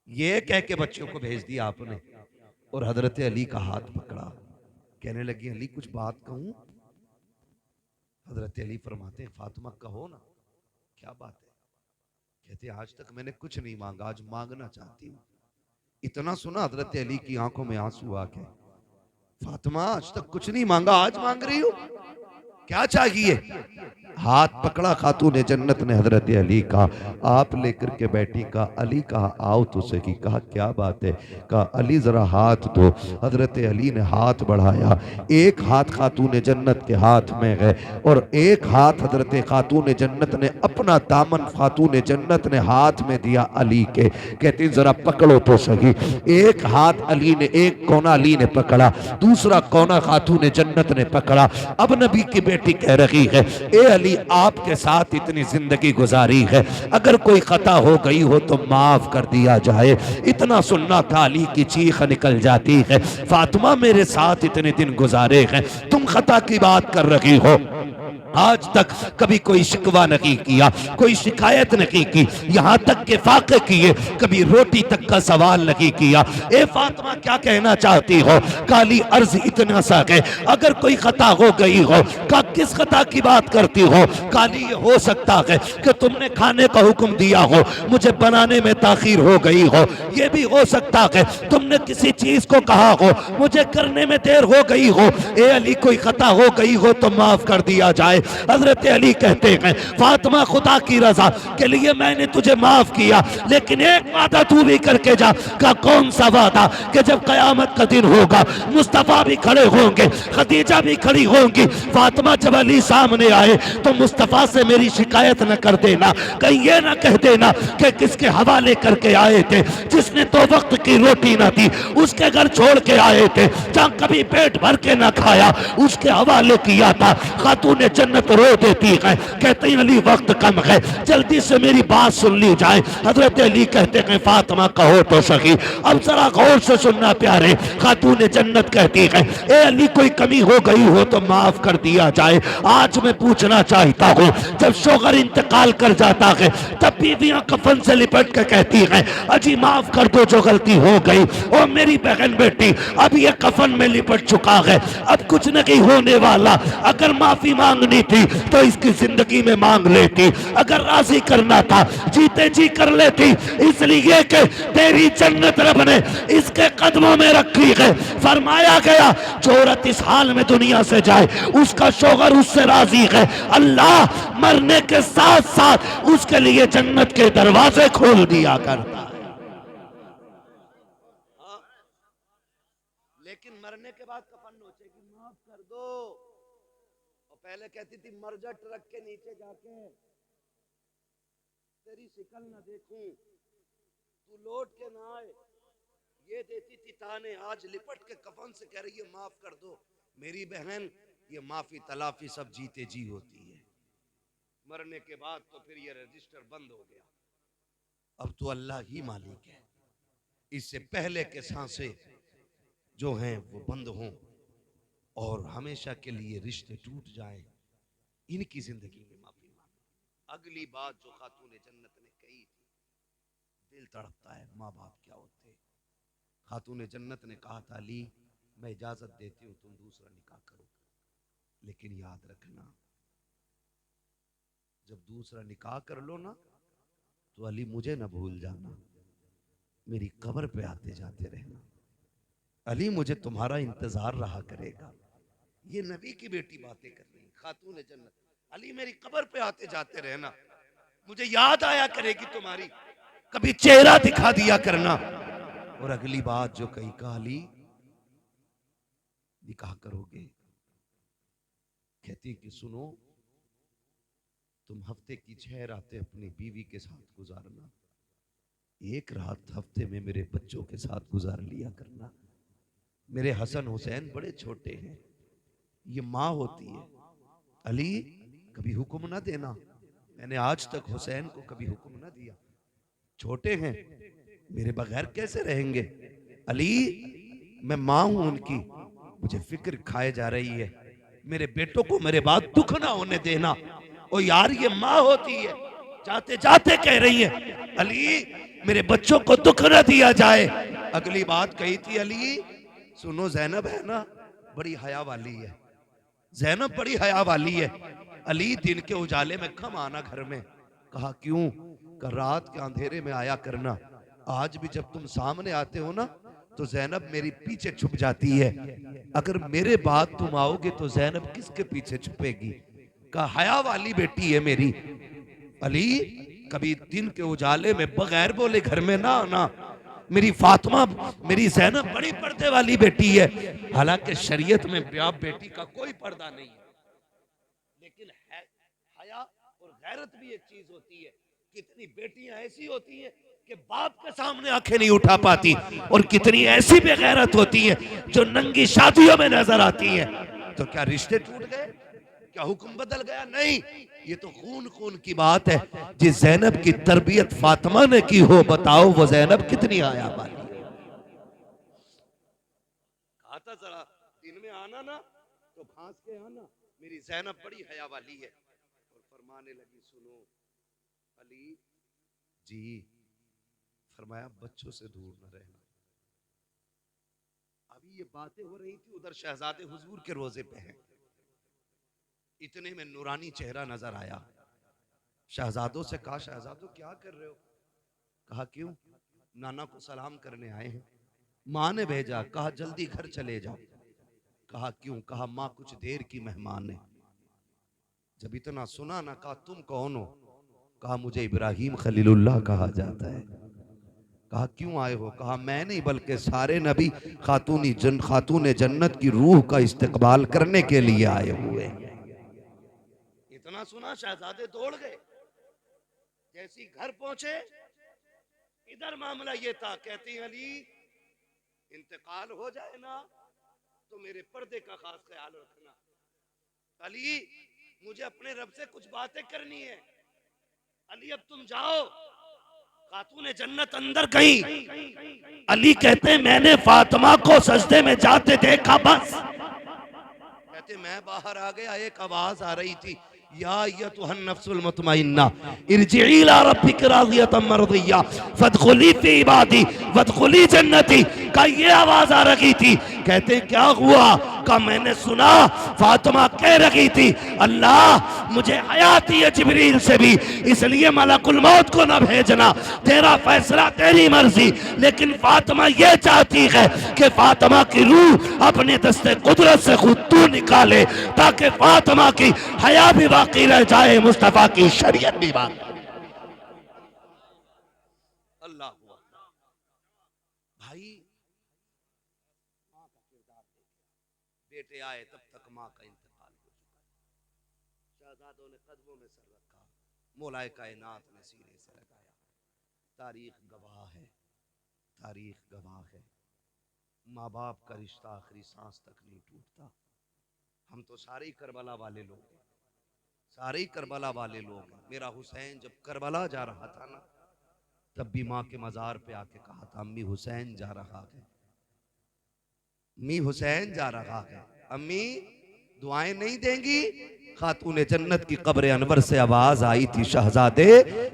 ये कह के बच्चों को भेज दिया आपने और हजरत अली का हाथ पकड़ा। कहने लगी अली कुछ बात कहूं? हजरत अली फरमाते हैं फातिमा कहो ना, क्या बात है? कहते आज तक मैंने कुछ नहीं मांगा, आज मांगना चाहती हूँ। इतना सुना हजरत अली की आंखों में आंसू आ गए। फातिमा आज तक कुछ नहीं मांगा, आज मांग रही हो, क्या चाहिए? हाथ पकड़ा खातून जन्नत ने हजरत अली का, आप लेकर के बैठी। कहा अली, कहा आओ तो सही। कहा क्या बात है? कहा अली जरा हाथ दो। हजरत अली ने हाथ बढ़ाया, एक हाथ खातून जन्नत के हाथ में है और एक हाथ हजरत खातून जन्नत ने अपना दामन खातून जन्नत ने हाथ में दिया अली के। कहती जरा पकड़ो तो सही। एक हाथ अली ने, एक कोना अली ने पकड़ा, दूसरा कोना खातून जन्नत ने पकड़ा। अब नबी की बेटी कह रही है ए अली आपके साथ इतनी जिंदगी गुजारी है, अगर कोई खता हो गई हो तो माफ कर दिया जाए। इतना सुनना था अली की चीख निकल जाती है, फातिमा मेरे साथ इतने दिन गुजारे हैं, तुम खता की बात कर रही हो। आज तक कभी कोई शिकवा नहीं किया, कोई शिकायत नहीं की, यहां तक के फाके किए, कभी रोटी तक का सवाल नहीं किया। ए फातिमा क्या कहना चाहती हो? काली अर्ज इतना सा है, अगर कोई खता हो गई हो। का किस खता की बात करती हो? काली ये हो सकता है कि तुमने खाने का हुक्म दिया हो, मुझे बनाने में ताखीर हो गई हो। ये भी हो सकता है तुमने किसी चीज को कहा हो, मुझे करने में देर हो गई हो। ए अली कोई खता हो गई हो तो माफ कर दिया जाए। हजरत अली कहते हैं फातिमा खुदा की रजा के लिए मैंने तुझे माफ किया, लेकिन एक वादा तू भी करके जा। का कौन सा वादा? कि जब कयामत का दिन होगा मुस्तफा भी खड़े होंगे, खदीजा भी खड़ी होंगी। फातिमा जब अली सामने आए तो मुस्तफा से मेरी शिकायत न कर देना, कहीं ये ना कह देना कि किसके हवाले करके आए थे, जिसने तो वक्त की रोटी ना दी उसके घर छोड़ के आए थे, जहां कभी पेट भर के ना खाया उसके हवाले किया था। खातून जन्नत रो देती है, कहते हैं अली वक्त कम है, जल्दी से मेरी बात सुन ली जाए। हजरत अली कहते हैं फातिमा कहो तो सही, अब जरा गौर से सुनना प्यारे। खातून जन्नत कहती है ए अली कोई कमी हो गई हो तो माफ कर दिया जाए। आज मैं पूछना चाहता हूँ, जब शोहर इंतकाल कर जाता है तब बीवियां कफन से लिपट के कहती हैं अजी माफ कर दो जो गलती हो गई। ओ मेरी बहन बेटी अब ये कफन में लिपट चुका है, अब कुछ नहीं होने वाला। अगर माफी मांगनी थी तो इसकी जिंदगी में मांग लेती, अगर राजी करना था जीते जी कर लेती, इसलिए कि तेरी जन्नत रब ने इसके कदमों में रखी है। फरमाया गया जो औरत इस हाल में दुनिया से जाए उसका शौहर उससे राजी है, अल्लाह मरने के साथ साथ उसके लिए जन्नत के दरवाजे खोल दिया करता है। लेकिन मरने के बाद कफन नोचेगी माफ कर दो, और पहले कहती थी मर जा ट्रक के नीचे जाके, तेरी शिकल ना देखूं, तू लौट के ना आए, ये देती थी ताने। आज लिपट के कफन से कह रही है माफ कर दो। मेरी बहन ये माफी तलाफी सब जीते जी होती है, मरने के बाद तो फिर ये रजिस्टर बंद हो गया। अब तो अल्लाह ही मालिक है, इससे पहले के सांसें जो हैं वो बंद हों और हमेशा के लिए रिश्ते टूट जाएं, इनकी जिंदगी में माफी मांगो। अगली बात जो खातून जन्नत ने कही थी, दिल तड़पता है, माँ बाप क्या होते। खातून जन्नत ने कहा था अली मैं इजाजत देती हूँ तुम दूसरा निकाह करो, लेकिन याद रखना जब दूसरा निकाह कर लो ना तो अली मुझे ना भूल जाना, मेरी कब्र पे आते जाते रहना, अली मुझे तुम्हारा इंतजार रहा करेगा। ये नबी की बेटी बातें कर रही, खातून जन्नत, अली मेरी कब्र पे आते जाते रहना, मुझे याद आया करेगी तुम्हारी, कभी चेहरा दिखा दिया करना। और अगली बात जो कही, कहा अली निकाह करोगे? कहती कि सुनो तुम हफ्ते की 6 रातें अपनी बीवी के साथ गुजारना, एक रात हफ्ते में मेरे बच्चों के साथ गुजार लिया करना। मेरे हसन हुसैन बड़े छोटे हैं, ये माँ होती है। अली कभी हुक्म ना देना, मैंने आज तक हुसैन को कभी हुक्म ना दिया, छोटे हैं मेरे बगैर कैसे रहेंगे। अली मैं माँ हूं उनकी, मुझे फिक्र खाए जा रही है, मेरे बेटों को मेरे बाद दुख ना होने देना। ओ यार ये माँ होती है, जाते जाते कह रही है अली मेरे बच्चों को दुख न दिया जाए। अगली बात कही थी, अली सुनो, जैनब है ना बड़ी हया वाली है, जैनब बड़ी हया वाली है, अली दिन के उजाले में कम आना घर में। कहा क्यों? का रात के अंधेरे में आया करना, आज भी जब तुम सामने आते हो ना तो जैनब मेरी पीछे छुप जाती है, अगर मेरे बाद तुम आओगे तो जैनब किसके पीछे छुपेगी? का हया वाली बेटी है मेरी। अली कभी दिन के उजाले में बगैर बोले घर में ना आना, मेरी फातिमा मेरी जैनब बड़ी पर्दे वाली बेटी है। हालांकि शरीयत में बाप बेटी का कोई पर्दा नहीं है, लेकिन है हया और गैरत भी एक चीज होती है। कितनी बेटियां ऐसी होती हैं कि बाप के सामने आंखें नहीं उठा पाती, और कितनी ऐसी बेगैरत होती हैं जो नंगी शादियों में नजर आती हैं। तो क्या रिश्ते टूट गए? क्या हुक्म बदल गया? नहीं, ये तो खून खून की बात है। जिस जैनब की तरबियत फातिमा ने की हो, बताओ वो जैनब कितनी आया वाली है। कहा था जरा दिन में आना ना तो भांस के आना, मेरी जैनब बड़ी हया वाली है। और फरमाने लगी, सुनो अली जी, फरमाया बच्चों से दूर न रहना। अभी ये बातें हो रही थी, उधर शहजादे हुजूर के रोजे पे हैं, इतने में नूरानी चेहरा नजर आया। शहजादों से कहा, शहजादों क्या कर रहे हो? कहा क्यों? नाना को सलाम करने आए हैं, माँ ने भेजा। कहा जल्दी घर चले जाओ। कहा क्यों? कहा माँ कुछ देर की मेहमान है। जब इतना सुना ना, कहा तुम कौन हो? कहा मुझे इब्राहिम खलीलुल्लाह कहा जाता है। कहा क्यों आए हो? कहा मैं नहीं बल्कि सारे नबी खातून जन्नत की रूह का इस्तकबाल करने के लिए आए हुए। इतना सुना शहजादे दौड़ गए। जैसी घर पहुंचे, इधर मामला ये था, कहती हैं अली इंतकाल हो जाए ना तो मेरे पर्दे का खास ख्याल रखना। अली मुझे अपने रब से कुछ बातें करनी है। अली अब तुम जाओ। खातून जन्नत अंदर गई। अली कहते हैं मैंने फातिमा को सजदे में जाते देखा, बस। कहते मैं बाहर आ गया, एक आवाज आ रही थी, या अय्युहन नफ्सुल मुतमइन्ना इरजिई इला रब्बिक राज़ियतम मर्दिया फदखुली फी इबादी वदखुली जन्नती। का ये आवाज आ रही थी। कहते क्या हुआ? का मैंने सुना फातिमा कह रही थी, अल्लाह मुझे हयात है जिब्रील से भी, इसलिए मलकुल मौत को न भेजना, तेरा फैसला तेरी मर्जी। लेकिन फातिमा ये चाहती है कि फातिमा की रूह अपने दस्ते कुदरत से खुद तू निकाले, ताकि फातिमा की हया भी बाकी रह जाए, मुस्तफा की शरीयत भी बाकी। अल्लाह भाई, माँ का किरदार देखा। बेटे आए तब तक माँ का इंतकाल हो चुका। शहजादों ने कदमों में सर रखा, मौलाए कायनात ने सीने से लगाया। तारीख गवाह है, तारीख गवाह है, माँ बाप का रिश्ता आखिरी सांस तक नहीं टूटता। हम तो सारे ही करबला वाले लोग हैं, सारे ही करबला वाले लोग हैं। मेरा हुसैन जब करबला जा रहा था ना, तब भी माँ के मजार पे आके कहा था, अम्मी हुसैन जा रहा है, अम्मी हुसैन जा रहा है, अम्मी दुआएं नहीं देंगी? खातून जन्नत की कब्र अनवर से आवाज आई थी, शहजादे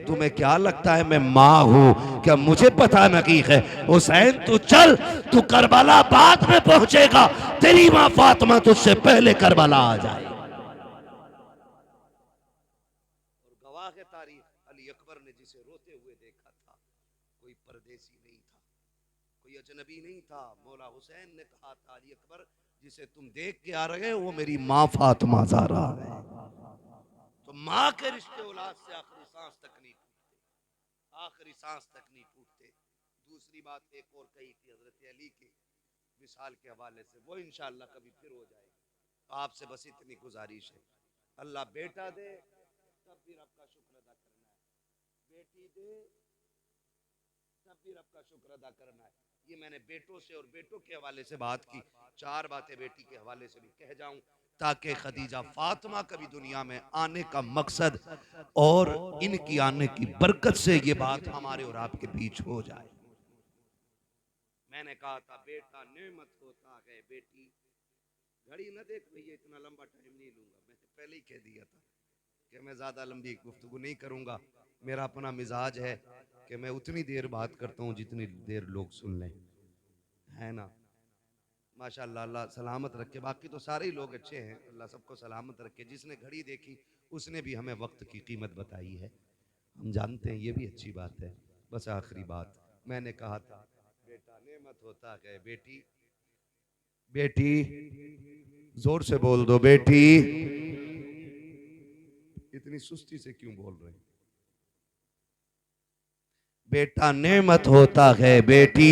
तुम्हें क्या लगता है मैं माँ हूँ क्या? मुझे पता नहीं है। हुसैन तू चल, तू करबला बाद में पहुंचेगा, तेरी माँ फातिमा तुझसे पहले करबला आ जाए। और गवाह है तारीख, अली अकबर ने जिसे रोते हुए देखा था, कोई परदेसी नहीं था, कोई अजनबी नहीं था। मौला हुसैन ने कहा था, अली अकबर जिसे तुम देख के आ रहे हो वो मेरी माँ फातिमा ज़हरा है। तो माँ के रिश्ते औलाद से आखिरी सांस तक नहीं टूटते, आखिरी सांस तक नहीं टूटते। दूसरी बात एक और कही थी हजरत अली की विसाल के हवाले से, वो इंशाअल्लाह कभी फिर हो जाएगी। आपसे बस इतनी गुजारिश है, अल्लाह बेटा दे तब भी रब का शुक्र अदा करना है, बेटी दे तब भी रब का शुक्र अदा करना है। ये मैंने बेटों से और बेटों के हवाले से बात की, चार बातें बेटी के हवाले से भी कह जाऊं, ताकि खदीजा फातिमा कभी दुनिया में आने का मकसद और इनकी आने की बरकत से ये बात हमारे और आपके बीच हो जाए। मैंने कहा था बेटा नेमत होता है, बेटी घड़ी न देख भैया, इतना लंबा टाइम नहीं लूंगा, मैंने पहले ही कह दिया था कि मैं ज्यादा लंबी गुफ्तगू नहीं करूंगा। मेरा अपना मिजाज है कि मैं उतनी देर बात करता हूँ जितनी देर लोग सुन लें, है ना। माशाअल्लाह, अल्लाह सलामत रखे। बाकी तो सारे ही लोग अच्छे हैं, अल्लाह सबको सलामत रखे। जिसने घड़ी देखी उसने भी हमें वक्त की कीमत बताई है, हम जानते हैं, ये भी अच्छी बात है। बस आखिरी बात मैंने कहा था, बेटा नेमत होता है, बेटी बेटी जोर से बोल दो बेटी। इतनी सुस्ती से क्यों बोल रहे हैं? बेटा नेमत होता है बेटी।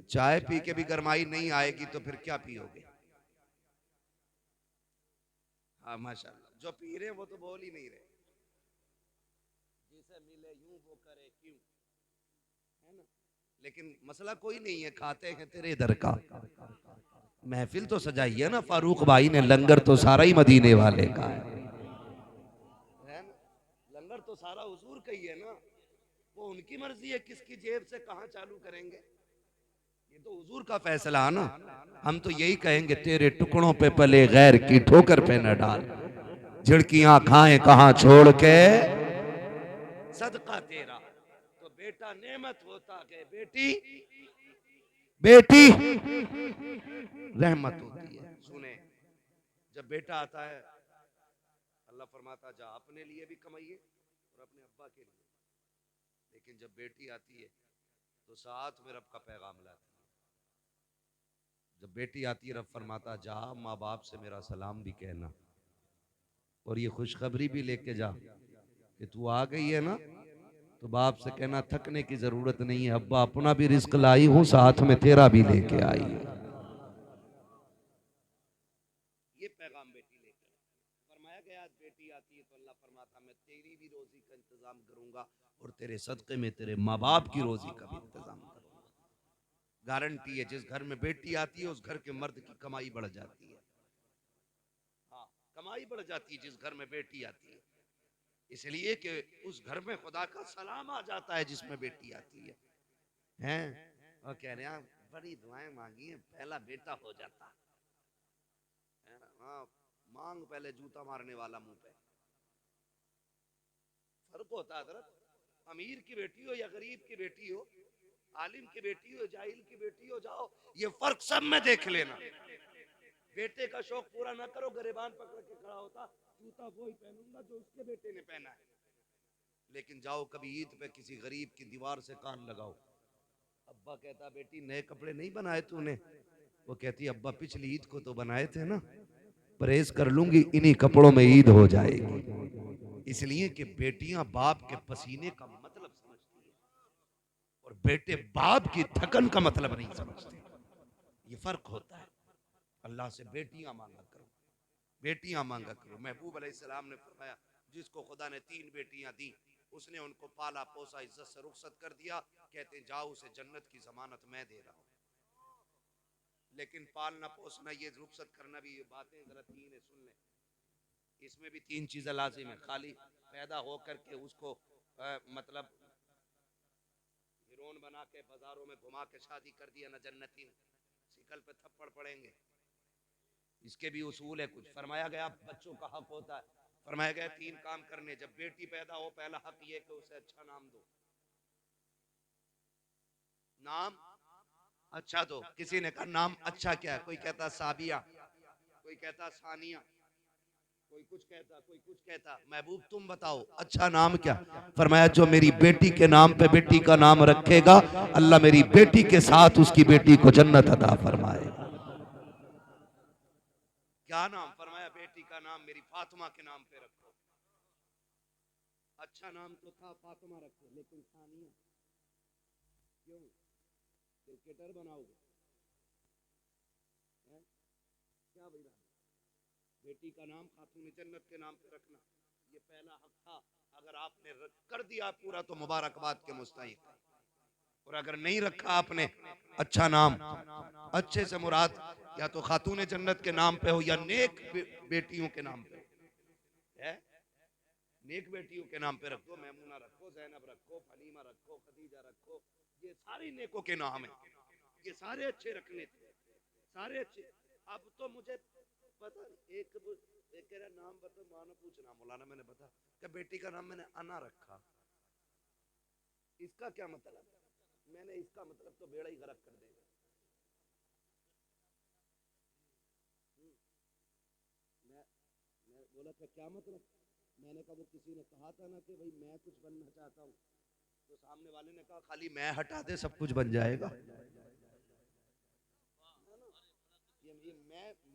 चाय पी के भी गरमाई नहीं आएगी तो फिर क्या पियोगे? हाँ माशाल्लाह, जो पी रहे वो तो बोल ही नहीं रहे। जिसे मिले यूं वो करे क्यों, है ना। लेकिन मसला कोई नहीं है, खाते हैं तेरे इधर का। महफिल तो सजाई है ना फारूक भाई ने, लंगर तो सारा ही मदीने वाले का है ना। लंगर तो सारा हुजूर का ही है ना। वो उनकी मर्जी है किसकी जेब से कहाँ चालू करेंगे, ये तो हुजूर का फैसला है ना। हम तो यही कहेंगे, तेरे टुकड़ों पे पले गैर की ठोकर पे न डाल, झिड़कियां खाएं कहां छोड़ के सदका तेरा। तो बेटा नेमत होता है, बेटी बेटी रहमत होती है। सुने, जब बेटा आता है अल्लाह फरमाता जा अपने लिए भी कमाइए और अपने अब्बा के लिए। लेकिन जब बेटी आती है तो साथ में रब का पैगाम लाती है। जब बेटी आती है रब फरमाता जा माँ बाप से मेरा सलाम भी कहना, और ये खुशखबरी भी लेके जा कि तू आ गई है ना, तो बाप से कहना थकने की जरूरत नहीं है, अब्बा अपना भी रिस्क लाई हूं, साथ में तेरा भी लेके आई हूं। ये पैगाम बेटी लेकर फरमाया गया। आज बेटी आती है तो अल्लाह फरमाता मैं तेरी भी रोजी का इंतजाम करूंगा और तेरे सदक़े में तेरे माँ बाप की रोजी का भी इंतजाम करूंगा। गारंटी है, जिस घर में बेटी आती है उस घर के मर्द की कमाई बढ़ जाती है। हाँ, कमाई बढ़ जाती है जिस घर में बेटी आती है। इसलिए कि उस घर में खुदा का सलाम आ जाता है जिसमें बेटी आती हैं। और कह रहे हैं बड़ी दुआएं मांगी हैं, पहला बेटा हो जाता है ना। हाँ, मांग पहले जूता मारने वाला मुंह पे। फर्क होता है हजरत, अमीर की बेटी हो या गरीब की बेटी हो, आलिम की बेटी हो जाहिल की बेटी हो, जाओ ये फर्क सब में देख लेना। बेटे का शौक पूरा ना करो, गरीबान पकड़ के खड़ा होता, जूता वो ही पहनूंगा जो उसके बेटे ने पहना है। लेकिन जाओ कभी ईद पे किसी गरीब की दीवार से कान लगाओ, अब्बा कहता बेटी नए कपड़े नहीं बनाए तूने? वो कहती अब्बा पिछली ईद को तो बनाए थे ना, परहेज कर लूंगी इन्हीं कपड़ों में ईद हो जाएगी। इसलिए कि बेटियां बाप के पसीने का मतलब समझती है और बेटे बाप की थकन का मतलब नहीं समझते। ये फर्क होता है। अल्लाह से बेटियां मांगा करो, बेटियां मांगा करो। महबूब अलैहिस्सलाम ने फरमाया जिसको खुदा ने 3 बेटियां दी, उसने उनको पाला पोसा इज्जत से रुखसत कर दिया, कहते जाओ उसे जन्नत की जमानत मैं दे रहा हूं। लेकिन पालना पोसना ये रुखसत करना भी, ये बातें जरा 3 है सुन लें। इसमें भी 3 चीजें लाजिम है। खाली पैदा होकर के उसको मतलब हिरोन बना के बाजारों में घुमा के शादी कर दिया ना, जन्नती शिकल पे थप्पड़ पड़ेंगे। इसके भी उसूल है कुछ। फरमाया गया बच्चों का हक होता है, फरमाया गया 3 काम करने। जब बेटी पैदा हो पहला हक ये कि उसे अच्छा नाम दो, नाम अच्छा दो। किसी ने कहा नाम अच्छा क्या है, कोई कहता साबिया, कोई कहता सानिया, कोई कुछ कहता, कोई कुछ कहता। महबूब तुम बताओ अच्छा नाम क्या? फरमाया जो मेरी बेटी के नाम पे बेटी का नाम रखेगा, अल्लाह मेरी बेटी के साथ उसकी बेटी को जन्नत अता फरमाएगा। क्या नाम? फरमाया बेटी का नाम मेरी फातिमा के नाम पे रखो। अच्छा नाम तो था फातिमा रखो, लेकिन सानिया क्यों? क्रिकेटर बनाओगे? क्या भाई, बेटी का नाम खातून जन्नत के नाम पे रखना, ये पहला हक था। अगर आपने कर दिया पूरा तो मुबारकबाद के मुस्तहिक है, और अगर नहीं रखा आपने अच्छा नाम, अच्छे से मुराद या तो खातून जन्नत के नाम पे हो या नेक बेटियों के नाम पे है। नेक बेटियों के नाम पे रखो, मैमुना रखो, जैनब रखो, फलीमा रखो, खदीजा रखो, ये सारी नेकों के नाम है। ये सारे अच्छे रखने थे, सारे अच्छे। अब तो मुझे पता नहीं, एक एक कह रहा नाम बता, माँ ने पूछना मौलाना मैंने बता, क्या बेटी का नाम मैंने अना रखा, इसका क्या मतलब? मैंने इसका मतलब तो बेड़ा ही गरक कर देगा। मैं मैं बोला था क्या मतलब? मैंने कहा वो किसी ने कहा था ना कि भाई मैं कुछ बनना चाहता हूँ, तो सामने वाले ने कहा खाली मैं हटा दे सब कुछ बन जाएगा। ये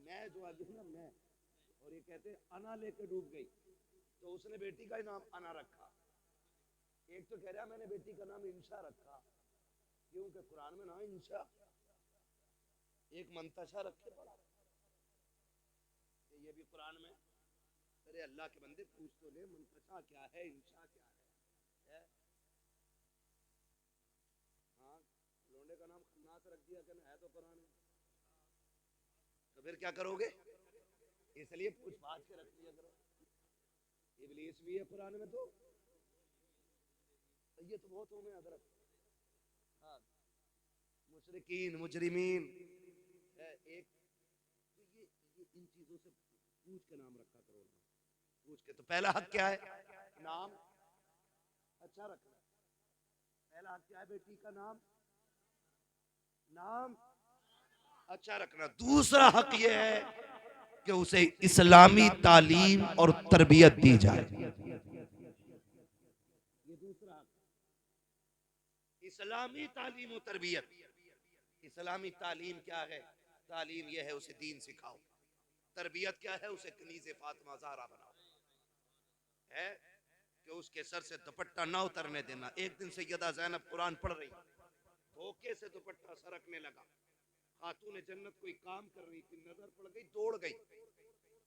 मैं जो आगे ना मैं, और ये कहते हैं अना लेके डूब गई, तो उसने बेटी का ही नाम अना रखा। एक तो कह रहा मैंने बेटी का नाम इंशा रखा, क्योंकि कुरान में ना इंशा, एक मंतशा रखे पड़ा, ये भी कुरान में। अरे अल्लाह के बंदे पूछ तो ले, मंतशा क्या है, इंशा क्या है? हाँ, लोंडे का नाम खन्नास रख दिया, कहना है तो कुरान में, तो फिर क्या करोगे? इसलिए पूछ पाछ के रख लिया करो। इब्लीस भी है कुरान में, तो ये तो बहुत हो गए हजरत। हाँ, मुशरिकीन मुजरिमीन एक, तो ये इन चीजों से पूछ के नाम रखा करो, पूछ के। तो पहला हक क्या है? नाम अच्छा रखना। पहला हक क्या है बेटी का? नाम अच्छा रखना। दूसरा हक ये है कि उसे इस्लामी तालीम और तरबियत दी जाए। ये दूसरा हक, इस्लामी तालीम और तरबियत। इस्लामी तालीम क्या है? तालीम यह है उसे दीन सिखाओ। तरबियत क्या है? उसे कनीज़े फातिमा ज़हरा बनाओ, है कि उसके सर से दुपट्टा ना उतरने देना। एक दिन सैयदा ज़ैनब कुरान पढ़ रही, धोखे से दुपट्टा सरकने लगा। खातून जन्नत कोई काम कर रही थी, नजर पड़ गई, दौड़ गई,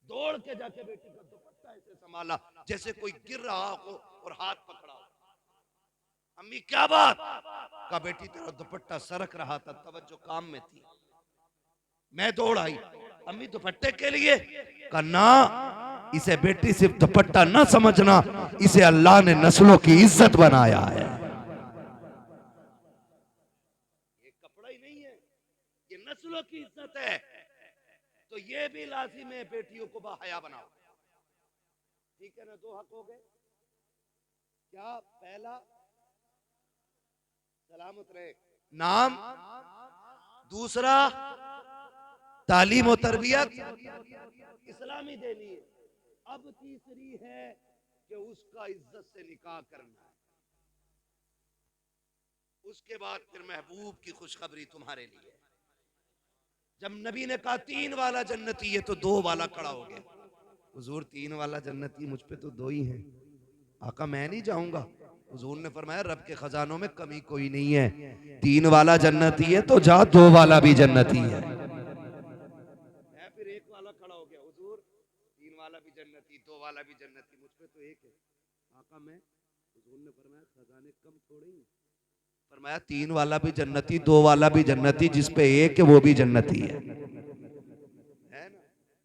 दौड़ के जाके बेटी का दुपट्टा ऐसे संभाला जैसे कोई गिर रहा हो और हाथ पकड़ा हो। अम्मी क्या बात? का बेटी तेरा दुपट्टा सरक रहा था, तवज्जो काम में थी, मैं दौड़ आई। अम्मी दुपट्टे के लिए? का ना, इसे बेटी सिर्फ दुपट्टा ना समझना, इसे अल्लाह ने नस्लों की इज्जत बनाया है। ये कपड़ा ही नहीं है, ये नस्लों की इज्जत है। तो ये भी लाजिम है बेटियों को बाहया बनाओ। ठीक है ना? दो हक हो गए। क्या? पहला सलामत रहे नाम, दूसरा तालीम और तरबियत इस्लामी देनी है। अब तीसरी है कि उसका इज्जत से निकाह करना है। उसके बाद फिर महबूब की खुशखबरी तुम्हारे लिए। जब नबी ने कहा 3 वाला जन्नती है, तो 2 वाला खड़ा हो गया। हुजूर 3 वाला जन्नती, मुझ पे तो 2 ही हैं। आका मैं नहीं जाऊंगा। हुजूर ने फरमाया रब के खजानों में कमी कोई नहीं है, 3 वाला जन्नती है तो जा, 2 वाला भी जन्नती है। फिर 1 वाला खड़ा हो गया, हुजूर 3 वाला भी जन्नती, 2 वाला भी जन्नती, मुझ पे तो 1 है। आका मैं, हुजूर ने फरमाया खजाने कम थोड़े ही, फरमाया 3 वाला भी जन्नती, 2 वाला भी जन्नती, जिस पे 1 है वो भी जन्नती है ना?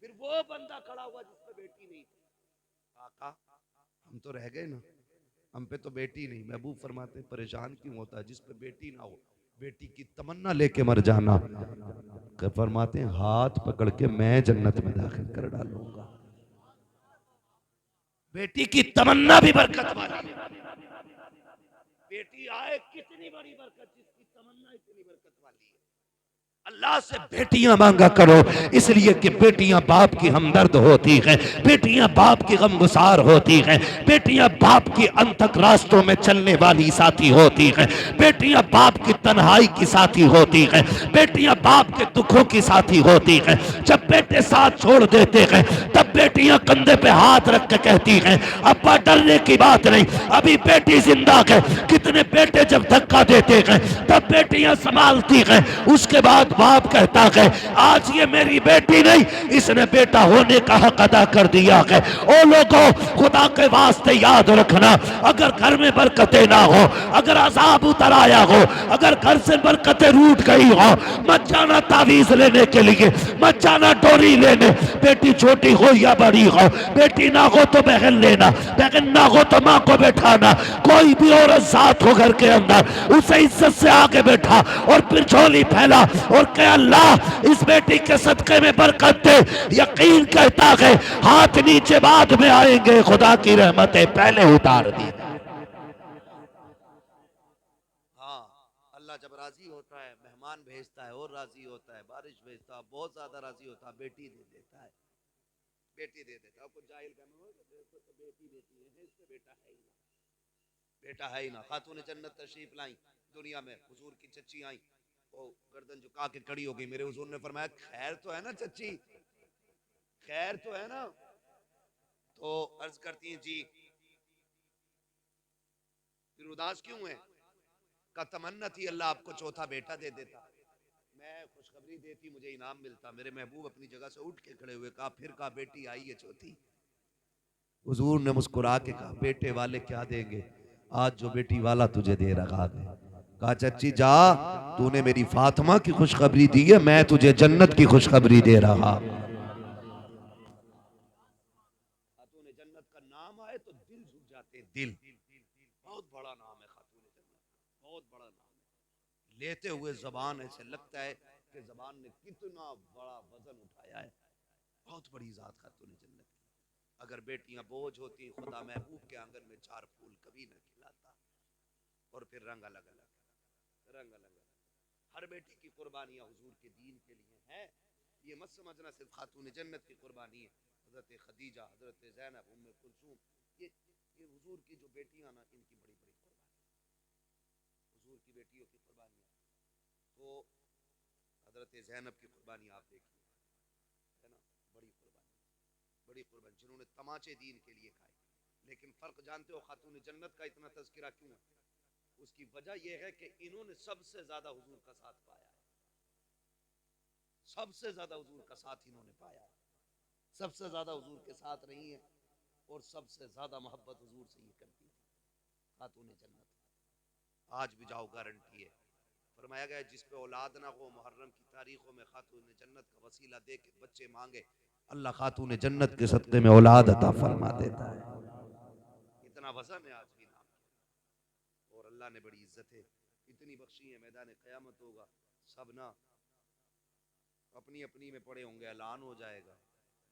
फिर वो बंदा खड़ा हुआ जिस पे बेटी नहीं थी। आका हम तो रह गए ना, हम पे तो बेटी नहीं। महबूब फरमाते परेशान क्यों होता है? जिस पे बेटी ना हो, बेटी की तमन्ना लेके मर जाना। फरमाते हाथ पकड़ के मैं जन्नत में दाखिल कर डालूंगा। बेटी की तमन्ना भी बरकत वाली है। बेटी आए कितनी बड़ी बरकत, जिसकी तमन्ना इतनी बरकत वाली है। अल्लाह से बेटियां मांगा करो, इसलिए कि बेटियां बाप की हमदर्द होती हैं, बेटियां बाप की गमगुसार होती हैं, बेटियां बाप की अंतक रास्तों में चलने वाली साथी होती हैं, बेटियां बाप की तन्हाई की साथी होती हैं, बेटियां बाप के दुखों की साथी होती हैं। जब बेटे साथ छोड़ देते हैं, तब बेटियां कंधे पे हाथ रख के कहती हैं अब्बा डरने की बात नहीं, अभी बेटी जिंदा है। कितने बेटे जब धक्का देते हैं तब बेटियां संभालती हैं। उसके बाद बाप कहता है आज ये मेरी बेटी नहीं, इसने बेटा होने का हक अदा कर दिया है। ओ लोगों, खुदा के वास्ते याद रखना, अगर घर में बरकतें ना हो, अगर अजाब उतर आया हो, अगर घर से बरकतें रूठ गई हो, मत जाना तावीज लेने के लिए, मत जाना डोरी लेने। बेटी छोटी हो या बड़ी हो, बेटी ना हो तो बहन लेना, बहन ना हो तो माँ को बैठाना, कोई भी औरत साथ हो घर के अंदर उसे इज्जत से आगे बैठा और फिर झोली फैला और कह अल्लाह इस बेटी के सदक़े में बरकत दे। यकीन कहता है हाथ नीचे बाद में आएंगे, खुदा की रहमतें पहले उतार दी। हाँ, अल्लाह जब राजी होता है मेहमान भेजता है और राजी होता है, बारिश भेजता है बहुत ज्यादा राजी होता है, बेटी दे देता है, बेटी दे देता है। कुछ जाहिल का तो बेटी देती है, इससे बेटा है ही ना, बेटा है ही ना। खातून जन्नत तशरीफ लाई दुनिया में, हुजूर की चच्ची आई, वो गर्दन झुका के खड़ी हो गई। मेरे हुजूर ने फरमाया खैर तो है ना चच्ची, खैर तो है ना। तो अर्ज करती हैं जी फिर उदास क्यों है? का तमन्ना थी अल्लाह आपको चौथा बेटा दे देता, मैं खुशखबरी देती, मुझे इनाम मिलता। मेरे महबूब अपनी जगह से उठ के खड़े हुए, कहा फिर कहा बेटी आई है चौथी। हुजूर ने मुस्कुरा के कहा बेटे वाले क्या देंगे, आज जो बेटी वाला तुझे दे रहा है। कहा चच्ची जा, तूने मेरी फातिमा की खुशखबरी दी है, मैं तुझे जन्नत की खुशखबरी दे रहा। खातून जन्नत का नाम आए तो दिल झुक जाते, दिल। बहुत बड़ा नाम है खातून जन्नत, बहुत बड़ा नाम है। लेते हुए जबान ऐसे लगता है कि जबान ने कितना बड़ा वजन उठाया है। बहुत बड़ी जात खातून जन्नत की। अगर बेटियां बोझ होती, खुदा महबूब के आंगन में चार फूल कभी न खिलाता। और फिर रंग अलग अलग, रंग अलग अलग। हर बेटी की कुर्बानियां हुजूर के दीन के लिए हैं। ये मत समझना सिर्फ खातून जन्नत की कुर्बानी है। हजरत खदीजा, हजरत ज़ैनब, उम्मे कुलसूम, ये हुजूर की जो बेटियां ना, इनकी बड़ी बड़ी कुर्बानी, हुजूर की बेटियों की कुर्बानियां। तो हजरत ज़ैनब की कुर्बानी आप देखिए, है ना, बड़ी कुर्बानी, बड़ी कुर्बानी, जिन्होंने तमाचे दीन के लिए खाए। लेकिन फर्क जानते हो खातून जन्नत का इतना तज़किरा क्यों है? उसकी वजह यह है कि इन्होंने सबसे ज्यादा हुजूर का साथ पाया है, सबसे ज्यादा हुजूर का साथ इन्होंने पाया है, सबसे ज्यादा हुजूर के साथ रही है और सबसे ज्यादा मोहब्बत हुजूर से ये करती थी खातून जन्नत। आज भी जाओ गारंटी है। फरमाया गया जिस पे औलाद ना हो, मुहर्रम की तारीखों में खातून जन्नत का वसीला दे के बच्चे मांगे, अल्लाह खातून जन्नत के सदक़े में औलाद अता फरमा देता है। इतना वजन है आज भी नाम के। और अल्लाह ने बड़ी इज्जत है इतनी बख्शी है, मैदान क़यामत होगा सब ना अपनी अपनी में पड़े होंगे, ऐलान हो जाएगा,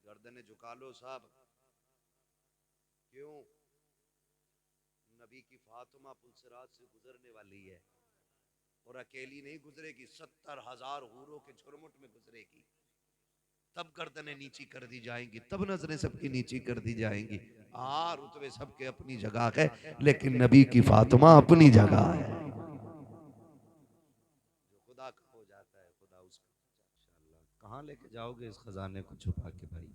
गर्दनें झुका लो साहब। क्यों? नबी की फातिमा पुलसरात से गुजरने वाली है और अकेली नहीं गुजरेगी, 70,000 हूरों के झुरमुट में गुजरेगी। तब गर्दनें नीची कर दी जाएंगी, तब नजरें सबकी नीची कर दी जाएंगी। हाँ, रुतबे सबके अपनी जगह है, लेकिन नबी की फातिमा अपनी जगह है। जो खुदा का हो जाता है खुदा उसका हो जाता है। इंशाअल्लाह कहाँ लेके जाओगे इस खजाने को छुपा के भाई?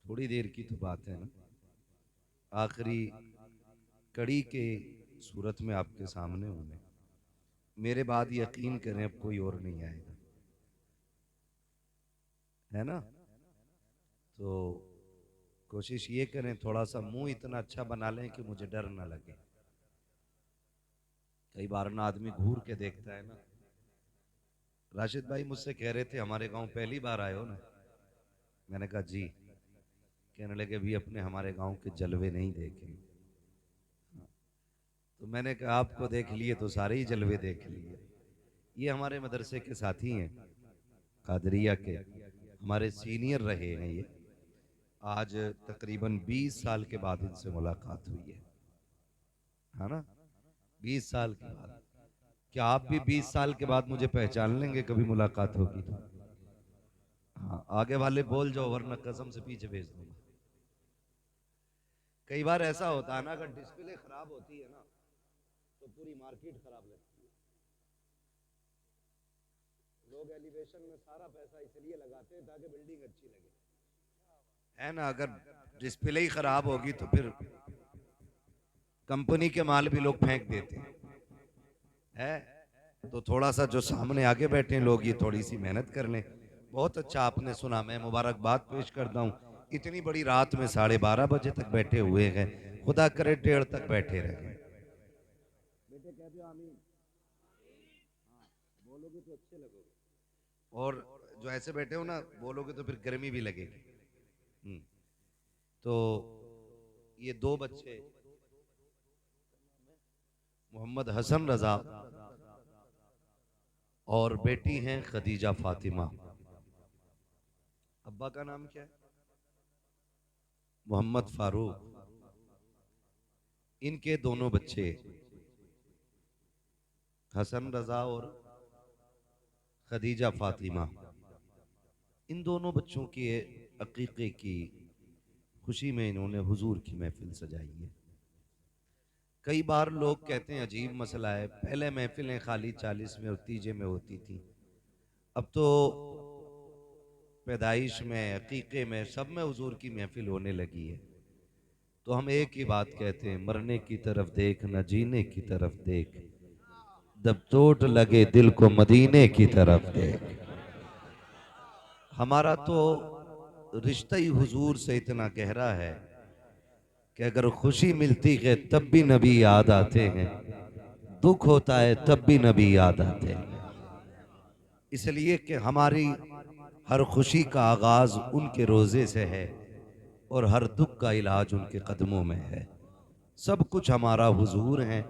थोड़ी देर की तो बात है ना। आखिरी कड़ी के सूरत में आपके सामने हूं मैं। मेरे बाद यकीन करें अब कोई और नहीं आएगा, है ना। तो कोशिश ये करें थोड़ा सा मुंह इतना अच्छा बना लें कि मुझे डर ना लगे। कई बार ना आदमी घूर के देखता है ना। राशिद भाई मुझसे कह रहे थे हमारे गांव पहली बार आए हो ना? मैंने कहा जी। कहने लगे भी अपने हमारे गांव के जलवे नहीं देखे। तो मैंने कहा आपको देख लिए तो सारे ही जलवे देख लिए। ये हमारे मदरसे के साथी हैं, कादरिया के, हमारे सीनियर रहे हैं ये। आज तकरीबन 20 साल के बाद इनसे मुलाकात हुई है ना। 20 साल के बाद। क्या आप भी 20 साल के बाद मुझे पहचान लेंगे कभी मुलाकात होगी तो? हाँ, आगे वाले बोल जाओ वरना कसम से पीछे भेज दूंगा। कई बार ऐसा होता है ना, अगर डिस्प्ले खराब होती है ना तो पूरी मार्केट खराब लगती है। लोग एलिवेशन में सारा पैसा इसलिए लगाते हैं ताकि बिल्डिंग अच्छी लगे, है ना। अगर डिस्प्ले ही खराब होगी तो फिर कंपनी के माल भी लोग फेंक देते हैं, है। तो थोड़ा सा जो सामने आगे बैठे हैं लोग, ये थोड़ी सी मेहनत कर लें। बहुत अच्छा आपने सुना, मैं मुबारकबाद पेश करता हूँ। इतनी बड़ी रात में 12:30 बजे तक बैठे हुए हैं, खुदा करे 1:30 तक बैठे रहे। बेटे कहते हो आमीन? हाँ, बोलोगे तो अच्छे लगोगे। और जो ऐसे बैठे हो ना, बोलोगे तो फिर गर्मी भी लगेगी। तो ये दो बच्चे, मोहम्मद हसन रजा और बेटी हैं खदीजा फातिमा। अब्बा का नाम क्या है? मोहम्मद फारूक। इनके दोनों बच्चे हसन रजा और खदीजा फातिमा, इन दोनों बच्चों के अकीके की खुशी में इन्होंने हुजूर की महफिल सजाई है। कई बार लोग कहते हैं अजीब मसला है, पहले महफिलें खाली 40 में और तीजे में होती थी, अब तो पैदाइश में, अकीके में, सब में हुजूर की महफिल होने लगी है। तो हम एक ही बात कहते हैं, मरने की तरफ देख न जीने की तरफ देख, जब चोट लगे दिल को मदीने की तरफ देख। हमारा तो रिश्ता ही हुजूर से इतना गहरा है कि अगर खुशी मिलती है तब भी नबी याद आते हैं, दुख होता है तब भी नबी याद आते हैं। इसलिए कि हमारी हर खुशी का आगाज उनके रोजे से है और हर दुख का इलाज उनके कदमों में है। सब कुछ हमारा हुजूर है,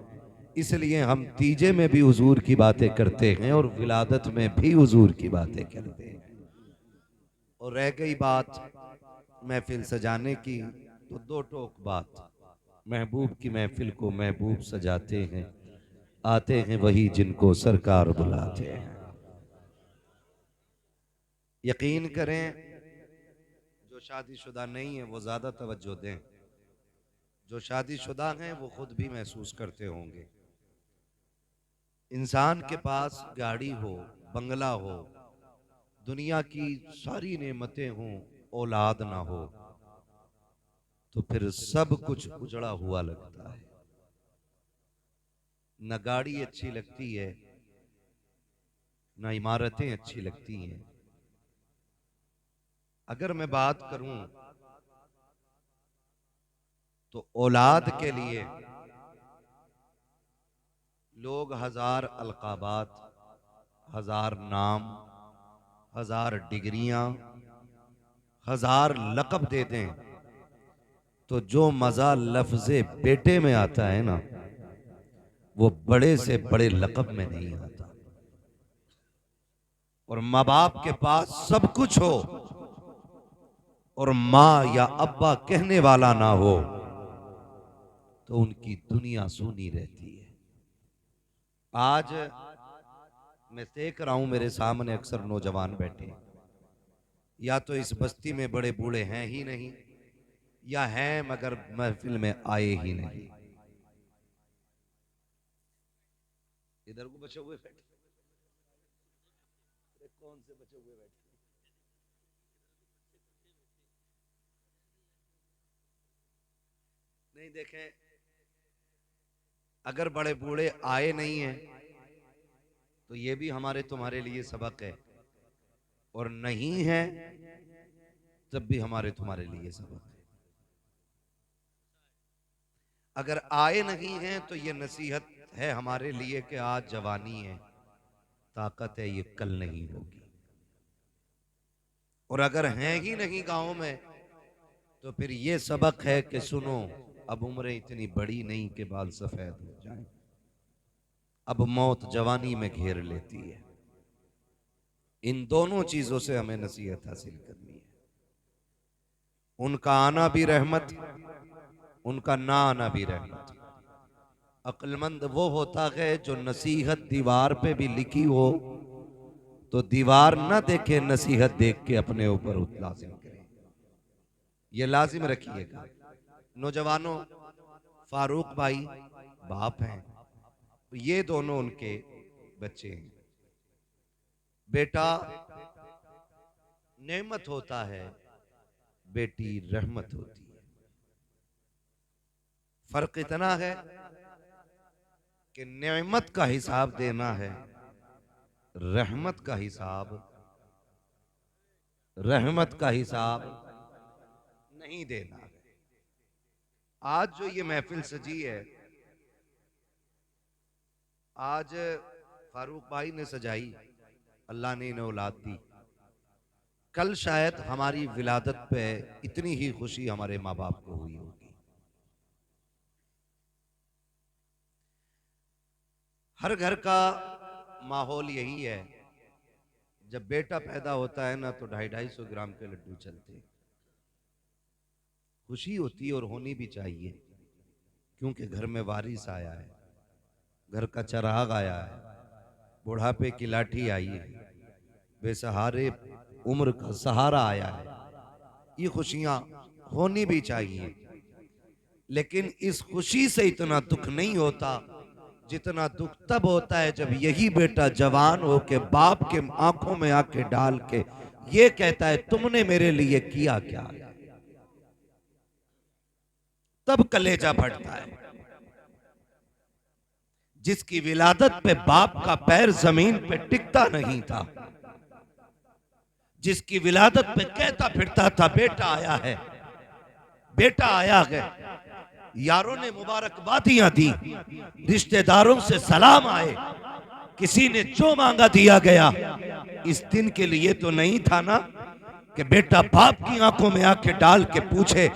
इसलिए हम तीजे में भी हुजूर की बातें करते हैं और विलादत में भी हुजूर की बातें करते हैं। और रह गई बात महफिल सजाने की, तो दो टोक बात, महबूब की महफिल को महबूब सजाते हैं, आते हैं वही जिनको सरकार बुलाते हैं। यकीन करें, जो शादीशुदा नहीं है वो ज्यादा तवज्जो दें, जो शादीशुदा हैं वो खुद भी महसूस करते होंगे। इंसान के पास गाड़ी हो, बंगला हो, दुनिया की सारी नेमतें हों, औलाद ना हो, तो फिर सब कुछ उजड़ा हुआ लगता है। न गाड़ी अच्छी लगती है, न इमारतें अच्छी लगती हैं। अगर मैं बात करूं तो औलाद के लिए लोग हजार अलकाबात, हजार नाम, हजार डिग्रियां, हजार लक़ब दे दें, तो जो मजा लफ्ज़े बेटे में आता है ना, वो बड़े से बड़े लक़ब में नहीं आता। और माँ बाप के पास सब कुछ हो और माँ या अब्बा कहने वाला ना हो, तो उनकी दुनिया सूनी रहती है। आज मैं देख रहा हूं मेरे सामने अक्सर नौजवान बैठे, या तो इस बस्ती में बड़े बूढ़े हैं ही नहीं, या हैं मगर महफिल में आए ही नहीं। इधर को बचे हुए बैठे, कौन से बचे हुए बैठे? नहीं देखें, अगर बड़े बूढ़े आए नहीं हैं तो ये भी हमारे तुम्हारे लिए सबक है, और नहीं है तब भी हमारे तुम्हारे लिए सबक है। अगर आए नहीं हैं तो ये नसीहत है हमारे लिए कि आज जवानी है, ताकत है, ये कल नहीं होगी। और अगर हैं ही नहीं गांव में तो फिर ये सबक है कि सुनो, अब उम्रें इतनी बड़ी नहीं कि बाल सफेद हो जाएं, अब मौत जवानी में घेर लेती है। इन दोनों चीजों से हमें नसीहत हासिल करनी है। उनका आना भी रहमत, उनका ना आना भी रहमत। अक्लमंद वो होता है जो नसीहत दीवार पे भी लिखी हो तो दीवार ना देखे, नसीहत देख के अपने ऊपर लाजिम करे। ये लाजिम रखिएगा नौजवानों। फारूक भाई बाप हैं, तो ये दोनों उनके बच्चे हैं। बेटा नेमत होता है, बेटी रहमत होती है। फर्क इतना है कि नेमत का हिसाब देना है, रहमत का हिसाब नहीं देना है। आज जो ये महफिल सजी है, आज फारूक भाई ने सजाई, अल्लाह ने इन्हें औलाद दी। कल शायद हमारी विलादत पे इतनी ही खुशी हमारे माँ बाप को हुई होगी। हर घर का माहौल यही है, जब बेटा पैदा होता है ना तो 250-250 ग्राम के लड्डू चलते हैं। खुशी होती है और होनी भी चाहिए, क्योंकि घर में वारिस आया है, घर का चराग आया है, बुढ़ापे की लाठी आई है, बेसहारे उम्र का सहारा आया है। ये खुशियां होनी भी चाहिए, लेकिन इस खुशी से इतना दुख नहीं होता जितना दुख तब होता है जब यही बेटा जवान हो के बाप के आंखों में आंखें डाल के ये कहता है तुमने मेरे लिए किया क्या। तब कलेजा फटता है। जिसकी विलादत पे बाप का पैर जमीन पे टिकता नहीं था, जिसकी विलादत पे कहता फिरता था बेटा आया है, बेटा आया है, यारों ने मुबारकबादियां दी, रिश्तेदारों से सलाम आए, किसी ने जो मांगा दिया गया। इस दिन के लिए तो नहीं था ना कि बेटा बाप की आंखों में आंखें डाल के पूछे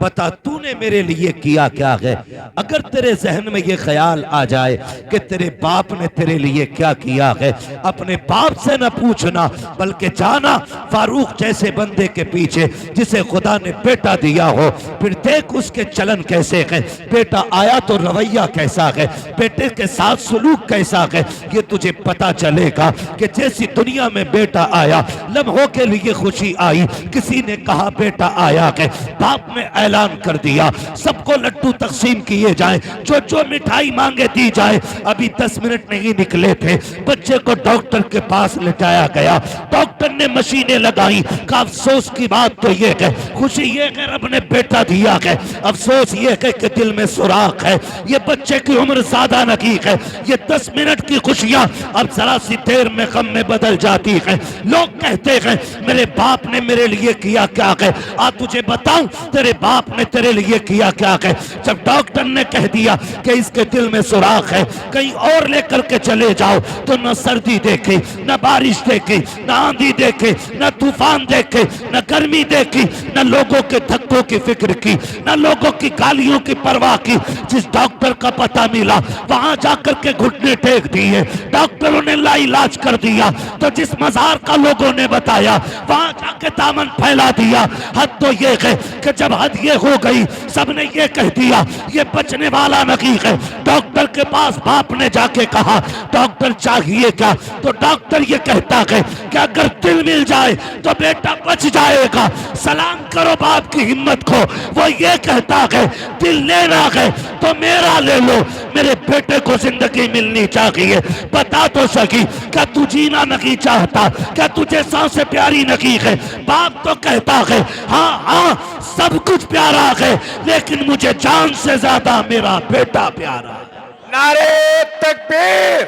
बता तूने मेरे लिए किया क्या है। अगर तेरे जहन में ये ख्याल आ जाए कि तेरे बाप ने तेरे लिए क्या किया है, अपने बाप से न पूछना बल्कि जाना फारूक जैसे बंदे के पीछे जिसे खुदा ने बेटा दिया हो, फिर देख उसके चलन कैसे है, बेटा आया तो रवैया कैसा है, बेटे के साथ सलूक कैसा है। ये तुझे पता चलेगा कि जैसी दुनिया में बेटा आया लम्हों के लिए खुशी आई, किसी ने कहा बेटा आया है, बाप ने ऐलान कर दिया सबको लड्डू तकसीम किए जाएं, जो जो मिठाई मांगे दी जाए। अभी 10 मिनट नहीं निकले थे, बच्चे को डॉक्टर के पास लेटाया गया, डॉक्टर ने मशीनें लगाई। का अफसोस की बात तो ये है, खुशी ये है रब ने बेटा दिया है, अफसोस ये है कि दिल में सुराख है। ये बच्चे की उम्र ज्यादा नहीं है, ये 10 मिनट की खुशियां अब जरा सी देर में गम में बदल जाती है। लोग कहते हैं मेरे बाप ने मेरे लिए किया क्या है, आ तुझे बताऊं तेरे बाप ने तेरे लिए किया क्या है। जब डॉक्टर ने कह दिया कि इसके दिल में सुराख है, कहीं और लेकर के चले जाओ, तो न सर्दी देखी, न बारिश देखी, न आंधी देखी, न तूफान देखे, न गर्मी देखी, न लोगों के धक्कों की फिक्र की, न लोगों की गालियों की परवाह की। जिस डॉक्टर का पता मिला वहां जाकर के घुटने टेक दिए, डॉक्टरों ने लाइलाज कर दिया। तो जिस मजार का लोगों ने बताया वहां जाके दामन फैला दिया। हद तो ये है कि जब हद ये हो गई सबने ये कह दिया ये बचने वाला नहीं है। डॉक्टर के पास बाप ने जाके कहा डॉक्टर चाहिए क्या, तो डॉक्टर ये कहता है कि अगर दिल मिल जाए तो बेटा बच जाएगा। सलाम करो बाप की हिम्मत को, वो ये कहता है दिल लेना है तो मेरा ले लो, मेरे बेटे को जिंदगी मिलनी चाहिए। बता तो सकी क्या तू जीना नहीं चाहता, क्या तुझे सांसें प्यारी नहीं है। बाप तो कहता है हाँ हाँ सब कुछ प्यारा है, लेकिन मुझे जान से ज्यादा मेरा बेटा प्यारा है। नारे तकबीर,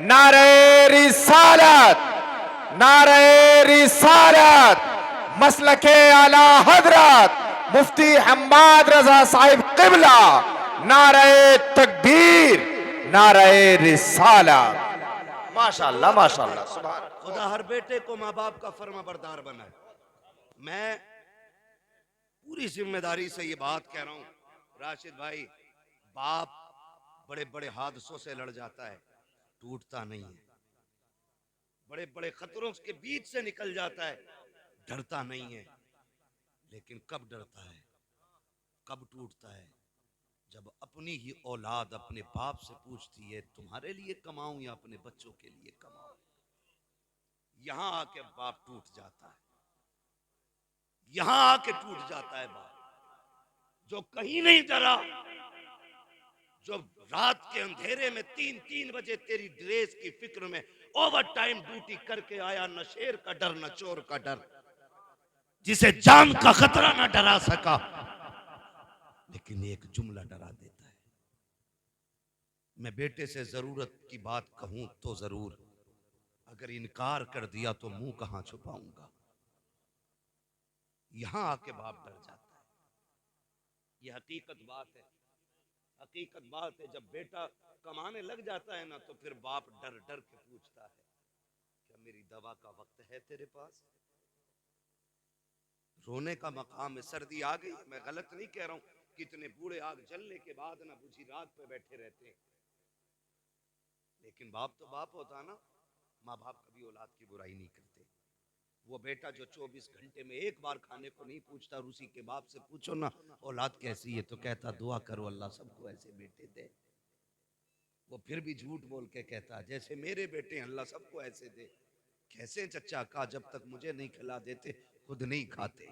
नारे रिसालत, नारे रिसालत, मसलके आला हजरत मुफ्ती हम्माद रजा साहिब किबला, नारे तकबीर, नारे रिसालत। माशाअल्लाह माशाअल्लाह, सुभान अल्लाह। खुदा हर बेटे को माँ बाप का फर्माबरदार बनाए। मैं पूरी जिम्मेदारी से ये बात कह रहा हूँ राशिद भाई, बाप बड़े बड़े हादसों से लड़ जाता है, टूटता नहीं है। बड़े बड़े खतरों के बीच से निकल जाता है, डरता नहीं है। लेकिन कब डरता है, कब टूटता है, जब अपनी ही औलाद अपने बाप से पूछती है तुम्हारे लिए कमाऊं या अपने बच्चों के लिए कमाऊं। यहां आके बाप टूट जाता है, यहां आके टूट जाता है बाप। जो कहीं नहीं डरा, जो रात के अंधेरे में 3-3 बजे तेरी ड्रेस की फिक्र में ओवर टाइम ड्यूटी करके आया, न शेर का डर न चोर का डर, जिसे जान का खतरा न डरा सका, लेकिन एक जुमला डरा देता है। मैं बेटे से जरूरत की बात कहूं तो जरूर, अगर इनकार कर दिया तो मुंह कहां छुपाऊंगा। यहां आके बाप डर जाता है। यह हकीकत बात है, हकीकत बात है। जब बेटा कमाने लग जाता है ना तो फिर बाप डर डर के पूछता है कि मेरी दवा का वक्त है तेरे पास? रोने का मकाम है। सर्दी आ गई, मैं गलत नहीं कह रहा हूं। कितने बूढ़े आग जलने के बाद ना बुझी रात पे बैठे रहते हैं, लेकिन बाप तो बाप होता ना। माँ बाप कभी औलाद की बुराई नहीं करते। वो बेटा जो 24 घंटे में एक बार खाने को नहीं पूछता, और उसी के बाप से पूछो ना औलाद कैसी है तो कहता दुआ करो अल्लाह सबको ऐसे बेटे दे। वो फिर भी झूठ बोल के कहता जैसे मेरे बेटे अल्लाह सबको ऐसे दे। कैसे चचा? का जब तक मुझे नहीं खिला देते खुद नहीं खाते।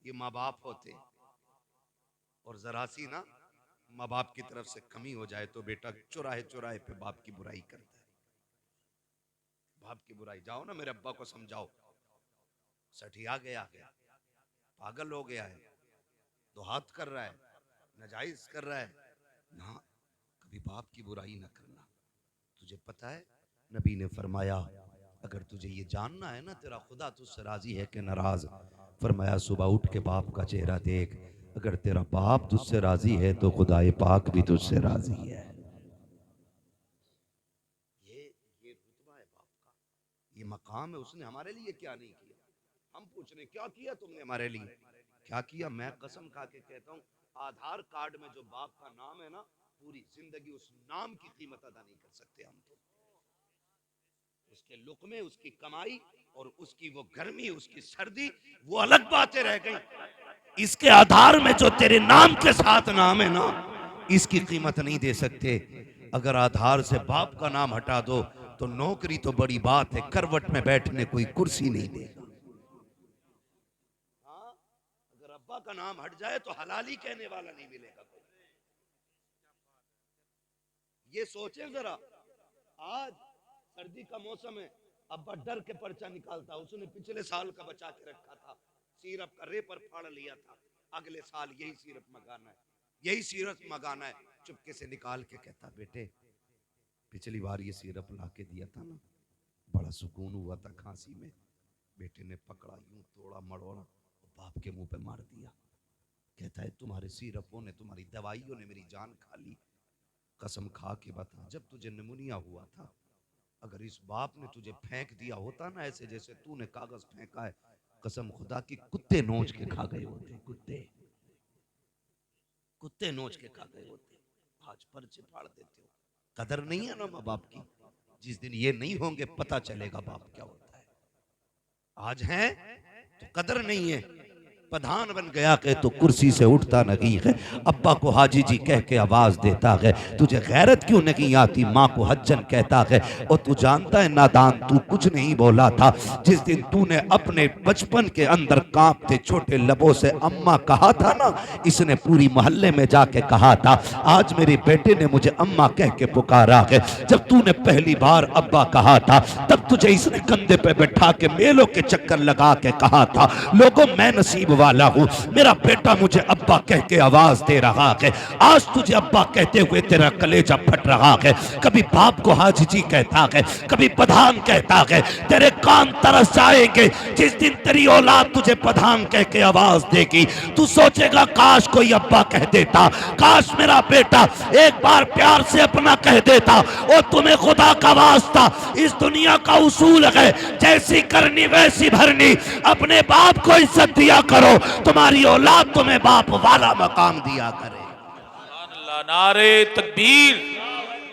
ये माँ बाप होते। और जरा सी ना माँ बाप की तरफ से कमी हो जाए तो बेटा चुराहे चुराहे पे बाप की बुराई करता है। बाप की बुराई, जाओ ना मेरे अब्बा को समझाओ, सठिया गया है, पागल हो गया है, तो हाथ कर रहा है, नाजायज कर रहा है ना। कभी बाप की बुराई ना करना। तुझे पता है नबी ने फरमाया अगर तुझे ये जानना है ना तेरा खुदा तुझसे राजी है कि नाराज, फरमाया सुबह उठ के बाप का चेहरा देख। अगर तेरा बाप तुझसे राजी है तो खुदाए पाक भी तुझसे राजी है। ये रुतबा है बाप का, ये मकाम है। उसने हमारे लिए क्या नहीं किया। हम पूछ रहे क्या किया तुमने हमारे लिए? क्या किया? मैं कसम खा के कहता हूँ आधार कार्ड में जो बाप का नाम है ना, पूरी जिंदगी उस नाम की कीमत अदा नहीं कर सकते हम तो। उसके लुक्मे, उसकी कमाई और उसकी वो गर्मी, उसकी सर्दी, वो अलग बातें रह गई। इसके आधार में जो तेरे नाम के साथ नाम है ना, इसकी कीमत नहीं दे सकते। अगर आधार से बाप का नाम हटा दो तो नौकरी तो बड़ी बात है, करवट में बैठने कोई कुर्सी नहीं देगा। हाँ, अगर अब्बा का नाम हट जाए तो हलाली कहने वाला नहीं मिलेगा कोई। ये सोचें जरा। आज सर्दी का मौसम है, अब्बा डर के पर्चा निकालता। उसने पिछले साल का बचा के रखा था, सिरप का रेपर फाड़ लिया था। अगले साल यही सिरप मंगाना है, यही सिरप मंगाना है। चुपके से निकाल के कहता बेटे पिछली बार ये सिरप ला के दिया था ना, बड़ा सुकून हुआ था खांसी में। बेटे ने पकड़ा, यूं तोड़ा मड़ोड़ा, बाप के मुंह पे मार दिया। कहता है तुम्हारे सिरपों ने, तुम्हारी दवाइयों ने मेरी जान खा ली। कसम खा के बता, जब तुझे निमोनिया हुआ था, अगर इस बाप ने तुझे फेंक दिया होता ना ऐसे जैसे तूने कागज फेंका है, कसम खुदा की कुत्ते नोच के खा गए होते। कुत्ते कुत्ते नोच के खा गए होते। आज पर्चे फाड़ देते हो। कदर नहीं है ना माँ बाप की। जिस दिन ये नहीं होंगे पता चलेगा बाप क्या होता है। आज हैं तो कदर नहीं है। प्रधान बन गया के तो कुर्सी से उठता नहीं है। अब्बा को हाजी जी कह के आवाज देता है। तुझे गैरत क्यों नहीं आती? माँ को हज्जन कहता है। और तू जानता है नादान, तू कुछ नहीं बोला था। जिस दिन तूने अपने बचपन के अंदर कांपते छोटे लबों से अम्मा कहा था ना, इसने पूरी मोहल्ले में जाके कहा था। आज मेरे बेटे ने मुझे अम्मा कह के पुकारा है। जब तूने पहली बार अब्बा कहा था, तब तुझे इसने कंधे पे बैठा के मेलों के चक्कर लगा के कहा था लोगों मैं नसीब वाला हूं, मेरा बेटा मुझे अब्बा कह के आवाज दे रहा है। आज तुझे अब्बा कहते हुए तेरा कलेजा फट रहा है। कभी बाप को हाजी जी कहता है, कभी प्रधान कहता है। तेरे कान तरस जाएंगे जिस दिन तेरी औलाद तुझे प्रधान कह के आवाज देगी। तू सोचेगा काश कोई अब्बा कह देता, काश मेरा बेटा एक बार प्यार से अपना कह देता। और तुम्हें खुदा का वास्ता, इस दुनिया का उसूल है जैसी करनी वैसी भरनी। अपने बाप को इज्जत दिया करो, तुम्हारी औलाद तुम्हें बाप वाला मकाम दिया करे। नारे तकबीर,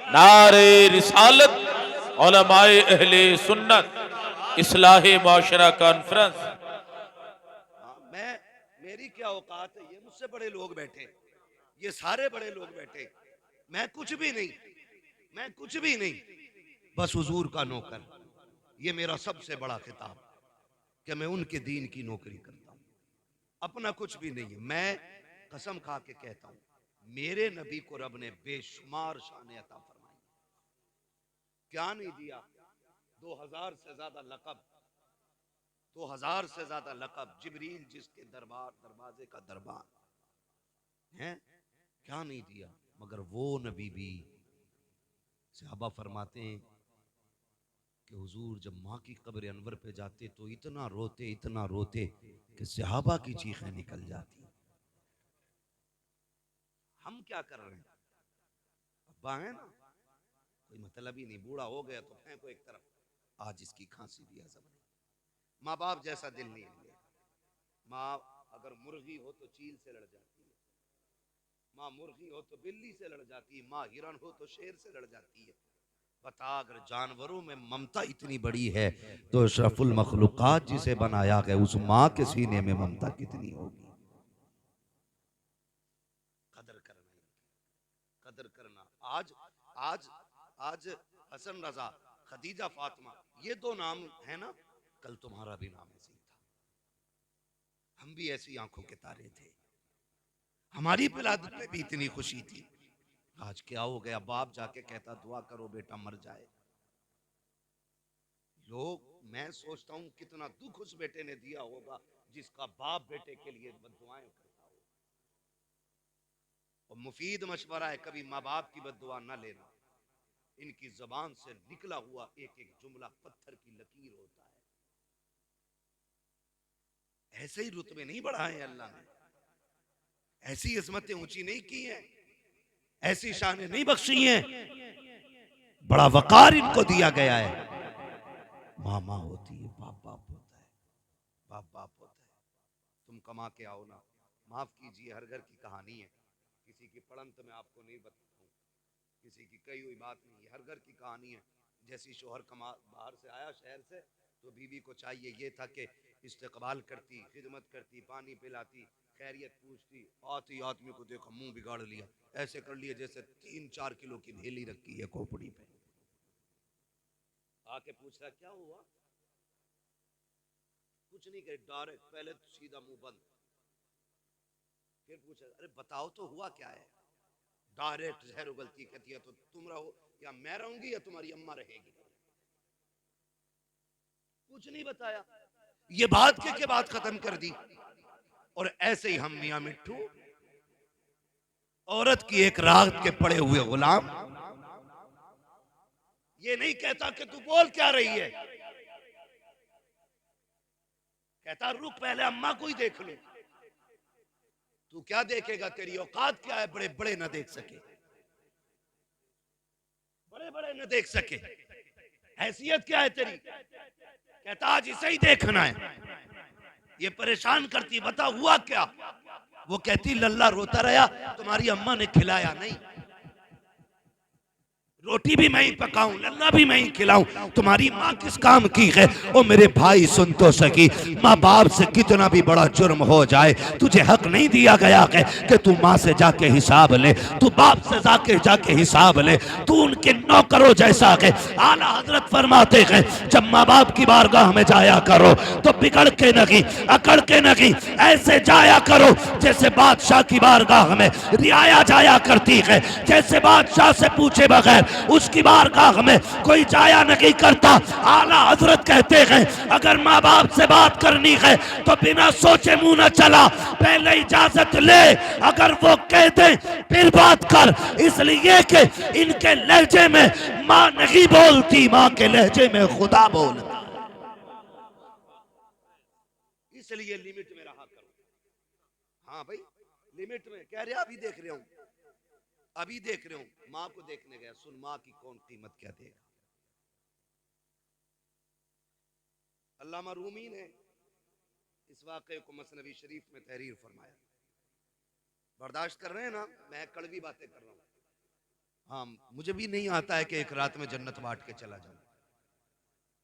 नारे रिसालत, उलमाए अहले सुन्नत, इस्लाहे माशरा कॉन्फ्रेंस। मैं, मेरी क्या औकात है? ये मुझसे बड़े लोग बैठे, ये सारे बड़े लोग बैठे, मैं कुछ भी नहीं, मैं कुछ भी नहीं, बस हुजूर का नौकर। ये मेरा सबसे बड़ा खिताब कि मैं उनके दीन की नौकरी करता हूं। अपना कुछ भी नहीं है। मैं कसम खा के कहता हूं मेरे नबी को रब ने बेशुमार शान अता फरमाई। क्या नहीं दिया? 2000 से ज्यादा लकब, 2000 से ज्यादा लकब। जिब्रील जिसके दरबार दरवाजे का दरबार है, क्या नहीं दिया? मगर वो नबी भी, सहाबा फरमाते हैं कि हुजूर जब माँ की कब्र अनवर पे जाते तो इतना रोते, इतना रोते कि सहाबा की चीखें निकल जाती। हम क्या कर रहे हैं? अब्बा है ना, कोई मतलब ही नहीं। बूढ़ा हो गया तो फेंको एक तरफ, आज इसकी खांसी भी हजम नहीं। माँ बाप जैसा दिल नहीं है। माँ अगर मुर्गी हो तो चील से लड़ जाती है, माँ मुर्गी हो तो बिल्ली से लड़ जाती है, माँ हिरन हो तो शेर से लड़ जाती है। बता अगर जानवरों में ममता इतनी बड़ी है तो अशरफुल मखलूकात जिसे बनाया गया उस माँ के सीने में ममता कितनी होगी। कदर करना, कदर करना। आज आज आज हसन रजा, खदीजा फातिमा, ये दो नाम है ना, कल तुम्हारा भी नाम ऐसे ही था। हम भी ऐसी आंखों के तारे थे, हमारी विलादत में भी इतनी खुशी थी। आज क्या हो गया, बाप जाके कहता दुआ करो बेटा मर जाए। लोग, मैं सोचता हूं कितना दुख उस बेटे ने दिया होगा जिसका बाप बेटे के लिए बद्दुआएं करता हो। और मुफीद मशवरा है कभी माँ बाप की बद्दुआ न लेना। इनकी जबान से निकला हुआ एक एक जुमला पत्थर की लकीर होता है। ऐसे ही रुतबे नहीं बढ़ाए अल्लाह ने, ऐसी इस्मतें ऊंची नहीं की हैं, ऐसी शानें नहीं बख्शी हैं। बड़ा वकार इनको दिया गया है। माँ माँ होती है, बाप बाप होता है, बाप बाप होता है। तुम कमा के आओ ना, माफ कीजिए हर घर की कहानी है, किसी की पड़ंत में आपको नहीं बताऊं, किसी की कही हुई बात नहीं है, हर घर की कहानी है। जैसी शोहर कमा बाहर से आया शहर से, तो बीवी को चाहिए ये था कि इस्तकबाल करती, खिदमत करती, पानी पिलाती, खैरियत पूछती। आती आदमी को देखा मुंह बिगाड़ लिया, ऐसे कर लिया जैसे 3-4 किलो की ढेली रखी है खोपड़ी पे। आके पूछ रहा क्या हुआ, कुछ नहीं कहे, डायरेक्ट पहले तो सीधा मुंह बंद। फिर पूछा अरे बताओ तो हुआ क्या है, डायरेक्ट जहर उगलती। कहती है तो तुम रहो या मैं रहूंगी या तुम्हारी अम्मा रहेगी। कुछ नहीं बताया, ये बात के बात खत्म कर दी। और ऐसे ही हम मियां मिट्ठू औरत की एक रात के पड़े हुए गुलाम। ये नहीं कहता कि तू बोल क्या रही है, कहता रुक पहले अम्मा को ही देख ले। तू क्या देखेगा, तेरी औकात क्या है, बड़े बड़े न देख सके, बड़े बड़े न देख सके, हैसियत क्या है तेरी। कहता आज इसे ही देखना है। ये परेशान करती, बता हुआ क्या। वो कहती लल्ला रोता रहा, तुम्हारी अम्मा ने खिलाया नहीं, रोटी भी मैं ही पकाऊं, लल्ला भी मैं ही खिलाऊं, तुम्हारी माँ किस काम की है। ओ मेरे भाई सुन तो सकी, माँ बाप से कितना भी बड़ा जुर्म हो जाए, तुझे हक नहीं दिया गया है कि तू माँ से जाके हिसाब ले, तू बाप से जाके हिसाब ले, तू उनके नौकरों जैसा है। आला हजरत फरमाते हैं जब माँ बाप की बारगाह में जाया करो तो बिगड़ के नहीं, अकड़ के नहीं, ऐसे जाया करो जैसे बादशाह की बारगाह में रियाया जाया करती है, जैसे बादशाह से पूछे बगैर उसकी बारगाह में कोई जाया नहीं करता। आला हजरत कहते हैं अगर माँ बाप से बात करनी है तो बिना सोचे मुंह न चला, पहले इजाजत ले, अगर वो कह दे फिर बात कर, इसलिए कि इनके लहजे में माँ नहीं बोलती, माँ के लहजे में खुदा बोलता, इसलिए लिमिट में रहा करो। हाँ भाई लिमिट में, कह रहे अभी देख रहे हूं, अभी देख रहे हूं, माँ को देखने गया, सुन माँ की कौन कीमत क्या देगा। अल्लामा रूमी ने इस वाक़े को मसनवी शरीफ में तहरीर फरमाया। बर्दाश्त कर रहे हैं ना, मैं कड़वी बातें कर रहा हूं। हाँ मुझे भी नहीं आता है कि एक रात में जन्नत बांट के चला जाऊं।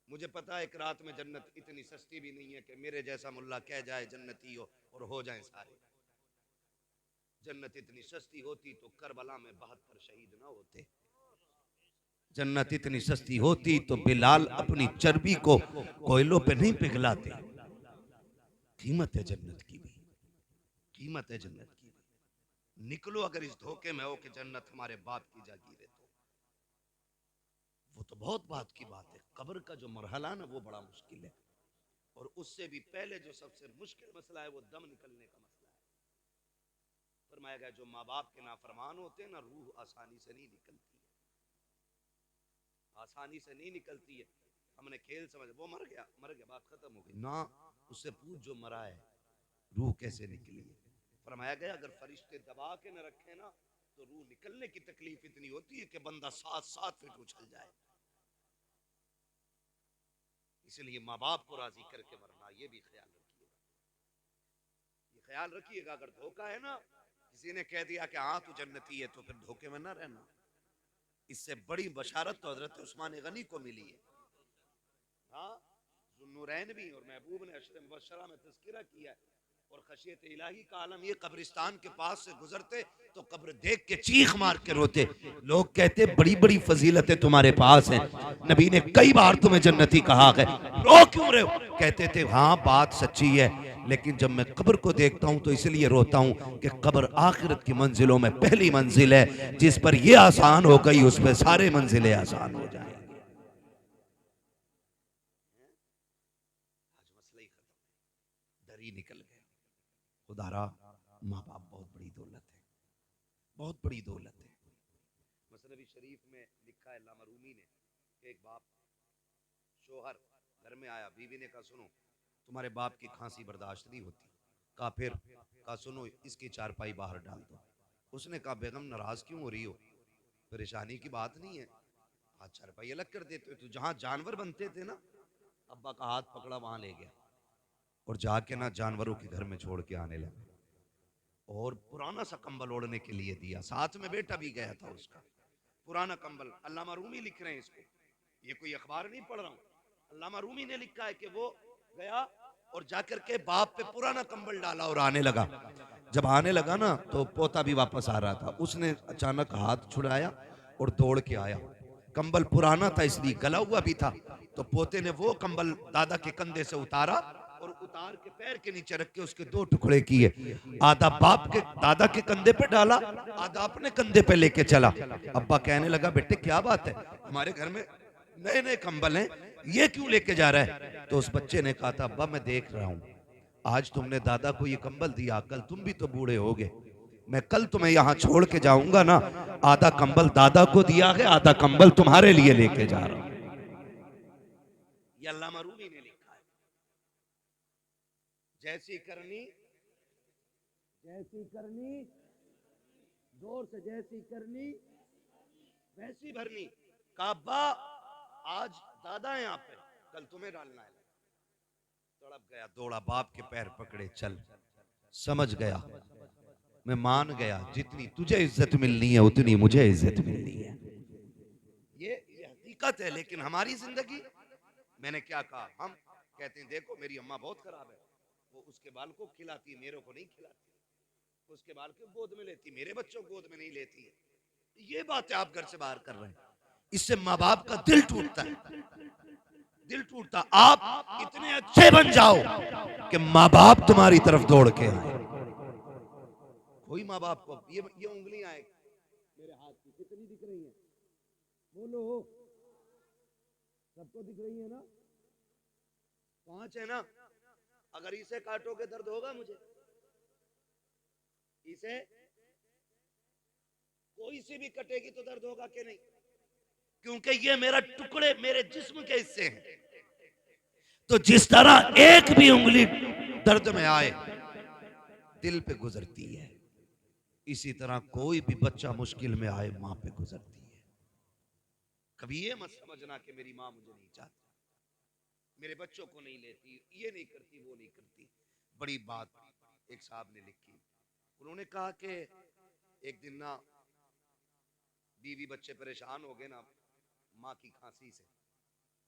मुझे पता है एक रात में जन्नत इतनी सस्ती भी नहीं है कि मेरे जैसा मुल्ला कह जाए जन्नती हो और हो जाए सारे। जन्नत इतनी सस्ती होती तो करबला में 72 शहीद ना होते। जन्नत इतनी सस्ती होती तो बिलाल अपनी चर्बी को कोयलों पे नहीं पिघलाते। कीमत है जन्नत की भी, कीमत है जन्नत की भी। निकलो अगर इस धोखे में हो कि जन्नत हमारे बाप की जागीर है तो वो तो बहुत बात की बात है। कब्र का जो मरहला ना वो बड़ा मुश्किल है, और उससे भी पहले जो सबसे मुश्किल मसला है वो दम निकलने का मसला है। फरमाया गया जो माँ बाप के नाफरमान होते हैं ना, रूह आसानी से नहीं निकलती है, आसानी से नहीं निकलती है। हमने खेल समझ, वो मर गया बात खत्म हो गई ना, उससे पूछ जो मरा है रूह कैसे निकली है। फरमाया गया अगर फरिश्ते दबा के न रखे ना तो रूह निकलने की तकलीफ इतनी होती है कि बंदा 7-7 फीट उछल जाए। इसलिए माँ बाप को राजी करके मरना, ये भी ख्याल रखिएगा। ये ख्याल रखिएगा, अगर धोखा है ना, किसी ने कह दिया कि हाँ तू जन्नती है, तो फिर धोखे में ना रहना। इससे बड़ी बशारत तो हजरत उस्मान गनी को मिली है। हाँ, जुन्नूरैन भी और महबूब ने अशर मुबशरा में तज़किरा किया है। और खशियत इलाही का आलम ये, कब्रिस्तान के पास से गुजरते तो कब्र देख के चीख मार के रोते। लोग कहते बड़ी बड़ी फजीलतें तुम्हारे पास हैं, नबी ने कई बार तुम्हें जन्नती कहा है, रो क्यों रहे हो? कहते थे हाँ बात सच्ची है, लेकिन जब मैं कब्र को देखता हूं तो इसलिए रोता हूं कि कब्र आखिरत की मंजिलों में पहली मंजिल है, जिस पर यह आसान हो गई उस पर सारे मंजिलें आसान हो जाएंगी। आज मसला ही खत्म, डर ही निकल गया। खुदारा, माँ बाप बहुत बड़ी दौलत है, बहुत बड़ी दौलत है। मसनवी शरीफ में लिखा है अल्लामा रूमी ने, एक बाप शोहर घर में आया, बीवी ने कहा सुनो तुम्हारे बाप की खांसी बर्दाश्त नहीं होती। कहा फिर? कहा सुनो इसकी चारपाई बाहर डाल दो। उसने कहा बेगम नाराज क्यों हो रही हो? परेशानी की बात नहीं है, हाथ चारपाई अलग कर देते। तो जहां जानवर बनते थे ना, अब्बा का हाथ पकड़ा वहां ले गया और जाके ना जानवरों के घर में छोड़ के आने लगा, और पुराना सा कंबल ओढ़ने के लिए दिया। साथ में बेटा भी गया था उसका, पुराना कंबल। अल्लामा रूमी लिख रहे हैं इसको, ये कोई अखबार नहीं पढ़ रहा हूँ, अल्लामा रूमी ने लिखा है कि वो गया और जाकर के बाप पे पुराना कंबल डाला और आने लगा। जब आने लगा ना तो पोता भी वापस आ रहा था, उसने अचानक हाथ छुड़ाया और दौड़ के आया। कंबल पुराना था इसलिए गला हुआ भी था, तो पोते ने वो कंबल दादा के कंधे से उतारा और उतार के पैर के नीचे रख के उसके दो टुकड़े किए। आधा बाप के दादा के कंधे पे डाला, आधा अपने कंधे पे लेके चला। अब्बा कहने लगा बेटे क्या बात है, हमारे घर में नए नए कंबल हैं, ये क्यों लेके जा रहा है? तो उस बच्चे ने कहा था अब्बा मैं देख रहा हूँ, आज तुमने दादा को ये कंबल दिया, कल तुम भी तो बूढ़े होगे, मैं कल तुम्हें यहाँ छोड़ के जाऊंगा ना, आधा कंबल दादा को दिया है, आधा कंबल तुम्हारे लिए लेके जा रहा हूं। ये अल्लामा रूमी ने लिखा है। जैसी करनी जोर से, जैसी करनी वैसी भरनी। काबा आज दादा है यहाँ पे, कल तुम्हें डालना है। तड़प गया, दौड़ा, बाप के पैर पकड़े, चल। समझ गया, मैं मान गया, जितनी तुझे इज्जत मिलनी है उतनी मुझे इज्जत मिलनी है। ये हकीकत है। लेकिन हमारी जिंदगी, मैंने क्या कहा, हम कहते हैं देखो मेरी अम्मा बहुत खराब है, वो उसके बाल को खिलाती, मेरे को नहीं खिलाती, उसके बाल को गोद में लेती, मेरे बच्चों को गोद में नहीं लेती है। ये बातें आप घर से बाहर कर रहे हैं, इससे माँ बाप का दिल टूटता है, दिल टूटता। आप इतने अच्छे बन जाओ कि माँ बाप तुम्हारी तरफ दौड़ के आए। कोई माँ बाप को ये उंगलियां आए मेरे हाथ की कितनी दिख रही हैं? बोलो, सबको दिख रही है ना? 5 है ना? अगर इसे काटोगे दर्द होगा मुझे? इसे कोई सी भी कटेगी तो दर्द होगा कि नहीं? क्योंकि ये मेरा टुकड़े मेरे जिस्म के हिस्से हैं। तो जिस तरह एक भी उंगली दर्द में आए दिल पे गुजरती है, इसी तरह कोई भी बच्चा मुश्किल में आए मां पे गुजरती है। कभी ये मत समझना कि मेरी मां मुझे नहीं चाहती, मेरे बच्चों को नहीं लेती, ये नहीं करती, वो नहीं करती। बड़ी बात एक साहब ने लिखी, उन्होंने कहा कि एक दिन ना बीवी बच्चे परेशान हो गए ना माँ की खांसी से।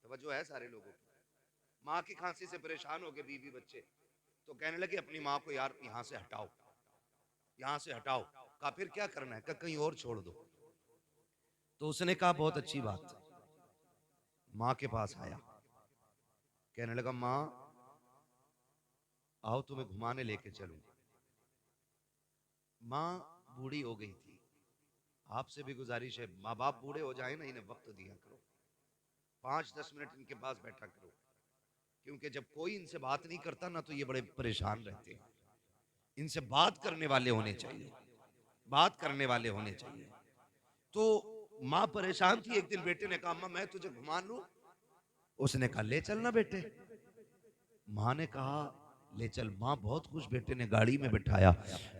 तवज्जो है सारे लोगों की? माँ की खांसी से परेशान हो गए बीवी बच्चे, तो कहने लगे अपनी माँ को यार यहाँ से हटाओ, यहाँ से हटाओ। कहा फिर क्या करना है? कहा कहीं और छोड़ दो। तो उसने कहा बहुत अच्छी बात। माँ के पास आया, कहने लगा माँ आओ तुम्हें घुमाने लेके चलूं। माँ बूढ़ी हो गई थी, आपसे भी गुजारिश है माँ बाप बूढ़े हो जाए ना, इन्हें वक्त दिया करो, 5-10 मिनट इनके पास बैठा करो, क्योंकि जब कोई इनसे बात नहीं करता ना तो ये बड़े परेशान रहते हैं। इनसे बात करने वाले होने चाहिए, बात करने वाले होने चाहिए। तो माँ परेशान थी। एक दिन बेटे ने कहा अम्मा मैं तुझे घुमा लूं? उसने कहा ले चलना बेटे। माँ ने कहा ले चल। माँ बहुत खुश, बेटे ने गाड़ी में बिठाया,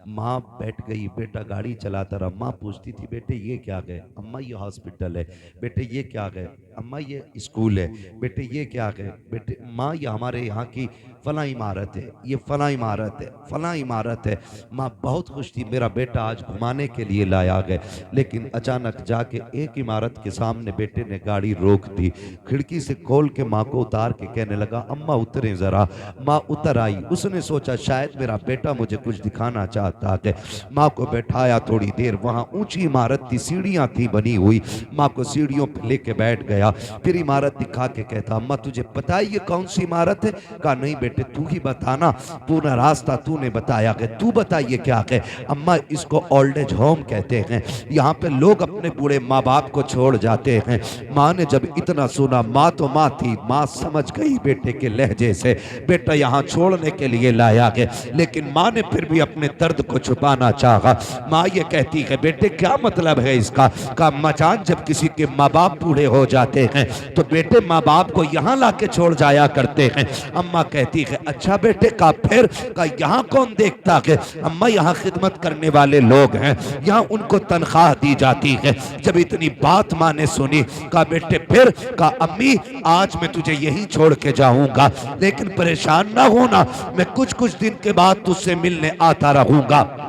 माँ बैठ गई, बेटा गाड़ी चलाता रहा। माँ पूछती थी बेटे ये क्या गए? अम्मा ये हॉस्पिटल है। बेटे ये क्या गए? अम्मा ये स्कूल है। बेटे ये क्या गए? बेटे माँ ये हमारे यहाँ की फला इमारत है, ये फला इमारत है, फला इमारत है। माँ बहुत खुश थी, मेरा बेटा आज घुमाने के लिए लाया गए। लेकिन अचानक जाके एक इमारत के सामने बेटे ने गाड़ी रोक दी, खिड़की से खोल के माँ को उतार के कहने लगा अम्मा उतरे जरा। माँ उतर आई, उसने सोचा शायद मेरा बेटा मुझे कुछ दिखाना चाहता है। माँ को बैठाया, थोड़ी देर वहां ऊंची इमारत थी, सीढ़ियां थी बनी हुई। माँ को सीढ़ियों पे लेके बैठ गया, फिर इमारत दिखा के कहता अम्मा तुझे पता है ये कौन सी इमारत है? कहा नहीं बेटे तू ही बताना, पूरा रास्ता तूने बताया है, तू बताइए क्या है? अम्मा इसको ओल्ड एज होम कहते हैं, यहाँ पे लोग अपने बूढ़े माँ बाप को छोड़ जाते हैं। माँ ने जब इतना सुना, माँ तो माँ थी, माँ समझ गई बेटे के लहजे से बेटा यहाँ छोड़ने के लिए लाया गया। लेकिन माँ ने फिर भी अपने दर्द को छुपाना चाहा। माँ ये कहती है बेटे क्या मतलब है इसका? का मचान जब किसी के माँ बाप बूढ़े हो जाते हैं तो बेटे माँ बाप को यहाँ ला के छोड़ जाया करते हैं। अम्मा कहती है अच्छा बेटे का फिर? का यहाँ कौन देखता है? अम्मा यहाँ खिदमत करने वाले लोग हैं, यहाँ उनको तनख्वाह दी जाती है। जब इतनी बात माँ ने सुनी, कहा बेटे फिर? का अम्मी आज मैं तुझे यहीं छोड़ के जाऊंगा, लेकिन परेशान ना होना, मैं कुछ कुछ दिन के बाद तुझसे मिलने आता रहूंगा।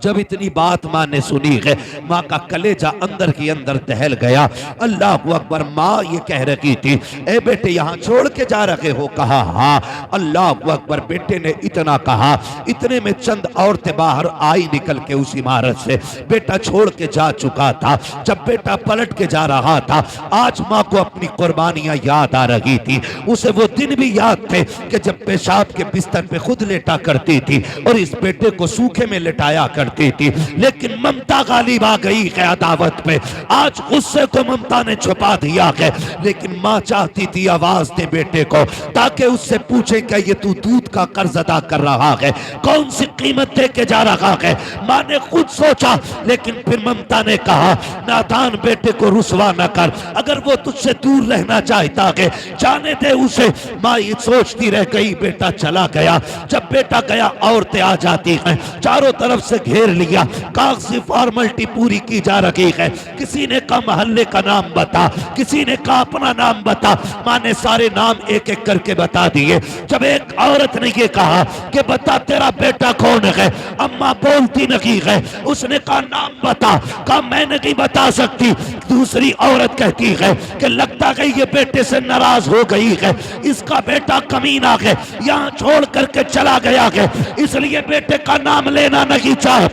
जब इतनी बात माँ ने सुनी है, माँ का कलेजा अंदर की अंदर दहल गया। अल्लाह अकबर। माँ ये कह रही थी ए बेटे यहाँ छोड़ के जा रहे हो? कहा हाँ। अल्लाह अकबर। बेटे ने इतना कहा, इतने में चंद औरतें बाहर आई निकल के उस इमारत से। बेटा छोड़ के जा चुका था। जब बेटा पलट के जा रहा था, आज माँ को अपनी कुर्बानियां याद आ रही थी। उसे वो दिन भी याद थे कि जब पेशाब के बिस्तर पे खुद लेटा करती थी और इस बेटे को सूखे में लेटाया करती थी। लेकिन ममता गालिब आ गई है अदावत पे। आज गुस्से को ममता ने छुपा दिया है, लेकिन माँ चाहती थी आवाज दे बेटे को, ताकि उससे पूछे क्या ये तू दूध का कर्ज अदा कर रहा है, कौन सी कीमत दे के जा रहा है? माँ ने खुद सोचा, लेकिन फिर ममता ने कहा नादान बेटे को रुसवा न कर, अगर वो तुझसे दूर रहना चाहता है जाने दे उसे। माँ ये सोचती रह गई, बेटा चला गया। जब बेटा गया, औरतें आ जाती हैं, चारों तरफ से घेर लिया, कागजी फॉर्मेलिटी पूरी की जा रही है। किसी ने कहा मोहल्ले का नाम बता, किसी ने कहा अपना नाम बता। माँ ने सारे नाम एक एक करके बता दिए। जब एक औरत ने ये कहा कि बता तेरा बेटा कौन है, अम्मा बोलती नहीं है। उसने कहा नाम बता, कहा मैं नहीं बता सकती। दूसरी औरत कहती है कि लगता है ये बेटे से नाराज हो गई है, इसका बेटा कमीना है, यहाँ छोड़ करके चला गया है, इसलिए बेटे का नाम लेना नहीं चाहती।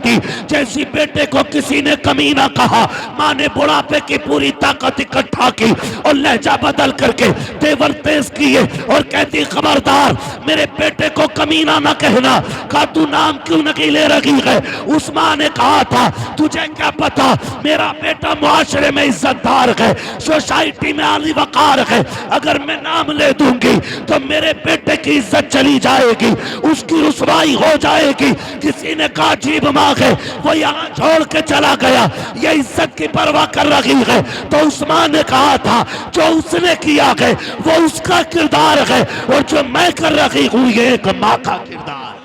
जैसी बेटे को किसी ने कमीना कहा, माँ ने बुढ़ापे की पूरी ताकत इकट्ठा की और लहजा बदल करके तेवर तेज किए और कहती खबरदार मेरे बेटे को कमीना न कहना। कहा तू नाम क्यों नहीं ले रही है? उस माँ ने कहा था तुझे क्या पता, मेरा बेटा मुआशरे में इज्जतदार है, सोसाइटी में आली वकार है, अगर मैं नाम ले दूंगी तो मेरे बेटे की इज्जत चली जाएगी, उसकी रुसवाई हो जाएगी। किसी ने कहा अजीब माँ है, वो यहाँ छोड़ के चला गया, ये इज्जत की परवाह कर रही है। तो उस माँ ने कहा था जो उसने किया है वो उसका किरदार है, और जो मैं कर रही हूँ ये एक माँ का किरदार।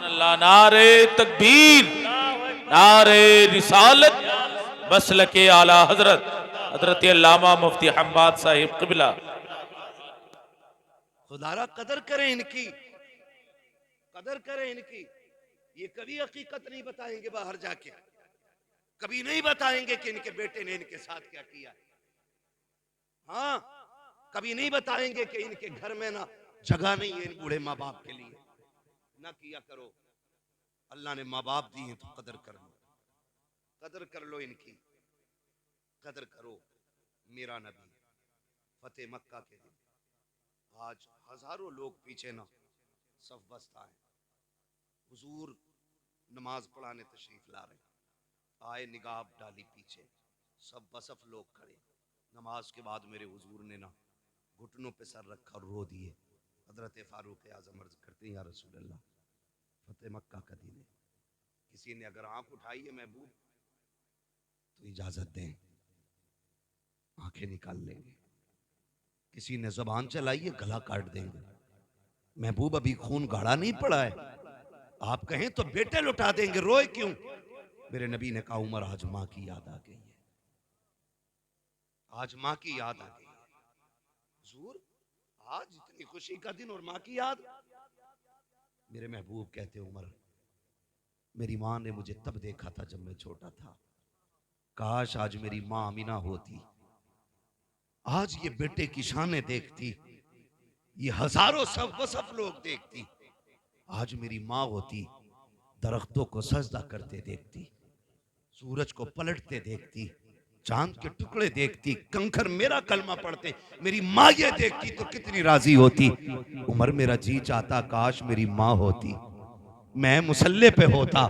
अल्लाह। नारे तकबीर, नारे रिसालत, मसलके आला हजरत हजरत अल्लामा मुफ्ती हम्माद साहिब क़िबला। खुदारा कदर करें इनकी, कदर करें इनकी। ये कभी हकीकत नहीं बताएंगे बाहर जाके, कभी नहीं बताएंगे कि इनके बेटे ने इनके साथ क्या किया। हाँ, कभी नहीं बताएंगे कि इनके घर में ना जगह नहीं है इन बूढ़े माँ बाप के लिए। ना किया करो, अल्लाह ने माँ बाप दिए तो कदर कर लो, कदर कर लो इनकी, कदर करो। मेरा नबी फतेह मक्का के दिन आज हजारों लोग पीछे ना सफ बस्ता है, हुजूर नमाज पढ़ाने तशरीफ ला रहे, आए निगाह डाली पीछे, सब बसफ लोग खड़े। नमाज के बाद मेरे हुजूर ने ना घुटनों पे सर रखा और रो दिए। हजरत फारूक आजम अर्ज करते हैं या रसूल अल्लाह फतेह मक्का का दिन है, किसी ने अगर आंख उठाई है महबूब तो इजाजत दें, आंखें निकाल लेंगे। किसी ने जबान चलाई है गला काट देंगे। महबूब अभी खून गाढ़ा नहीं पड़ा है, आप कहें तो बेटे लुटा देंगे, रोए क्यों? मेरे नबी ने कहा उमर आज माँ की याद आ गई है, आज माँ की याद आ गई है। हुजूर आज इतनी खुशी का दिन और माँ की याद। मेरे महबूब कहते उमर मेरी माँ ने मुझे तब देखा था जब मैं छोटा था, काश आज मेरी माँ अमीना होती, आज ये बेटे की शानें देखती, ये हजारों सब वसफ लोग देखती, आज मेरी माँ होती दरख्तों को सजदा करते देखती, सूरज को पलटते देखती, चांद के टुकड़े देखती, कंकर मेरा कलमा पढ़ते, मेरी माँ ये देखती तो कितनी राजी होती। उमर मेरा जी चाहता काश मेरी माँ होती, मैं मुसल्ले पे होता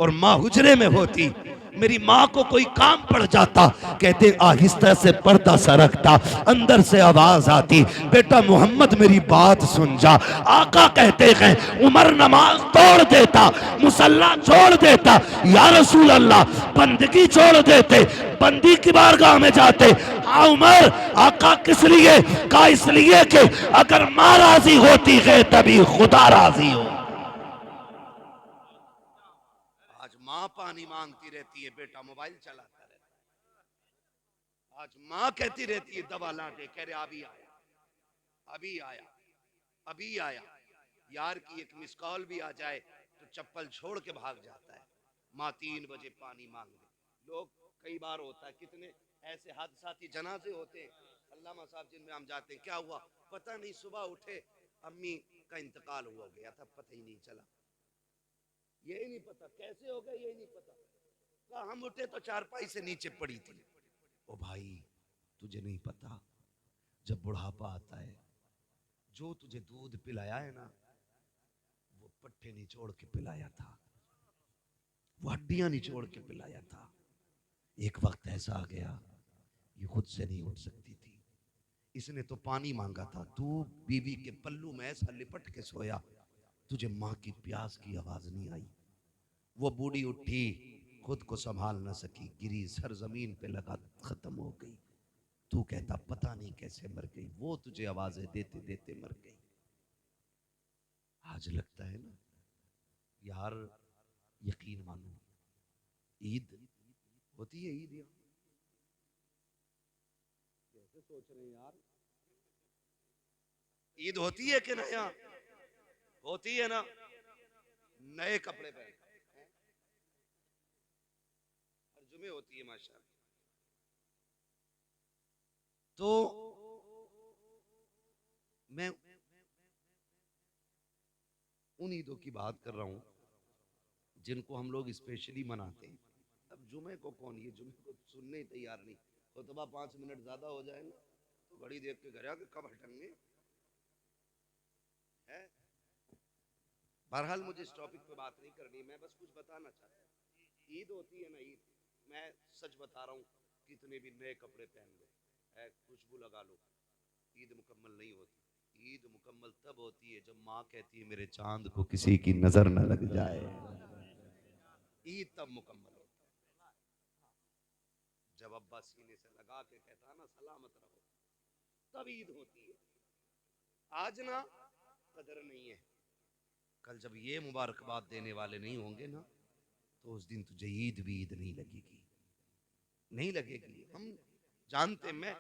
और माँ हुजरे में होती, मेरी माँ को कोई काम पड़ जाता, कहते आहिस्ता से पर्दा सरकता, अंदर से आवाज आती बेटा मोहम्मद मेरी बात सुन जा। आका कहते हैं उमर नमाज तोड़ देता, मुसल्ला छोड़ देता, या रसूल अल्लाह बंदगी छोड़ देते, बंदी की बारगाह में जाते। उमर आका किस लिए? का इसलिए कि अगर माँ राजी होती है तभी खुदा राजी हो। माँ पानी मांगती रहती है, बेटा मोबाइल चलाता रहता है। आज माँ कहती रहती है दवा ला दे, कह रहे अभी आया, अभी आया, अभी आया। यार की एक मिस कॉल भी आ जाए तो चप्पल छोड़ के भाग जाता है। माँ 3 बजे पानी मांग ले। लोग कई बार होता है, कितने ऐसे हादसाती जनाजे होते हैं, अल्लामा साहब जिनमें हम जाते हैं, क्या हुआ पता नहीं, सुबह उठे अम्मी का इंतकाल हुआ गया था, पता ही नहीं चला, यही नहीं पता कैसे हो गया, यही नहीं पता। कहा हम उठे तो चारपाई से नीचे पड़ी थी। ओ भाई तुझे नहीं पता, जब बुढ़ापा आता है, जो तुझे दूध पिलाया है ना, वो पट्टे निचोड़ के पिलाया था, वो हड्डियां निचोड़ के पिलाया था। एक वक्त ऐसा आ गया ये खुद से नहीं उठ सकती थी, इसने तो पानी मांगा था, तू बीवी के पल्लू में ऐसा लिपट के सोया, तुझे माँ की प्यास की आवाज नहीं आई। वो बूढ़ी उठी, खुद को संभाल न सकी, गिरी, सर जमीन पे लगा, खत्म हो गई। तू कहता पता नहीं कैसे मर गई, वो तुझे आवाजें देते देते मर गई। आज लगता है ना यार, यकीन मानो ईद होती है, ईद यहाँ कैसे सोच रहे हैं यार, ईद होती है कि ना? यहाँ होती है ना, नए कपड़े पहन, हर जुमे होती है माशाल्लाह। तो मैं उन ईदों की बात कर रहा हूं जिनको हम लोग स्पेशली मनाते हैं। अब जुमे को कौन, ये जुमे को सुनने ही तैयार नहीं, खुतबा 5 मिनट ज्यादा हो जाए ना तो घड़ी देख के घर आके कब हटेंगे है। बहरहाल मुझे इस टॉपिक पे बात नहीं करनी, मैं बस कुछ बताना चाहता हूँ। ईद होती है ना, ईद, मैं सच बता रहा हूँ, कितने भी नए कपड़े पहन लो, खुशबू लगा लो, ईद मुकम्मल नहीं होती। ईद मुकम्मल तब होती है जब माँ कहती है मेरे चांद को किसी की नजर न लग जाए, ईद तब मुकम्मल होती है। जब अब्बा सीने से लगा के कहता ना सलामत रहो, तब ईद होती है। आज ना कदर नहीं है, कल जब ये मुबारकबाद देने वाले नहीं होंगे ना, तो उस दिन तुझे ईद भी ईद नहीं लगेगी, नहीं लगेगी। हम जानते, मैं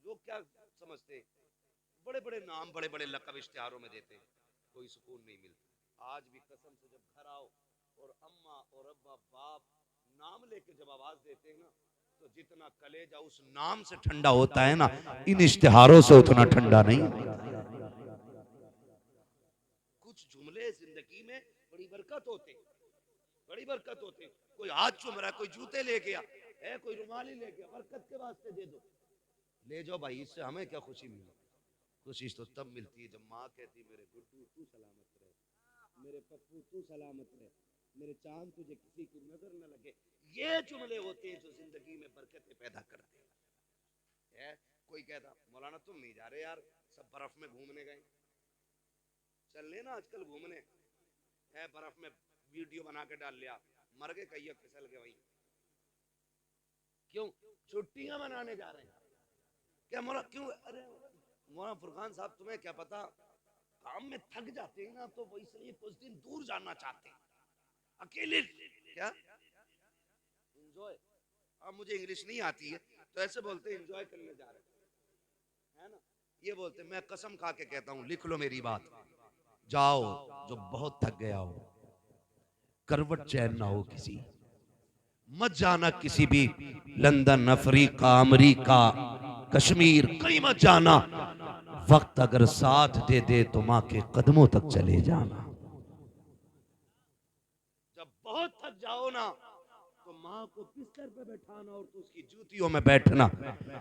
लोग क्या समझते, बड़े बड़े नाम, बड़े बड़े लक़ब इश्तिहारों में देते हैं, कोई सुकून नहीं मिलता। आज भी कसम से जब घर आओ और अम्मा और अब्बा बाप नाम लेके जब आवाज देते हैं ना, तो जितना कलेजा उस नाम से ठंडा होता है ना, इन इश्तिहारों से उतना ठंडा नहीं। कुछ जुमले जिंदगी में बड़ी बरकत होते, बड़ी बरकत होते। कोई हाथ चूम रहा है, कोई जूते ले गया है, कोई रुमाल ही ले गया, बरकत के वास्ते दे दो, ले जाओ भाई, इससे हमें क्या खुशी मिली। खुशी तो तब मिलती है जब माँ कहती मेरे गुड्डू तू सलामत रहे, मेरे पप्पू तू सलामत रहे, मेरे चांद तुझे किसी की नजर न लगे। ये जुमले होते हैं जो जिंदगी में बरकतें पैदा करते हैं। कोई कहता मौलाना तुम नहीं जा रहे यार, सब बर्फ में घूमने गए, चल लेना आजकल घूमने है, बर्फ में वीडियो बना के डाल लिया, मर गए कहीं फिसल गए वहीं, क्यों छुट्टियां मनाने जा रहे हैं क्या मौला, क्यों? अरे मौलाना फुरकान साहब तुम्हें क्या पता, काम में थक जाते हैं ना तो वो इसलिए कुछ दिन दूर जाना चाहते हैं, अकेले। क्या एंजॉय? अब मुझे इंग्लिश नहीं आती है तो ऐसे बोलते हैं एंजॉय करने जा रहे हैं, है ना। ये बोलते, मैं कसम खा के कहता हूँ, लिख लो मेरी बात, जाओ जो बहुत थक गया हो, करवट चैन ना हो किसी, मत जाना किसी भी लंदन, अफ्रीका, अमेरिका, कश्मीर, कहीं मत जाना। वक्त अगर साथ दे दे तो माँ के कदमों तक चले जाना। जब बहुत थक जाओ ना तो माँ को बिस्तर पे बैठाना और तो उसकी जूतियों में बैठना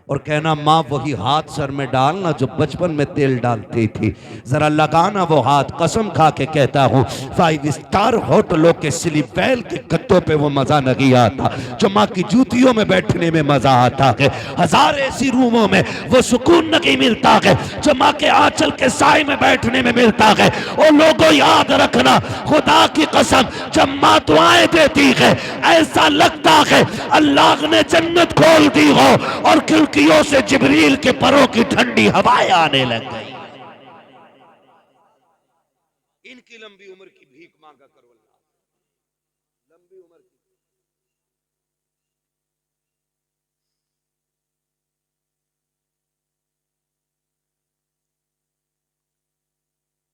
और कहना, माँ वही हाथ सर में डालना जो बचपन में तेल डालती थी, जरा लगाना वो हाथ। कसम खा के कहता हूँ, 5 स्टार होटलों के स्लीप वेल के गद्दों पे वो मजा नहीं आता जो माँ की जूतियों में बैठने में मजा आता है। 1000 ऐसी रूमों में वो सुकून नहीं मिलता है जो माँ के आंचल के साए में बैठने में मिलता है। और लोगों याद रखना, खुदा की कसम, जब माँ दुआएं देती है ऐसा लगता है अल्लाह ने जन्नत खोल दी हो और खिड़कियों से जिब्रील के परों की ठंडी हवाएं आने लग गई। इनकी लंबी उम्र की भीख मांगा करो अल्लाह, लंबी उम्र की।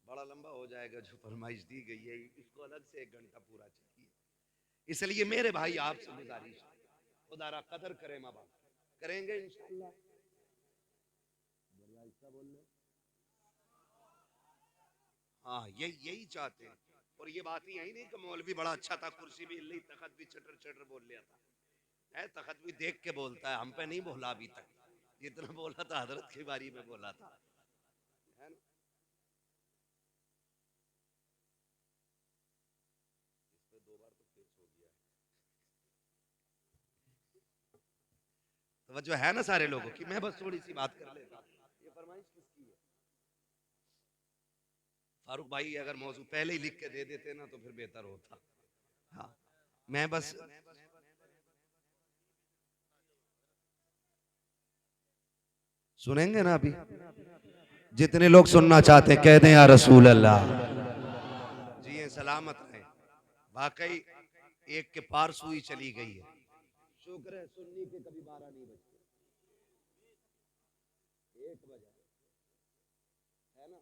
बड़ा लंबा हो जाएगा जो फरमाइश दी गई है, इसको अलग से 1 घंटा पूरा चाहिए। इसलिए मेरे भाई आपसे गुजारिश, खुदारा कदर करें, माँ बाप करेंगे इंशाअल्लाह। हाँ, यही चाहते हैं। और ये बात ही यही नहीं कि मौलवी बड़ा अच्छा था, कुर्सी भी हिल, तखत भी चटर चटर बोल लिया था, है तखत भी देख के बोलता है, हम पे नहीं बोला अभी तक, जितना बोला था हजरत की बारी में बोला था, है ना। इस पे 2 बार तो फिक्स हो गया है, तो जो है ना सारे लोगों की। मैं बस थोड़ी सी बात कर लेता, ये फरमाइश किसकी है? फारूक भाई अगर मौजू पहले ही लिख के दे देते ना तो फिर बेहतर होता। हाँ, मैं बस सुनेंगे ना अभी, जितने लोग सुनना चाहते हैं कह दें या रसूल अल्लाह। जी ये सलामत रहे। वाकई एक के पार सुई चली गई है, शुक्र है सुन्नी के कभी 12 नहीं बजते, 1 बजे, है ना,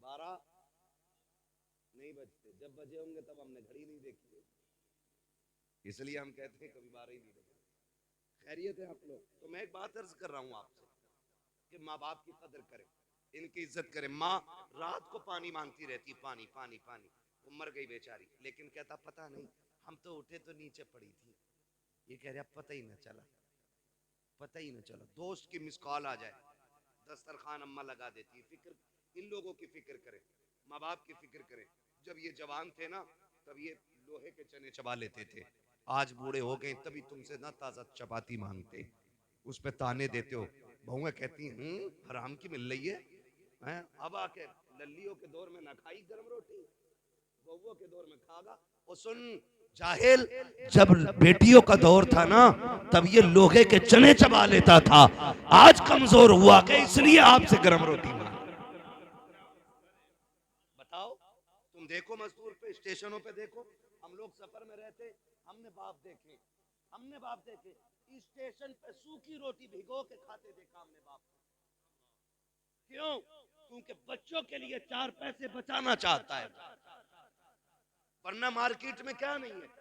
12 नहीं बजते। जब बजे होंगे तब हमने घड़ी नहीं देखी है, इसलिए हम कहते हैं कभी 12 ही नहीं बजे। खैरियत है आप लोग? तो मैं एक बात अर्ज कर रहा हूँ आपसे कि माँ बाप की कदर करें, इनकी इज्जत करें। माँ रात को पानी मांगती रहती, पानी पानी पानी, वो मर गई बेचारी, लेकिन कहता पता नहीं हम तो उठे तो नीचे पड़ी थी। ये कह रहा पता ही ना चला, पता ही ना चला। दोस्त की मिस कॉल आ जाए, दस्तरखान अम्मा लगा देती है। फिक्र, इन लोगों की फिक्र करें, माँ बाप की फिक्र करें। जब ये जवान थे ना तब ये लोहे के चने चबा लेते थे, आज बूढ़े हो गए तभी तुमसे ना ताजा चपाती मांगते, उस पे ताने देते हो। बहुएं कहती हराम की मिल रही है? अब आके लल्लियों के दौर में ना खाई गर्म रोटी, बहुओं के दौर में खागा। और सुन जाहिल, जब बेटियों का दौर था ना तब ये लोहे के चने चबा लेता था, आज कमजोर हुआ के इसलिए आपसे गर्म रोटी मांग। बताओ, तुम देखो मजदूर पे, स्टेशनों पे देखो, हम लोग सफर में रहते, हमने बाप देखे, हमने बाप देखे स्टेशन पे सूखी रोटी भिगो के खाते देखा हमने बाप। क्यों? क्योंकि बच्चों के लिए 4 पैसे बचाना चाहता है, वरना मार्केट में क्या नहीं है।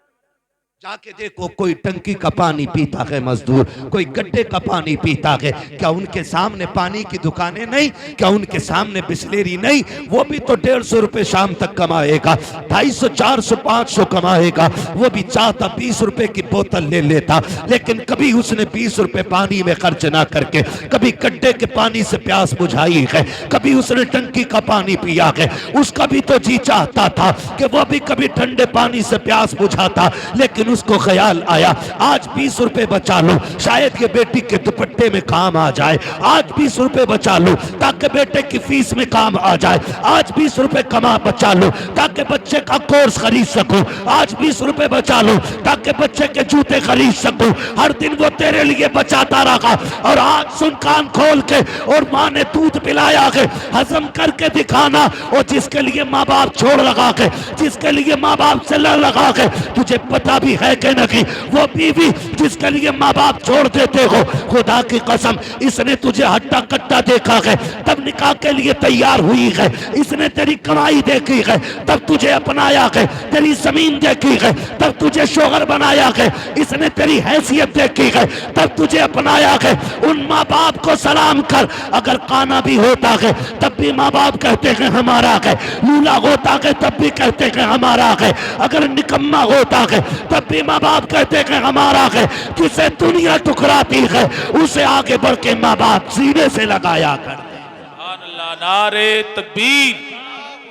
जाके देखो, कोई टंकी का पानी पीता है मजदूर, कोई गड्ढे का पानी पीता है। क्या उनके सामने पानी की दुकानें नहीं? क्या उनके सामने बिस्लेरी नहीं? वो भी तो 150 रुपए शाम तक कमाएगा, 250, 400, 500 कमाएगा। वो भी चाहता 20 रुपए की बोतल ले लेता, लेकिन कभी उसने 20 रुपए पानी में खर्च ना करके कभी गड्ढे के पानी से प्यास बुझाई है, कभी उसने टंकी का पानी पिया है। उसका भी तो जी चाहता था कि वो भी कभी ठंडे पानी से प्यास बुझाता, लेकिन दिन उसको ख्याल आया आज 20 रुपए बचा लो, शायद ये बेटी के दुपट्टे में काम आ जाए। आज 20 रुपए बचा लो ताकि बेटे की फीस में काम आ जाए। आज 20 रुपए कमा बचा लो ताकि बच्चे का कोर्स खरीद सकूं। आज 20 रुपए बचा लो ताकि बच्चे के जूते खरीद सकूं। हर दिन वो तेरे लिए बचाता रहा और आज सुन कान खोल के, और माँ ने दूध पिलाया के हजम करके दिखाना। और जिसके लिए माँ बाप छोड़ लगा के, जिसके लिए माँ बाप से लड़ लगा के, तुझे पता भी है कि नहीं वो बीवी जिसके लिए माँ बाप छोड़ देते हो, खुदा की कसम इसने तुझे हट्टा कट्टा देखा है तब निकाह के लिए तैयार हुई है। इसने तेरी कमाई देखी है तब तुझे अपनाया है। तेरी जमीन देखी है तब तुझे शोहर बनाया है। इसने तेरी हैसियत देखी है तब तुझे अपनाया है। उन माँ बाप को सलाम कर। अगर काना भी होता है तब भी माँ बाप कहते हैं हमारा है। लूला होता है तब भी कहते हैं हमारा है। अगर निकम्मा होता है तब भी माँ बाप कहते हैं हमारा है। जिसे दुनिया ठुकराती है उसे आगे बढ़ के माँ बाप सीने से लगाया कर। सुभान अल्लाह। नारे तकबीर,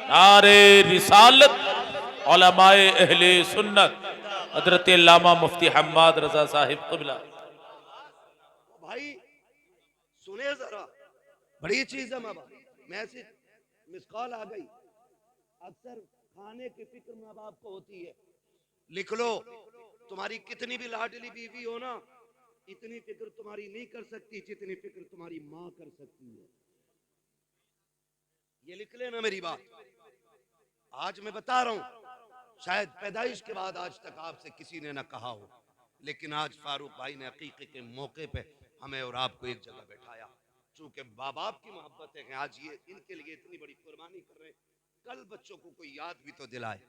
नारे रिसालत, उलमाए अहले सुन्नत हजरत अल्लामा मुफ्ती हम्माद रजा साहिब क़िबला। भाई सुने जरा, बड़ी चीज है माँ बाप। मैसेज मिस कॉल आ गई। अक्सर खाने की फिक्र माँ बाप को होती है। लिख लो, तुम्हारी कितनी भी लाडली बीवी हो ना, इतनी फिक्र तुम्हारी नहीं कर सकती जितनी फिक्र तुम्हारी माँ कर सकती है। ये लिख लेना मेरी बात। आज मैं बता रहा हूं, शायद पैदाइश के बाद आज तक आपसे किसी ने ना कहा हो, लेकिन आज फारूक भाई ने अकीके के मौके पे हमें और आपको एक जगह बैठाया। चूंकि बाप बाप की मोहब्बत है, आज ये इनके लिए इतनी बड़ी कुर्बानी कर रहे हैं। कल बच्चों को कोई याद भी तो दिलाए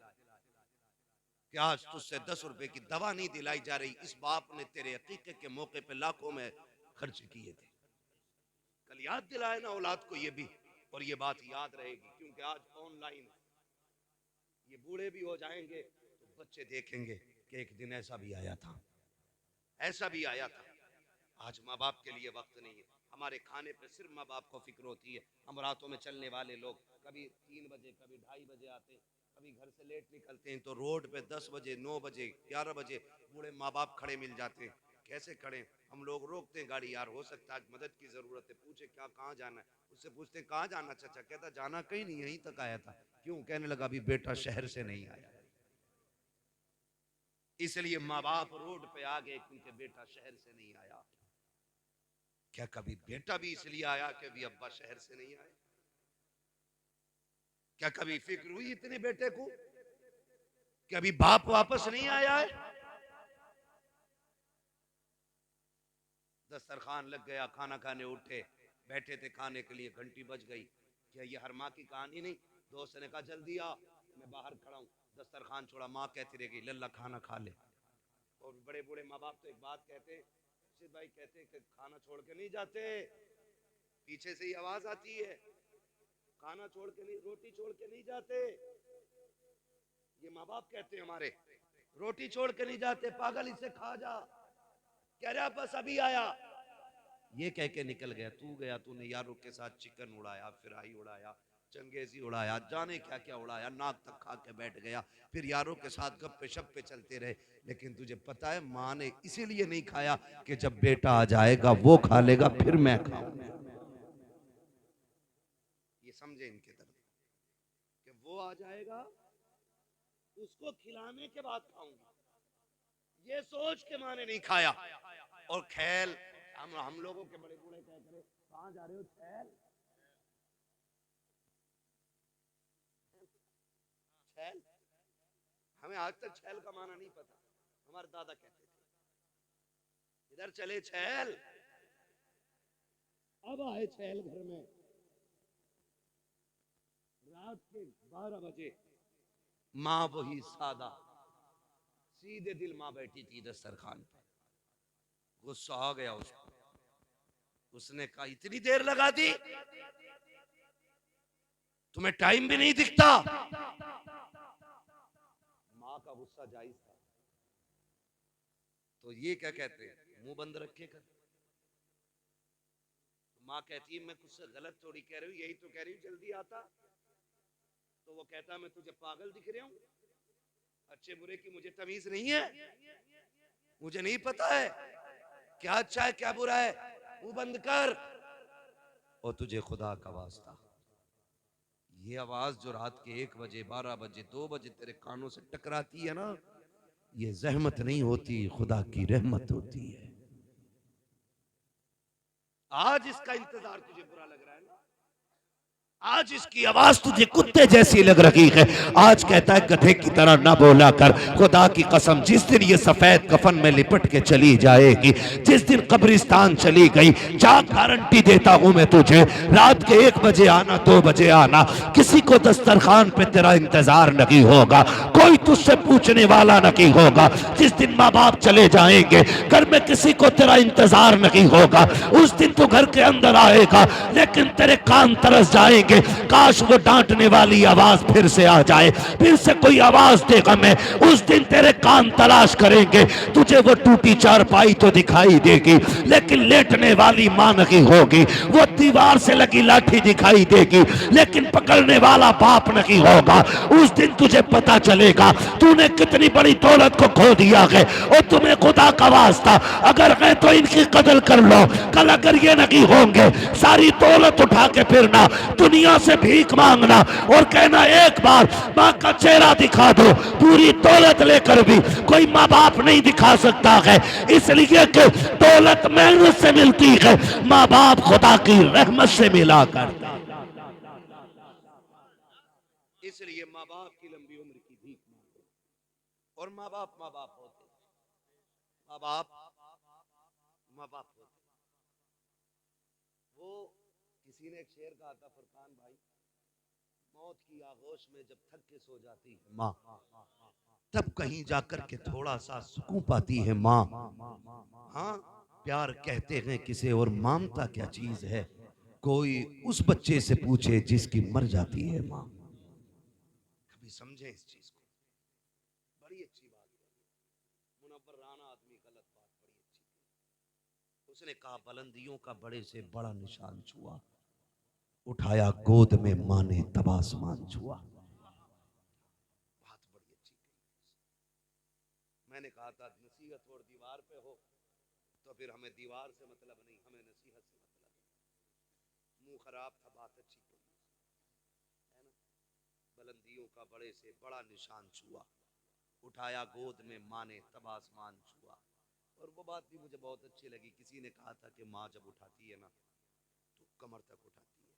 कि आज तुझसे 10 रुपए की दवा नहीं दिलाई जा रही, इस बाप ने तेरे अकीके के मौके पे लाखों में खर्च किए थे। कल याद दिलाए ना औलाद को ये भी, और ये बात याद रहेगी। क्योंकि आज ऑनलाइन ये बूढ़े भी हो जाएंगे तो बच्चे देखेंगे कि एक दिन ऐसा भी आया था, ऐसा भी आया था। आज माँ बाप के लिए वक्त नहीं है। हमारे खाने पे सिर्फ माँ बाप को फिक्र होती है। हम रातों में चलने वाले लोग कभी 3 बजे कभी 2:30 बजे आते, कभी घर से लेट निकलते हैं तो रोड पे 10 बजे 9 बजे 11 बजे बूढ़े माँ बाप खड़े मिल जाते हैं। कैसे खड़े? हम लोग रोकते हैं गाड़ी, यार हो सकता है आज मदद की जरूरत है। पूछे क्या, कहाँ जाना है? उससे पूछते कहाँ जाना चाचा? कहता जाना कहीं नहीं, यहीं तक आया था। क्यों? कहने लगा अभी बेटा शहर से नहीं आया। इसलिए माँ बाप रोड पे आ गए क्योंकि बेटा शहर से नहीं आया। क्या कभी बेटा भी इसलिए आया कि अभी अब्बा शहर से नहीं आए? क्या कभी फिक्र हुई इतने बेटे को कि अभी बाप वापस नहीं आया है? दस्तरखान लग गया, खाना खाने उठे, बैठे थे खाने के लिए, घंटी बज गई। क्या ये हर माँ की कहानी नहीं? दोस्त ने कहा जल्दी आ, मैं बाहर खड़ा हूँ। दस्तरखान छोड़ा, माँ कहती रहेगी लल्ला खाना खा ले। और बड़े बूढ़े माँ बाप तो एक बात कहते, भाई कहते कि खाना छोड़ के नहीं जाते। पीछे से ही आवाज आती है, खाना छोड़ के नहीं, रोटी छोड़ के नहीं जाते। ये माँ बाप कहते हैं हमारे, रोटी छोड़ के नहीं जाते, पागल इसे खा जा। कह रहा बस अभी आया। ये कह के निकल गया। तू गया, तूने यारों के साथ चिकन उड़ाया, फ्राई उड़ाया, चंगेजी उड़ाया, जाने क्या क्या उड़ाया, नाक तक खा के बैठ गया। फिर यारों के साथ गप्पे शप्पे चलते रहे। लेकिन तुझे पता है माँ ने इसीलिए नहीं खाया कि जब बेटा आ जाएगा वो खा लेगा फिर मैं खाऊंगा। ये समझे इनके दर्द कि वो आ जाएगा उसको खिलाने के बाद खाऊंगा। ये सोच के माँ ने नहीं खाया। और खैल हम लोगों के बड़े बूढ़े क्या करे, कहाँ जा रहे हो? छैल छैल, हमें आज तक छैल का माना नहीं पता। हमारे दादा कहते थे इधर चले छैल। अब आए छैल घर में रात के 12 बजे। माँ वही सादा सीधे दिल माँ बैठी थी दस्तरखान पे। गुस्सा आ गया उसको। उसने कहा इतनी देर लगा दी, तुम्हें टाइम भी नहीं दिखता। माँ का गुस्सा जायज था। तो ये क्या कहते हैं, मुंह बंद रखे कर। माँ कहती है मैं कुछ गलत थोड़ी कह रही हूँ, यही तो कह रही हूँ जल्दी आता। तो वो कहता मैं तुझे पागल दिख रहा हूँ? अच्छे बुरे की मुझे तमीज नहीं है, मुझे नहीं पता है क्या अच्छा है क्या बुरा है। मुंह बंद कर। और तुझे खुदा का वास्ता, ये आवाज जो रात के 1 बजे 12 बजे 2 बजे तेरे कानों से टकराती है ना, ये जहमत नहीं होती, खुदा की रहमत होती है। आज इसका इंतजार तुझे बुरा लग रहा है ना, आज इसकी आवाज तुझे कुत्ते जैसी लग रही है। आज कहता है गधे की तरह ना बोला कर। खुदा की कसम, जिस दिन ये सफेद कफन में लिपट के चली जाएगी, जिस दिन कब्रिस्तान चली गई, जा गारंटी देता हूं मैं तुझे, रात के 1 बजे आना 2 बजे आना, किसी को दस्तरखान पे तेरा इंतजार नहीं होगा, कोई तुझसे पूछने वाला नहीं होगा। जिस दिन माँ बाप चले जाएंगे, घर में किसी को तेरा इंतजार नहीं होगा। उस दिन तू घर के अंदर आएगा लेकिन तेरे कान तरस जाएंगे, काश वो डांटने वाली आवाज फिर से आ जाए, फिर से कोई आवाज देगा। मैं उस दिन तेरे कान तलाश करेंगे, तुझे वो टूटी चारपाई तो दिखाई देगी लेकिन लेटने वाली मां नहीं होगी, वो दीवार से लगी लाठी दिखाई देगी लेकिन पकड़ने वाला बाप नहीं होगा। उस दिन तुझे पता चलेगा तूने कितनी बड़ी दौलत को खो दिया है। और तुम्हें खुदा का वास्ता अगर है तो इनकी कदर कर लो, कल अगर ये नहीं होंगे सारी दौलत उठा के फिरना, दुनिया से भीख मांगना और कहना एक बार माँ का चेहरा दिखा दो। पूरी दौलत लेकर भी कोई माँ बाप नहीं दिखा सकता है, इसलिए कि दौलत मेहनत से मिलती है, माँ बाप खुदा की रहमत से मिला करता। इसलिए माँ बाप की लंबी उम्र की भीख मांगो। और माँ बाप होते, माँ बाप होते। वो किसी ने एक शेर कहा था, फरकान भाई, मौत की आगोश में जब थक के सो जाती है माँ, तब कहीं जाकर के थोड़ा सा सुकून पाती है माँ। हाँ, प्यार कहते हैं किसे और ममता क्या चीज है, कोई उस बच्चे से पूछे जिसकी मर जाती है माँ। कभी समझे इस चीज को, बड़ी अच्छी बात है। मुनव्वर राना आदमी, गलत बात, बड़ी अच्छी। उसने कहा बुलंदियों का बड़े से बड़ा निशान छुआ, उठाया गोद में माँ ने तब आसमान छुआ। बात बड़ी अच्छी। मैंने कहा था नसीहत और दीवार पे हो तो फिर हमें दीवार से मतलब नहीं, हमें नसीहत से मतलब है। मुंह खराब था, बात अच्छी कही है ना। बुलंदियों का बड़े से बड़ा निशान छुआ, उठाया गोद में माँ ने तब आसमान छुआ। और वो बात भी मुझे बहुत अच्छी लगी। किसी ने कहा था कि माँ जब उठाती है ना तो कमर तक उठाती है,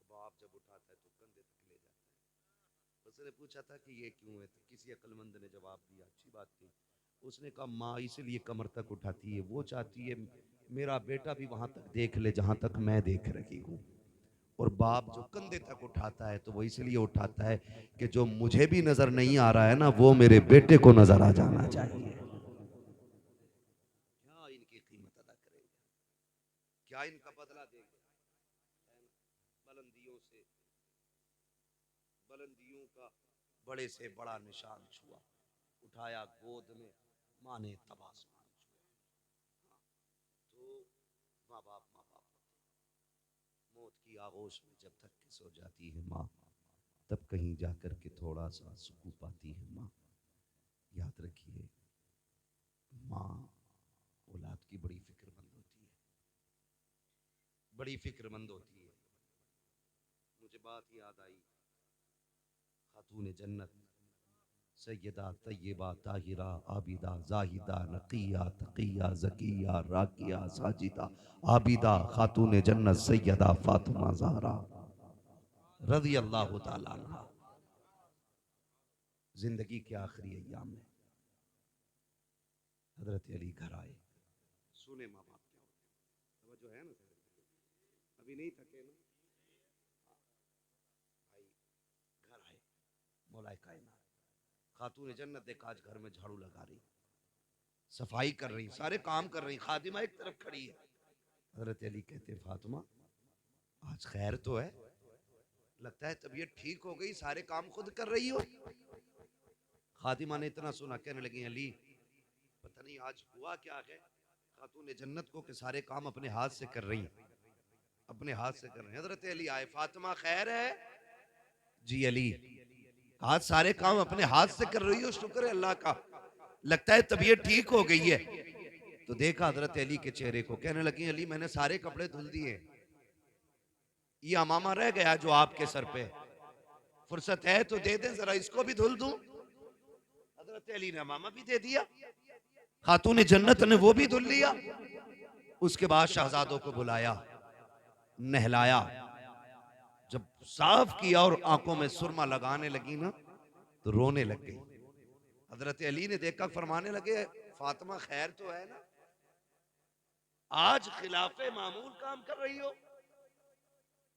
बाप जब उठाता है तो कंधे तक ले जाता है। उसने पूछा था कि ये क्यों है, तो किसी अक्लमंद ने जवाब दिया, अच्छी बात थी। उसने कहा माँ इसलिए कमर तक उठाती है, वो चाहती है मेरा बेटा भी वहां तक देख ले जहां तक मैं देख रही हूँ। और बाप जो कंधे तक उठाता है तो वो इसलिए उठाता है कि जो मुझे भी नजर नहीं आ रहा है ना, वो मेरे बेटे को नजर आ जाना चाहिए। क्या इनकी कीमत अदा करेंगे, क्या इनका बदला देंगे। बुलंदियों से, बुलंदियों का बड़े से बड़ा निशान छुआ, उठाया गोद में माँ ने तब आसमान छुआ। तो माँ बाप मौत की आगोश में जब तक के सो जाती है माँ, तब कहीं जाकर के थोड़ा सा सुकून पाती है माँ। याद रखिए, माँ औलाद की बड़ी फिक्रमंद होती है, बड़ी फिक्रमंद होती है। मुझे बात याद आई, खातून जन्नत सैयदा तय्यबा ताहिरा आबिदा जाहिदा नकिया तकिया जकिया राकिया साजिदा आबिदा खातून जन्नत सैयदा फातिमा ज़हरा रज़ी अल्लाह ताला अन्हा, जिंदगी के आखिरी अय्याम में हजरत अली घर आए। सुने माँ बाप क्या होते हैं, जो है ना, अभी नहीं थके ना भाई। घर आए, मौलाए कायनात खातून जन्नत देखा आज घर में झाड़ू लगा रही, सफाई कर रही, सारे काम कर रही, खादिमा एक तरफ खड़ी है। हजरत अली कहते फातिमा आज खैर तो है, लगता है तबीयत ठीक हो गई, सारे काम खुद कर रही हो। खादिमा ने इतना सुना, कहने लगी अली पता नहीं आज हुआ क्या है, खातून जन्नत को के सारे काम अपने हाथ से कर रही, अपने हाथ से कर रही। हजरत अली आए, फातिमा खैर है जी अली, आज सारे काम अपने हाथ से कर रही हो, शुक्र है अल्लाह का, लगता है तबीयत ठीक हो गई है। तो देखा हजरत अली के चेहरे को, कहने लगी अली मैंने सारे कपड़े धुल दिए, ये अमामा रह गया जो आपके सर पे, फुर्सत है तो दे दें जरा इसको भी धुल दूं। हजरत अली ने अमामा भी दे दिया, खातून जन्नत ने वो भी धुल लिया। उसके बाद शहजादों को बुलाया, नहलाया, जब साफ किया और आंखों में सुरमा लगाने लगी ना तो रोने लग गई। हजरत अली ने देखा, फरमाने लगे फातिमा खैर तो है ना, आज खिलाफे मामूल काम कर रही हो?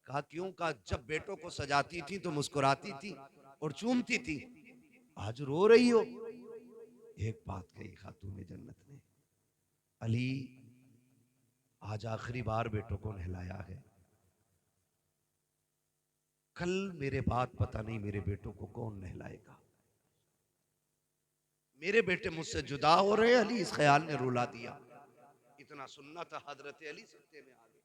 कहा क्यों? कहा जब बेटों को सजाती थी तो मुस्कुराती थी और चूमती थी, आज रो रही हो। एक बात कही खातून जन्नत ने, अली आज आखिरी बार बेटों को नहलाया है, कल मेरे बाद पता नहीं मेरे बेटों को कौन नहलाएगा। मेरे बेटे मुझसे जुदा हो रहे। अली इस ख्याल ने रुला दिया। इतना सुनना था, हजरत अली सत्ते में आ गए।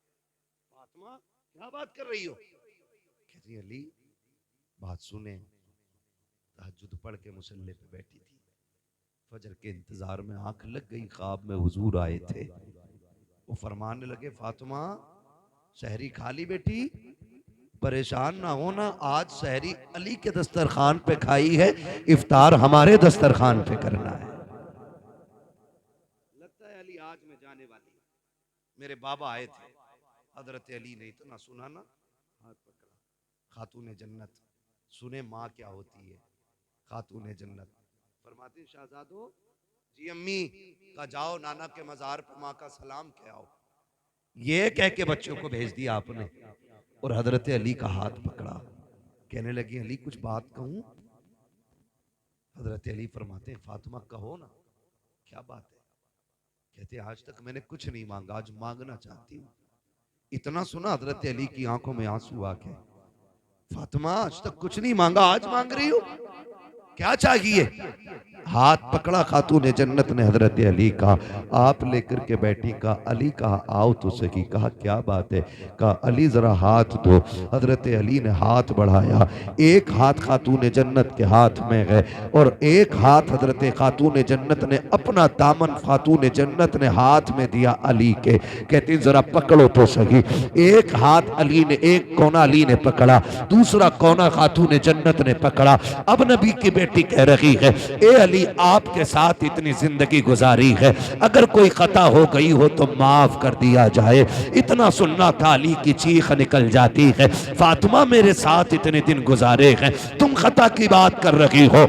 फातिमा क्या बात कर रही हो? कहती अली बात सुने, तहज्जुद पढ़ के मुसल्ले पे बैठी थी, फजर के इंतजार में आंख लग गई, ख्वाब में हुजूर आए थे। वो फरमाने लगे फातिमा सहरी खा ली बेटी, परेशान ना होना, आज सहरी अली के दस्तरखान पे खाई है, इफ्तार हमारे दस्तरखान पे करना है। लगता है अली आज मैं जाने वाली, मेरे बाबा आए थे। हजरत अली ने इतना सुना ना, हाथ पकड़ा। खातून जन्नत सुने माँ क्या होती है। खातून जन्नत फरमाती शहजादो जी अम्मी का जाओ नाना के मजार पर माँ का सलाम कह आओ। ये कह के बच्चों को भेज दिया आपने और हजरत अली का हाथ पकड़ा। कहने लगी अली कुछ बात कहूं? हजरत अली फरमाते हैं फातिमा कहो ना, क्या बात है? कहते आज तक मैंने कुछ नहीं मांगा, आज मांगना चाहती हूँ। इतना सुना हजरत अली की आंखों में आंसू आ गए। फातिमा आज तक कुछ नहीं मांगा, आज मांग रही हो, क्या चाहिए? हाथ पकड़ा खातून जन्नत ने हजरत अली का, आप लेकर के बैठी। कहा अली कहा आओ तो सही। कहा क्या बात है? कहा अली जरा हाथ दो। हजरत अली ने हाथ बढ़ाया, एक हाथ खातून जन्नत के हाथ में है और एक हाथ हजरत खातून जन्नत ने अपना दामन खातून जन्नत ने हाथ में दिया अली के। कहती जरा पकड़ो तो सही। एक हाथ अली ने, एक कोना अली ने पकड़ा, दूसरा कोना खातून जन्नत ने पकड़ा। अब नबी की बेटी कह रही है ए अली आपके साथ इतनी जिंदगी गुजारी है, अगर कोई खता हो गई हो तो माफ कर दिया जाए। इतना सुनना था, अली की चीख निकल जाती है फातिमा मेरे साथ इतने दिन गुजारे हैं, तुम खता की बात कर रही हो।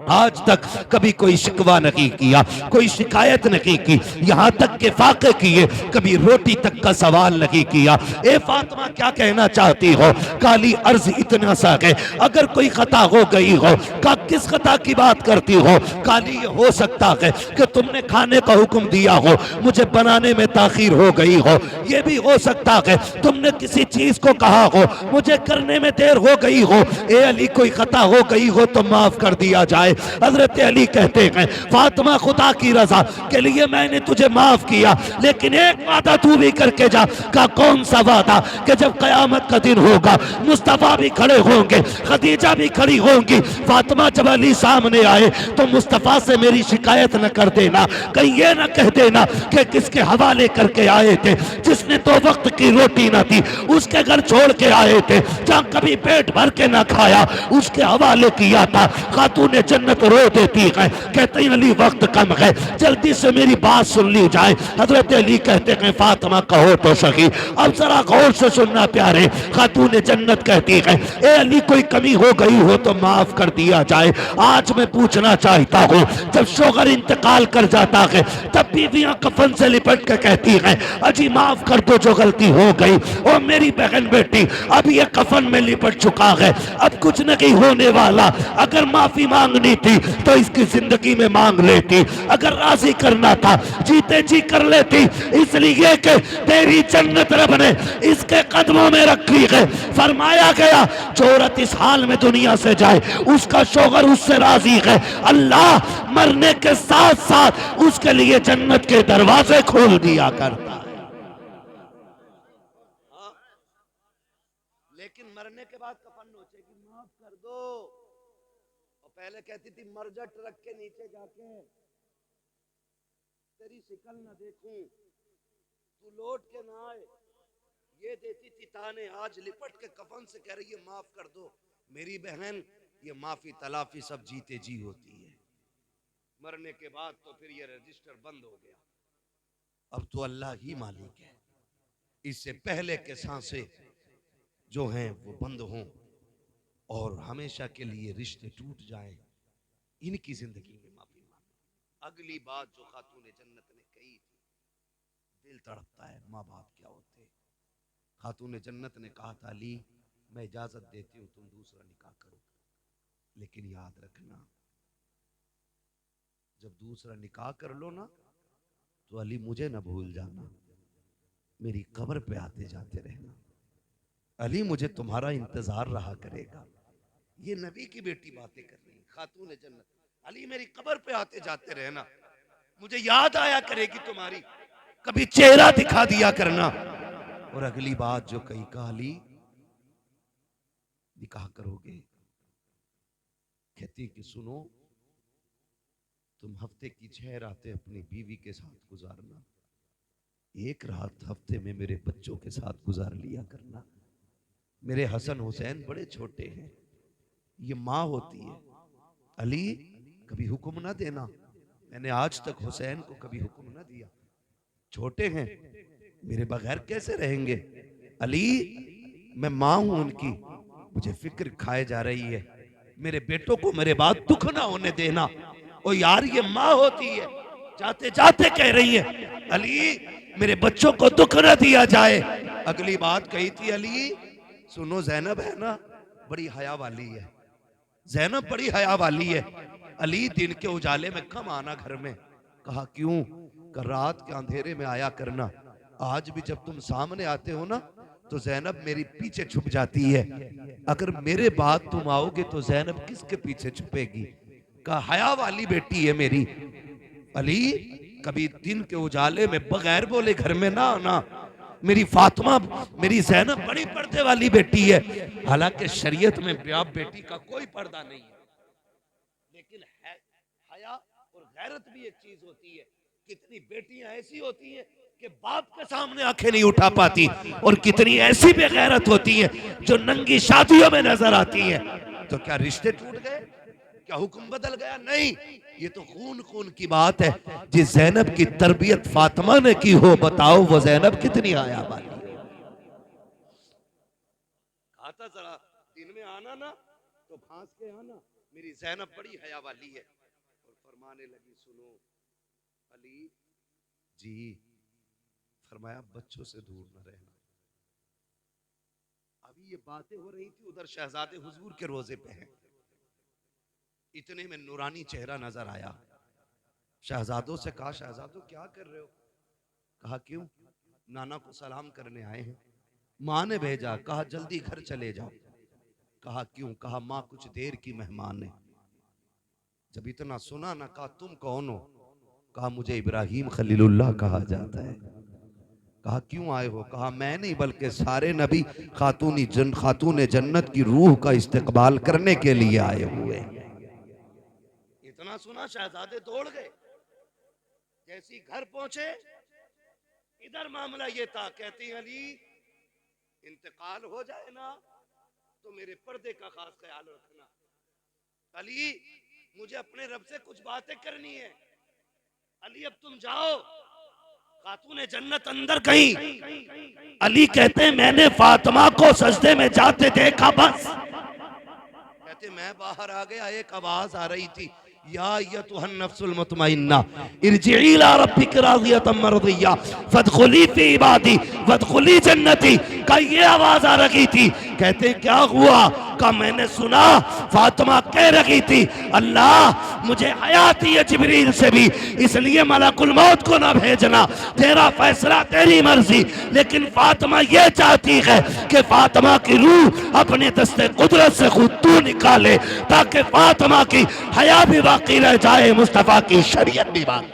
आज तक कभी कोई शिकवा नहीं किया, कोई शिकायत नहीं की, यहाँ तक के फाके किए, कभी रोटी तक का सवाल नहीं किया। ए फातिमा क्या कहना चाहती हो? काली अर्ज इतना सा है, अगर कोई खता हो गई हो। का किस खता की बात करती हो? काली ये हो सकता है कि तुमने खाने का हुक्म दिया हो, मुझे बनाने में ताखीर हो गई हो। ये भी हो सकता है तुमने किसी चीज को कहा हो, मुझे करने में देर हो गई हो। ए अली कोई खता हो गई हो तो माफ कर दिया जाए। हजरत अली कहते हैं फातिमा खुदा की रजा के लिए मैंने तुझे माफ किया, लेकिन एक वादा तू भी करके जा। का कौन सा वादा? कि जब कयामत का दिन होगा मुस्तफा भी खड़े होंगे, खदीजा भी खड़ी होंगी। फातिमा जब अली सामने आए तो मुस्तफा से मेरी शिकायत न कर देना, कहीं ये न कह देना कि किसके हवाले करके आए थे, जिसने तो वक्त की रोटी न थी उसके घर छोड़ के आए थे, जहाँ कभी पेट भर के न खाया उसके हवाले किया था। खातून जन्नत रो देती है, कहते हैं अली वक्त कम है, जल्दी से मेरी बात सुन ली जाए। हजरत अली कहते हैं फातिमा कहो तो सही। अब जरा गौर से सुनना प्यारे, खातून जन्नत कहती है ए अली कोई कमी हो गई हो तो माफ कर दिया जाए। आज मैं पूछना चाहता हूँ, जब शोहर इंतकाल कर जाता है तब बीवियां कफन से लिपट के कहती हैं अजी माफ कर दो जो गलती हो गई। और मेरी बहन बेटी अब ये कफन में लिपट चुका है, अब कुछ नहीं होने वाला। अगर माफी मांगनी थी तो इसकी जिंदगी में मांग लेती, अगर राजी करना था जीते जी कर लेती, इसलिए कि तेरी जन्नत रब ने इसके कदमों में रखी है। फरमाया गया जो औरत इस हाल में दुनिया से जाए उसका शौहर उससे राजी है, अल्लाह मरने के साथ साथ उसके लिए जन्नत के दरवाजे खोल दिया करता है। लेकिन मरने के बाद कफन नोचेगी माफ कर दो, पहले कहती थी मर जा ट्रक के नीचे जाके, तेरी शिकल ना देखूं, तू लौट के ना आए। ये देती थी ताने, आज लिपट के कफन से कह रही है माफ कर दो। मेरी बहन, ये माफी तलाफी सब जीते जी होती है, मरने के बाद तो फिर ये रजिस्टर बंद हो गया। अब तो अल्लाह ही मालिक है। इससे पहले के सांसें जो हैं वो बंद हों और हमेशा के लिए रिश्ते टूट जाएं, इनकी जिंदगी में माफी मांगो। अगली बात जो खातून जन्नत ने कही थी, दिल तड़पता है, माँ बाप क्या होते। खातून जन्नत ने कहा था अली मैं इजाजत देती हूँ तुम दूसरा निकाह करो, लेकिन याद रखना जब दूसरा निकाह कर लो ना तो अली मुझे ना भूल जाना, मेरी कब्र पे आते जाते रहना, अली मुझे तुम्हारा इंतजार रहा करेगा। ये नबी की बेटी बातें कर रही है, खातून जन्नत। अली मेरी कब्र पे आते जाते रहना, मुझे याद आया करेगी तुम्हारी, कभी चेहरा दिखा दिया करना। और अगली बात जो कही, कहा अली निकाह करोगे? कहती कि सुनो, तुम हफ्ते की 6 रातें अपनी बीवी के साथ गुजारना, एक रात हफ्ते में मेरे बच्चों के साथ गुजार लिया करना। मेरे हसन हुसैन बड़े छोटे हैं, ये माँ होती है। अली कभी हुक्म ना देना, मैंने आज तक हुसैन को कभी हुक्म ना दिया, छोटे हैं मेरे बगैर कैसे रहेंगे। अली मैं माँ हूं उनकी, मुझे फिक्र खाए जा रही है, मेरे बेटों को मेरे बाद दुख ना होने देना। ओ यार ये माँ होती है, जाते जाते कह रही है अली मेरे बच्चों को दुख ना दिया जाए। अगली बात कही थी अली सुनो, जैनब है ना बड़ी हया वाली है, जैनब बड़ी हया वाली है, अली दिन के उजाले में कम आना घर में। कहा क्यों? कर रात के अंधेरे में आया करना, आज भी जब तुम सामने आते हो ना तो जैनब मेरी पीछे छुप जाती है, अगर मेरे बाद तुम आओगे तो जैनब किसके पीछे छुपेगी। कहा हया वाली बेटी है मेरी। अली कभी दिन के उजाले में बगैर बोले घर में ना आना, मेरी फातिमा मेरी जैनब बड़ी पर्दे वाली बेटी है। हालांकि शरीयत में बाप बेटी का कोई पर्दा नहीं है, लेकिन है हया और गैरत भी एक चीज होती है। कितनी बेटियां ऐसी होती हैं कि बाप के सामने आंखें नहीं उठा पाती, और कितनी ऐसी बेगैरत होती हैं जो नंगी शादियों में नजर आती हैं। तो क्या रिश्ते टूट गए? क्या हुक्म बदल गया? नहीं, ये तो खून खून की बात है। जिस जैनब की तरबियत फातिमा ने की हो, बताओ वो जैनब कितनी आया वाली है। कहा था जरा दिन में आना ना तो भांस के आना, मेरी जैनब बड़ी हया वाली है। और फरमाने लगी सुनो अली जी, फरमाया बच्चों से दूर न रहना। अभी ये बातें हो रही थी, उधर शहजादे हुजूर के रोजे पे हैं, इतने में नूरानी चेहरा नजर आया। शहजादों से कहा शहजादों क्या कर रहे हो? कहा क्यों? नाना को सलाम करने आए हैं, माँ ने भेजा। कहा जल्दी घर चले जाओ। कहा क्यों? कहा माँ कुछ देर की मेहमान है। जब इतना सुना ना, कहा तुम कौन हो? कहा मुझे इब्राहिम खलीलुल्लाह कहा जाता है। कहा क्यों आए हो? कहा मैं नहीं बल्कि सारे नबी खातून जन्नत की रूह का इस्तकबाल करने के लिए आए हुए। इतना सुना शहजादे दौड़ गए। जैसी घर पहुंचे, इधर मामला ये था, कहती अली इंतकाल हो जाए ना तो मेरे पर्दे का खास ख्याल रखना। अली मुझे अपने रब से कुछ बातें करनी है। अली अब तुम जाओ। खातून जन्नत अंदर गई। अली कहते हैं मैंने फातिमा को सजदे में जाते देखा बस। कहते मैं बाहर आ गया, एक आवाज आ रही थी या अय्युहन नफ्सुल मुतमइन्ना इरजिई इला रब्बिक राज़ियतम मर्दिया फदखुली फी इबादी वदखुली जन्नती। का ये आवाज आ रही थी। कहते क्या हुआ? का मैंने सुना फातिमा कह रही थी अल्लाह मुझे हयात है जिब्रील से भी, इसलिए मलकुल मौत को ना भेजना, तेरा फैसला तेरी मर्जी। लेकिन फातिमा ये चाहती है कि फातिमा की रूह अपने दस्ते कुदरत से खुद तू निकाले, ताकि फातिमा की हया भी बाकी रह जाए, मुस्तफा की शरीयत भी बाकी।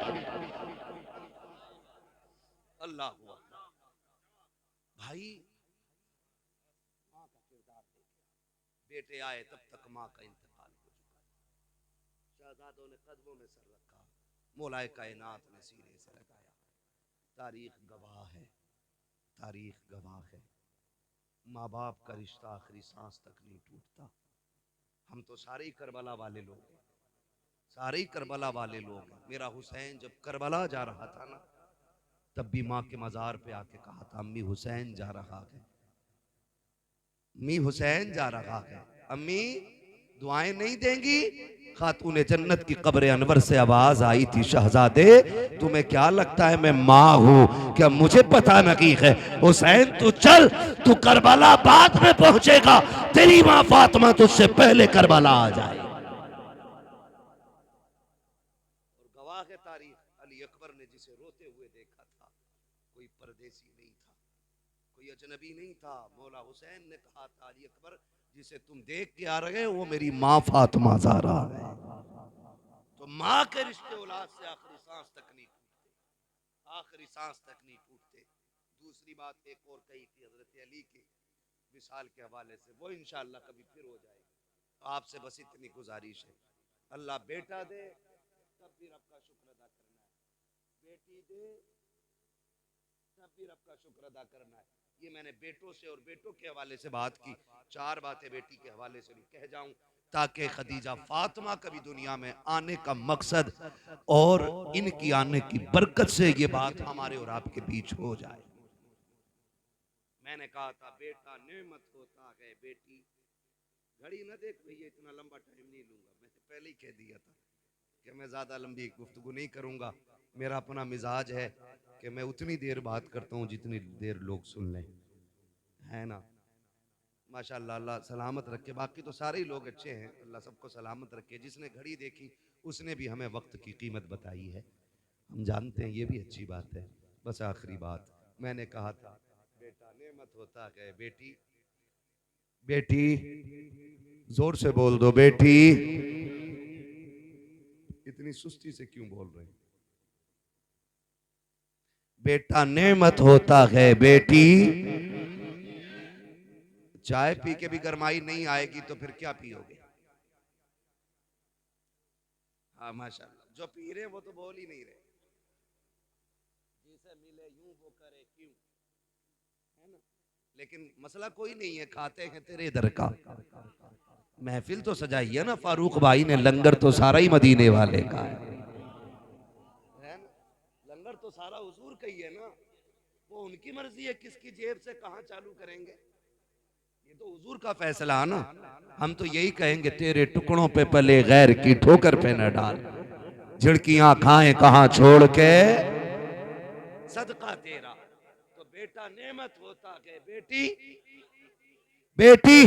अल्लाह भाई, माँ का किरदार देखे, बेटे आए तब तक माँ का इंतकाल हो चुका। शहजादों ने कदमों में सर रखा, मौलाए कायनात ने सीने से लगाया। तारीख गवाह है, तारीख गवाह है, माँ बाप का रिश्ता आखिरी सांस तक नहीं टूटता। हम तो सारे ही करबला वाले लोग हैं, सारे ही करबला वाले लोग हैं। मेरा हुसैन जब करबला जा रहा था ना, तब भी माँ के मजार पे आके कहा था, अम्मी हुसैन जा रहा है, अम्मी हुसैन जा रहा है। अम्मी दुआएं नहीं देंगी? खातूने जन्नत की कब्र अनवर से आवाज आई थी, शहजादे तुम्हें क्या लगता है मैं माँ हूँ क्या? मुझे पता नहीं है। हुसैन तू चल, तू करबला बाद में पहुंचेगा, तेरी माँ फातिमा तुझसे पहले करबला आ जाए। और गवाह है तारीख, अली अकबर ने जिसे रोते हुए देखा था, कोई परदेसी नहीं था, कोई अजनबी नहीं था। मौला हुसैन ने कहा था, अली अकबर जिसे तुम देख के आ रहे हो वो मेरी माँ फातिमा ज़हरा है। तो माँ के रिश्ते औलाद से आखिरी सांस तक नहीं टूटते, आखिरी सांस तक नहीं टूटते। दूसरी बात एक और कही थी हजरत अली के विसाल के हवाले से, वो इंशाअल्लाह कभी फिर हो जाएगी। तो आपसे बस इतनी गुजारिश है, अल्लाह बेटा दे तब भी रब का शुक्र अदा करना है, बेटी दे तब भी रब का शुक्र अदा करना है। ये मैंने बेटों से और बेटों के हवाले से बात की, चार बातें बेटी के हवाले से भी कह जाऊं ताकि खदीजा फातिमा कभी दुनिया में आने का मकसद और इनकी आने की बरकत से ये बात हमारे और आपके बीच हो जाए। मैंने कहा था बेटा नेमत होता है, बेटी घड़ी न देख भैया, इतना लंबा टाइम नहीं लूंगा। मैंने पहले ही कह दिया था कि मैं ज्यादा लंबी गुफ्तगू नहीं करूंगा। मेरा अपना मिजाज है कि मैं उतनी देर बात करता हूँ जितनी देर लोग सुन लें, है ना। माशाअल्लाह, अल्लाह सलामत रखे। बाकी तो सारे ही लोग अच्छे हैं, अल्लाह सबको सलामत रखे। जिसने घड़ी देखी उसने भी हमें वक्त की कीमत बताई है, हम जानते हैं, ये भी अच्छी बात है। बस आखिरी बात मैंने कहा था, बेटा नेमत होता है, बेटी बेटी जोर से बोल दो बेटी। इतनी सुस्ती से क्यों बोल रहे हैं? बेटा नेमत होता है, बेटी चाय पी के भी गरमाई नहीं आएगी तो फिर क्या पियोगे? हाँ माशाल्लाह, जो पी रहे वो तो बोल ही नहीं रहे। जिसे मिले यूं वो करे क्यों, है ना। लेकिन मसला कोई नहीं है, खाते हैं तेरे दर का। महफिल तो सजाई है ना फारूक भाई ने, लंगर तो सारा ही मदीने वाले का है ना। लंगर तो सारा हुजूर का ही है ना। वो उनकी मर्जी है किसकी जेब से कहाँ चालू करेंगे, ये तो हुजूर का फैसला है ना। हम तो यही कहेंगे, तेरे टुकड़ों पे पले गैर की ठोकर पे न डाल, झिड़कियां खाएं कहां छोड़ के सदका तेरा। तो बेटा नेमत होता है, बेटी बेटी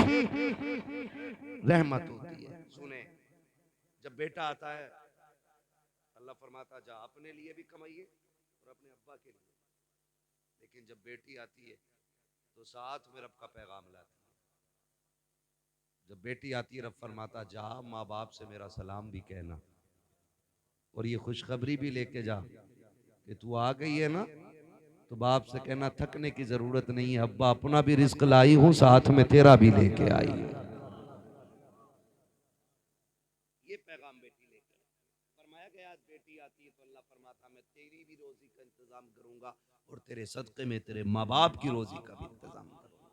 रहमत होती है। सुने, जब बेटा आता है अल्लाह फरमाता जा अपने लिए भी कमाइए और अपने अब्बा के लिए, लेकिन जब बेटी आती है तो साथ में रब का पैगाम लाती है। जब बेटी आती है रब फरमाता जा माँ बाप से मेरा सलाम भी कहना, और ये खुशखबरी भी लेके जा कि तू आ गई है ना, तो बाप से कहना थकने की जरूरत नहीं है, अब्बा अपना भी रिस्क लाई हूं साथ में तेरा भी लेके आई है। ये पैगाम बेटी लेकर फरमाया गया। बेटी आती है तो अल्लाह फरमाता मैं तेरी भी रोजी का इंतजाम करूंगा और तेरे सदके में तेरे माँ बाप की रोजी का भी इंतजाम करूंगा।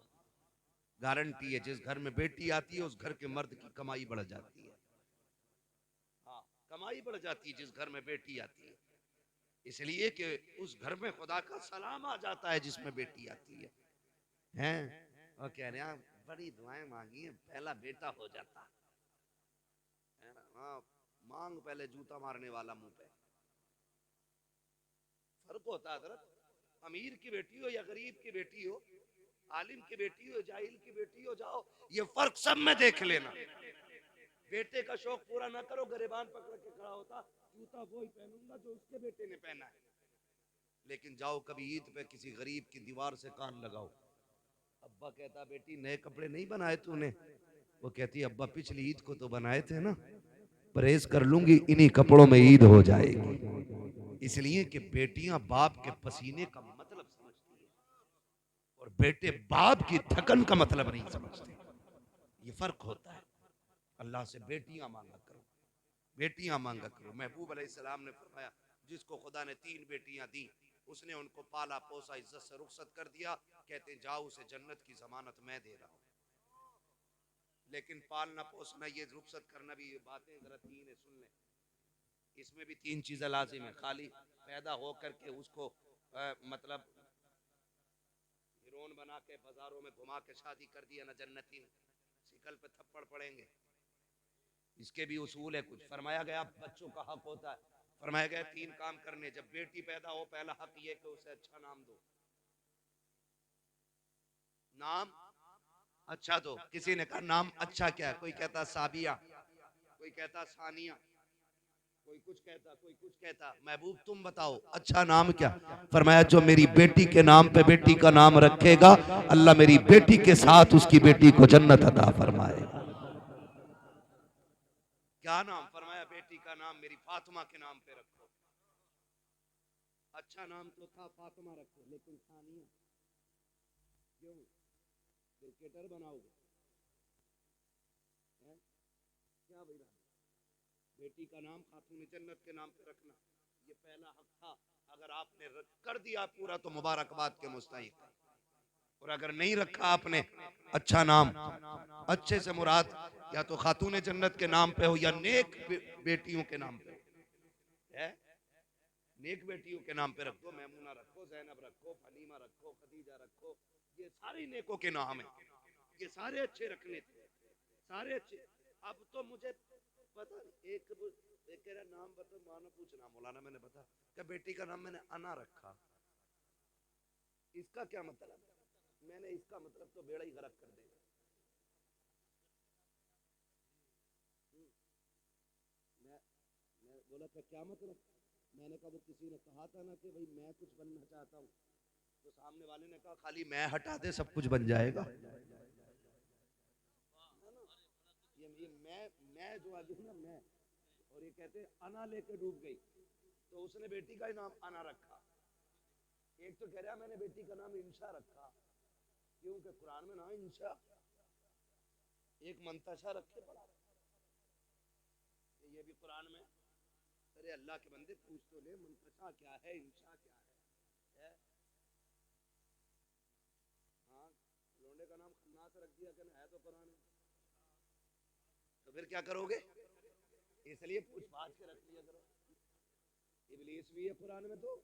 गारंटी है, जिस घर में बेटी आती है उस घर के मर्द की कमाई बढ़ जाती है। हाँ, कमाई बढ़ जाती है जिस घर में बेटी आती है, इसलिए कि उस घर में खुदा का सलाम आ जाता है जिसमें बेटी आती है। हैं और कह रहे हैं बड़ी दुआएं मांगी है, पहला बेटा हो जाता है ना। हाँ, मांग पहले जूता मारने वाला मुंह पे। फर्क होता है हज़रत, अमीर की बेटी हो या गरीब की बेटी हो, आलिम की बेटी हो जाहिल की बेटी हो, जाओ ये फर्क सब में देख लेना। बेटे का शौक पूरा ना करो, गरीबान पकड़ के खड़ा होता, जूता वो ही पहनूंगा जो उसके बेटे ने पहना है। लेकिन जाओ कभी ईद पे किसी गरीब की दीवार से कान लगाओ, अब्बा कहता बेटी नए कपड़े नहीं बनाए तूने? वो कहती अब्बा पिछली ईद को तो बनाए थे ना, परहेज कर लूंगी इन्हीं कपड़ों में ईद हो जाएगी। इसलिए कि बेटियां बाप के पसीने का मतलब समझती है और बेटे बाप की थकन का मतलब नहीं समझते। ये फर्क होता है। अल्लाह से बेटियां मांगा करो, बेटियां मांगा करो। महबूब अलैहिस्सलाम ने फरमाया जिसको खुदा ने 3 बेटियां दी, उसने उनको पाला पोसा, इज्जत से रुखसत कर दिया, कहते हैं जाओ उसे जन्नत की जमानत मैं दे रहा हूँ। लेकिन पालना पोसना, ये रुखसत करना भी, ये बातें जरा 3 है, सुन लें। इसमें भी 3 चीजें लाजिम है। खाली पैदा हो करके उसको मतलब हिरोन बना के बाजारों में घुमा के शादी कर दिया ना, जन्नती ने शिकल पे थप्पड़ पड़ेंगे। इसके भी उसूल है कुछ। फरमाया गया बच्चों का हक होता है, फरमाया गया 3 काम करने। जब बेटी पैदा हो, पहला हक ये कि उसे अच्छा नाम दो। नाम अच्छा दो। किसी ने कहा नाम अच्छा क्या है? कोई कहता साबिया, कोई कहता सानिया, कोई कुछ कहता, कोई कुछ कहता। महबूब तुम बताओ अच्छा नाम क्या? फरमाया जो मेरी बेटी के नाम पे बेटी का नाम रखेगा, अल्लाह मेरी बेटी के साथ उसकी बेटी को जन्नत अता फरमाएगा। क्या नाम? फरमाया बेटी का नाम मेरी फातिमा के नाम पे रखो। अच्छा नाम तो था फातिमा रखो, लेकिन सानिया क्यों? क्रिकेटर बनाओगे क्या भाई? बेटी का नाम खातून जन्नत के नाम पे रखना, ये पहला हक था। अगर आपने कर दिया पूरा तो मुबारकबाद के मुस्तहिक है, और अगर नहीं रखा आपने अच्छा नाम, अच्छे से मुराद या तो खातून जन्नत के नाम पे हो या नेक बेटियों के नाम पे है। नेक बेटियों के नाम पे रखो, मैमुना रखो, ज़ैनब रखो, फलीमा रखो, खदीजा रखो, ये सारी नेकों के नाम है। ये सारे अच्छे रखने थे, सारे अच्छे। अब तो मुझे पता एक तेरा नाम बता, मानो पूछना मौलाना, मैंने बता क्या बेटी का नाम मैंने अना रखा, इसका क्या मतलब? मैंने इसका मतलब तो बेड़ा ही गरक कर देगा। मैं बोला था क्या मतलब? मैंने कहा वो किसी ने कहा था ना कि भाई मैं कुछ बनना चाहता हूँ, तो सामने वाले ने कहा खाली मैं हटा दे सब कुछ बन जाएगा। ये मैं जो आगे ना मैं, और ये कहते अना लेके डूब गई, तो उसने बेटी का ही नाम अना रखा। एक तो कह रहा मैंने बेटी का नाम इंशा रखा, क्योंकि कुरान में ना इंशा, एक मंतशा रखे पड़ा, ये भी कुरान में। अरे अल्लाह के बंदे पूछ तो ले, मंतशा क्या है, इंशा क्या है? हाँ, लोंडे का नाम खन्नास रख दिया, कहना है तो कुरान में, तो फिर क्या करोगे? इसलिए पूछ पाछ के रख लिया करो। इब्लीस भी है कुरान में, तो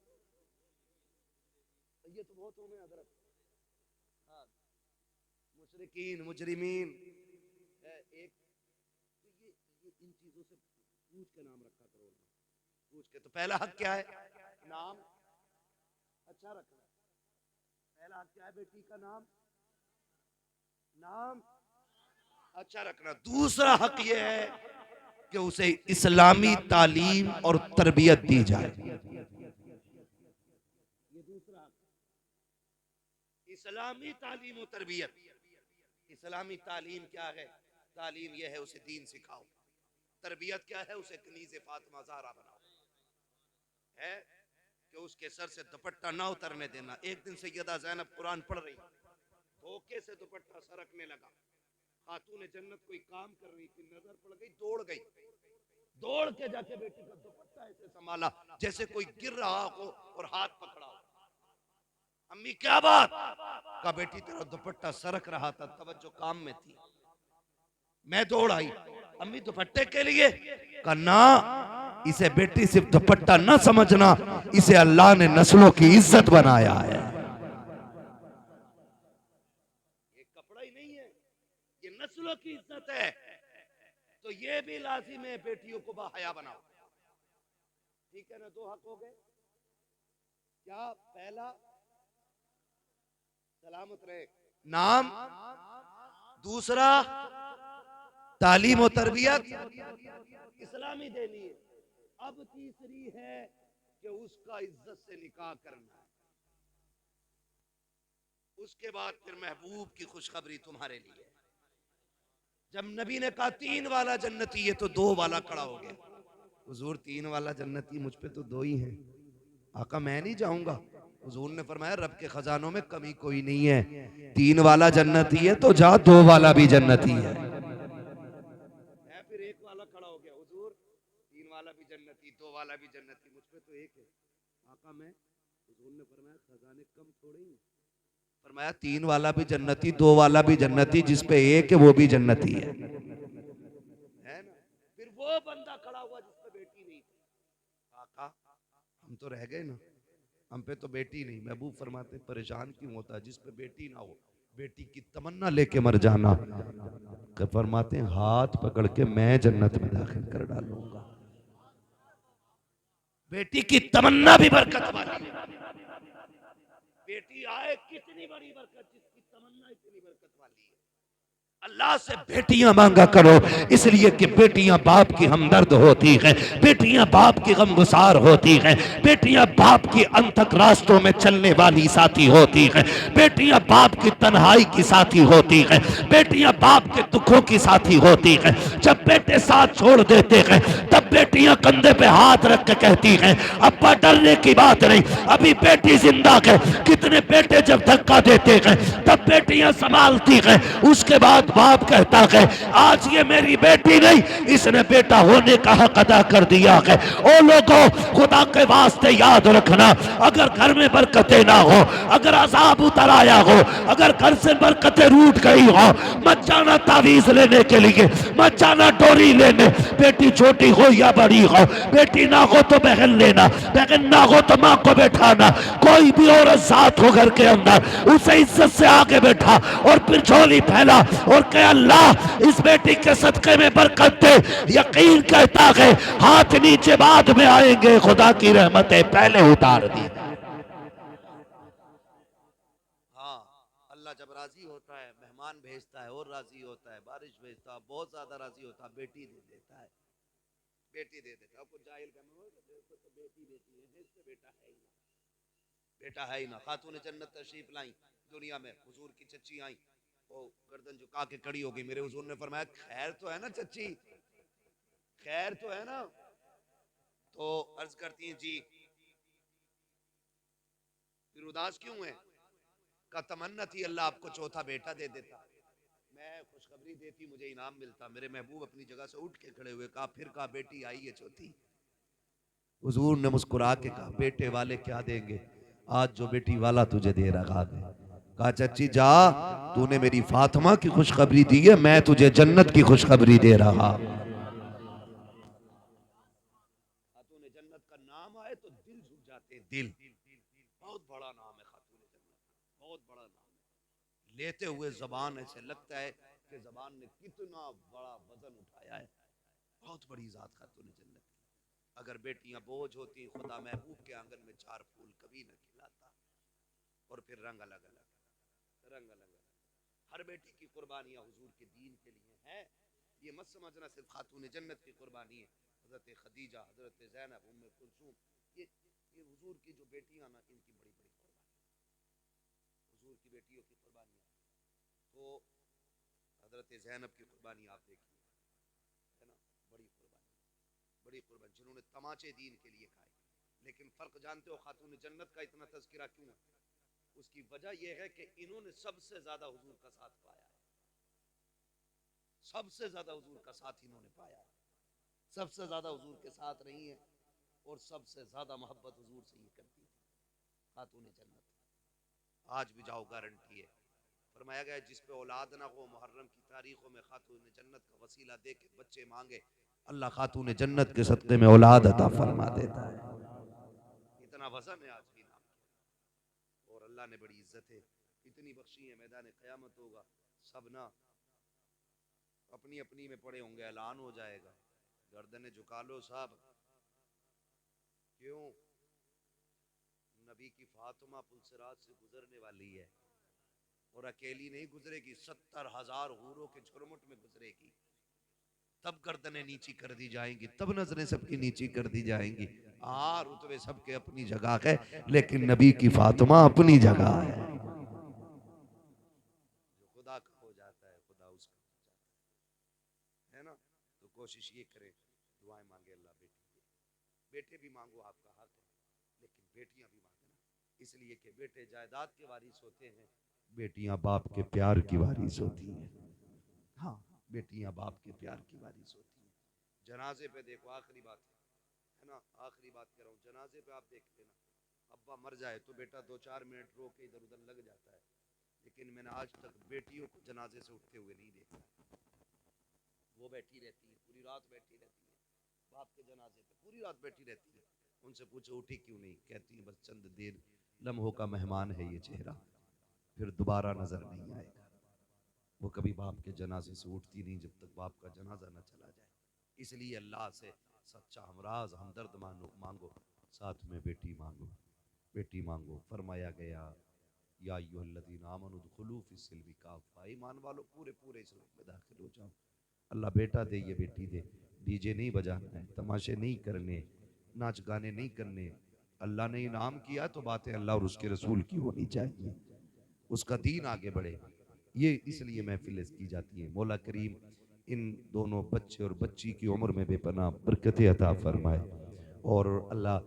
ये तो बहुत हो गए हजरत। हाँ, मुशरिकीन, मुजरिमीन, एक ये इन चीजों से पूछ के नाम रखा करो, पूछ के। तो पहला हक क्या है? नाम अच्छा रखना। पहला हक क्या है बेटी का? नाम अच्छा रखना। दूसरा हक यह है कि उसे इस्लामी तालीम और तरबियत दी जाए। ये दूसरा हक, इस्लामी तालीम और तरबियत। इस्लामी तालीम क्या है? तालीम यह है उसे दीन सिखाओ। तरबियत क्या है? उसे कनीज़े फातिमा ज़हरा बनाओ, है कि उसके सर से दुपट्टा ना उतरने देना। एक दिन सैयदा ज़ैनब कुरान पढ़ रही, धोखे से दुपट्टा सरकने लगा। खातून जन्नत कोई काम कर रही थी, नजर पड़ गई, दौड़ गई, दौड़ के जाके बेटी का दुपट्टा ऐसे संभाला जैसे कोई गिर रहा हो और हाथ पकड़ा हो। अम्मी क्या बात? का बेटी तेरा दुपट्टा सरक रहा था, तवज्जो काम में थी, मैं दौड़ आई। अम्मी दुपट्टे के लिए? का ना, इसे बेटी सिर्फ दुपट्टा न समझना, इसे अल्लाह ने नस्लों की इज्जत बनाया है। ये कपड़ा ही नहीं है, ये नस्लों की इज्जत है। तो ये भी लाजिम है बेटियों को बाहया बनाओ। ठीक है ना? 2 हक हो गए। क्या? पहला सलामत रहे नाम, दूसरा तालीम और तरबियत इस्लामी देनी है। अब तीसरी है कि उसका इज्जत से निकाह करना है। उसके बाद फिर महबूब की खुशखबरी तुम्हारे लिए। जब नबी ने कहा 3 वाला जन्नती, ये तो 2 वाला खड़ा हो गया। हुजूर 3 वाला जन्नती, मुझ पे तो 2 ही हैं। आका मैं नहीं जाऊंगा। हुजूर ने फरमाया रब के खजानों में कमी कोई नहीं है, 3 वाला जन्नती है तो जा, 2 वाला भी जन्नती है। फिर 1 वाला खड़ा हो गया, हुजूर दो वाला भी जन्नती, मुझ पे तो एक है आका। मैं हुजूर ने फरमाया खजाने कम थोड़े ही, फरमाया तीन वाला भी जन्नती, दो वाला भी जन्नती, जिस पे एक है वो भी जन्नती है ना। फिर वो बंदा खड़ा हुआ जिस पे बेटी नहीं थी, आका हम तो रह गए ना, हम पे तो बेटी नहीं। महबूब फरमाते परेशान क्यों होता है, जिस पे बेटी ना हो बेटी की तमन्ना लेके मर जाना। फरमाते हाथ पकड़ के मैं जन्नत में दाखिल कर डालूंगा। बेटी की तमन्ना भी बरकत वाली है। बेटी आए कितनी बड़ी बरकत, जिसकी तमन्ना इतनी बरकत वाली है। अल्लाह से बेटियां मांगा करो, इसलिए कि बेटियां बाप की हमदर्द होती हैं, बेटियां बाप की गमगुसार होती हैं, बेटियां बाप की अंतक रास्तों में चलने वाली साथी होती हैं, बेटियां बाप की तन्हाई की साथी होती हैं, बेटियां बाप के दुखों की साथी होती हैं। जब बेटे साथ छोड़ देते हैं तब बेटियां कंधे पे हाथ रख के कहती हैं अब्बा डरने की बात नहीं, अभी बेटी जिंदा है। कितने बेटे जब धक्का देते हैं तब बेटियां संभालती हैं, उसके बाद बाप कहता है आज ये मेरी बेटी नहीं, इसने बेटा होने का हक अदा कर दिया है। ओ लोगों, खुदा के वास्ते याद रखना, अगर घर में बरकतें ना हो, अगर अजाब उतर आया हो, अगर घर से बरकतें रूठ गई हो, मत जाना तावीज लेने के लिए, मत जाना डोरी लेने। बेटी छोटी हो या बड़ी हो, बेटी ना हो तो बहन लेना, बहन ना हो तो माँ को बैठाना। कोई भी औरत साथ हो घर के अंदर, उसे इज्जत से आगे बैठा और फिर झोली फैला और कह अल्लाह इस बेटी के सदके में बरकत दे। यकीन कहता है हाथ नीचे बाद में आएंगे, खुदा की रहमतें पहले उतार दी। हाँ, अल्लाह जब राजी होता है मेहमान भेजता है और राजी होता है, बारिश भेजता है बहुत ज्यादा राजी होता है, बेटी दे देता है, बेटी दे देता है। कुछ जाहिल तो बेटी देती है, इससे बेटा है ही ना, बेटा है ही ना। खातून जन्नत तशरीफ लाई दुनिया में, हुजूर की चच्ची आई, वो गर्दन झुका के खड़ी हो गई। मेरे हुजूर ने फरमाया खैर तो है ना चच्ची, खैर तो है ना। तो अर्ज करती हैं जी फिर उदास क्यों है? का तमन्ना थी अल्लाह आपको चौथा बेटा दे देता, मैं खुशखबरी देती, मुझे इनाम मिलता। मेरे महबूब अपनी जगह से उठ के खड़े हुए, कहा फिर कहा बेटी आई है चौथी। हुजूर ने मुस्कुरा के कहा बेटे वाले क्या देंगे, आज जो बेटी वाला तुझे दे रहा है। कहा चच्ची जा, तूने मेरी फातिमा की खुशखबरी दी है, मैं तुझे जन्नत की खुशखबरी दे रहा। खातून जन्नत का नाम आए तो दिल झुक जाते हैं, दिल। बहुत बड़ा नाम है खातून जन्नत, बहुत बड़ा नाम है। लेते हुए जबान ऐसे लगता है कि जबान ने कितना बड़ा वजन उठाया है। बहुत बड़ी जात खातून जन्नत। अगर बेटियां बोझ होती, खुदा महबूब के आंगन में चार फूल कभी न खिलाता। और फिर रंग अलग अलग, रंग अलग अलग। हर बेटी की कुर्बानियां हुजूर के दीन के लिए है। ये मत समझना सिर्फ खातून जन्नत की कुर्बानी है। हजरत खदीजा, हजरत ज़ैनब, उम्मे कुलसूम, ये हुजूर की जो बेटियां ना, इनकी बड़ी बड़ी कुर्बानी, हुजूर की बेटियों की कुर्बानियां। तो हजरत ज़ैनब की कुर्बानी आप देखिए, है ना, बड़ी कुर्बानी, बड़ी कुर्बानी, जिन्होंने तमाचे दीन के लिए खाए। लेकिन फर्क जानते हो खातून जन्नत का इतना तज़किरा क्यों है? उसकी वजह यह है कि इन्होंने सबसे ज्यादा हुजूर का साथ पाया है, सबसे ज्यादा हुजूर का साथ इन्होंने पाया है, सबसे ज्यादा हुजूर के साथ रही है और सबसे ज्यादा मोहब्बत हुजूर से ये करती थी खातून जन्नत। आज भी जाओ गारंटी है। फरमाया गया जिस पे औलाद ना हो, मुहर्रम की तारीखों में खातून जन्नत का वसीला दे के बच्चे मांगे, अल्लाह खातून जन्नत के सदक़े में औलाद अता फरमा देता है। इतना वजन है आज भी नाम के। और अल्लाह ने बड़ी इज्जत है इतनी बख्शी है, मैदान क़यामत होगा सब ना अपनी अपनी में पड़े होंगे, ऐलान हो जाएगा गर्दनें झुका लो साहब। क्यों? नबी की फातिमा पुलसरात से गुजरने वाली है और अकेली नहीं गुजरेगी, 70,000 हूरों के झुरमुट में गुजरेगी। तब गर्दनें नीची कर दी जाएंगी, तब नजरें सबकी नीची कर दी जाएंगी। हाँ, रुतबे सबके अपनी जगह है, लेकिन नबी की फातिमा अपनी जगह है। जो खुदा का हो जाता है खुदा उसका हो जाता है ना। तो कोशिश ये करें, दुआएं मांगे अल्लाह बेटी दे। बेटे भी मांगो, आपका हक है, लेकिन बेटियां भी मांगना, इसलिए कि बेटे जायदाद के वारिस होते हैं, बेटियां बाप के प्यार की वारिस होती हैं। हाँ, बेटियां बाप के प्यार की वारिस होती हैं। जनाजे पे देखो, आखिरी बात है ना, आखिरी बात कह रहा हूँ, जनाजे पे आप देख लेना, अब्बा मर जाए तो बेटा 2-4 मिनट रो के इधर उधर लग जाता है, लेकिन मैंने आज तक बेटियों को जनाजे से उठते हुए नहीं देखा। वो बैठी रहती है, पूरी रात बैठी रहती है, बाप के जनाजे पे पूरी रात बैठी रहती है। उनसे पूछो उठी क्यों नहीं, कहती है बस चंद देर लम्हों का मेहमान है ये चेहरा, फिर दोबारा नजर नहीं आएगा। वो कभी बाप के जनाजे से उठती नहीं जब तक बाप का जनाजा न चला जाए। इसलिए अल्लाह से सच्चा हमराज हमदर्द मांगो, साथ में बेटी मांगो, बेटी मांगो। फरमाया गया या अय्युहल्लज़ीना आमनू उदखुलू फिस्सिल्मी काफ़ा, ईमान वालो पूरे पूरे इस्लाम में दाखिल हो जाओ। अल्लाह बेटा दे, ये बेटी दे, डीजे नहीं बजाना है, तमाशे नहीं करने, नाच गाने नहीं करने। अल्लाह ने इनाम किया तो बातें अल्लाह और उसके रसूल की होनी चाहिए, उसका दीन आगे बढ़े। ये इसलिए महफिल की जाती है। मौला करीम इन दोनों बच्चे और बच्ची की उम्र में बेपनाह बरकतें अता फरमाए, और अल्लाह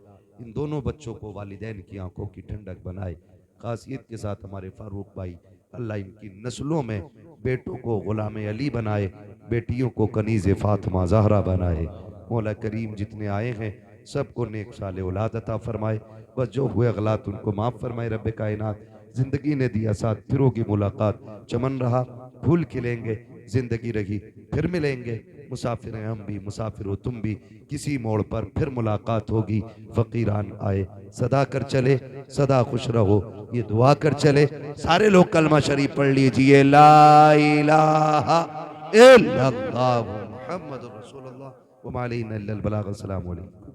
इन दोनों बच्चों को वालिदैन की आंखों की ठंडक बनाए। खासियत के साथ हमारे फारूक भाई, अल्लाह इनकी नस्लों में बेटों को गुलाम अली बनाए, बेटियों को कनीज़ फातिमा ज़हरा बनाए। मौला करीम जितने आए हैं सबको नेक साले औलाद अता फरमाए, बस जो हुए गलत उनको माफ़ फरमाए। रब्बे कायनात जिंदगी ने दिया साथ, फिर होगी मुलाकात, चमन रहा फूल खिलेंगे, जिंदगी रही फिर मिलेंगे। मुसाफिर हैं हम भी, मुसाफिर हो तुम भी, किसी मोड़ पर फिर मुलाकात होगी। फकीरान आए सदा कर चले, सदा खुश रहो, ये दुआ कर चले। सारे लोग कलमा शरीफ पढ़ लीजिए, ला इलाहा इल्लल्लाह मुहम्मदुर रसूलुल्लाह व मा अलैना इल्लल बलाग। अस्सलामु अलैकुम।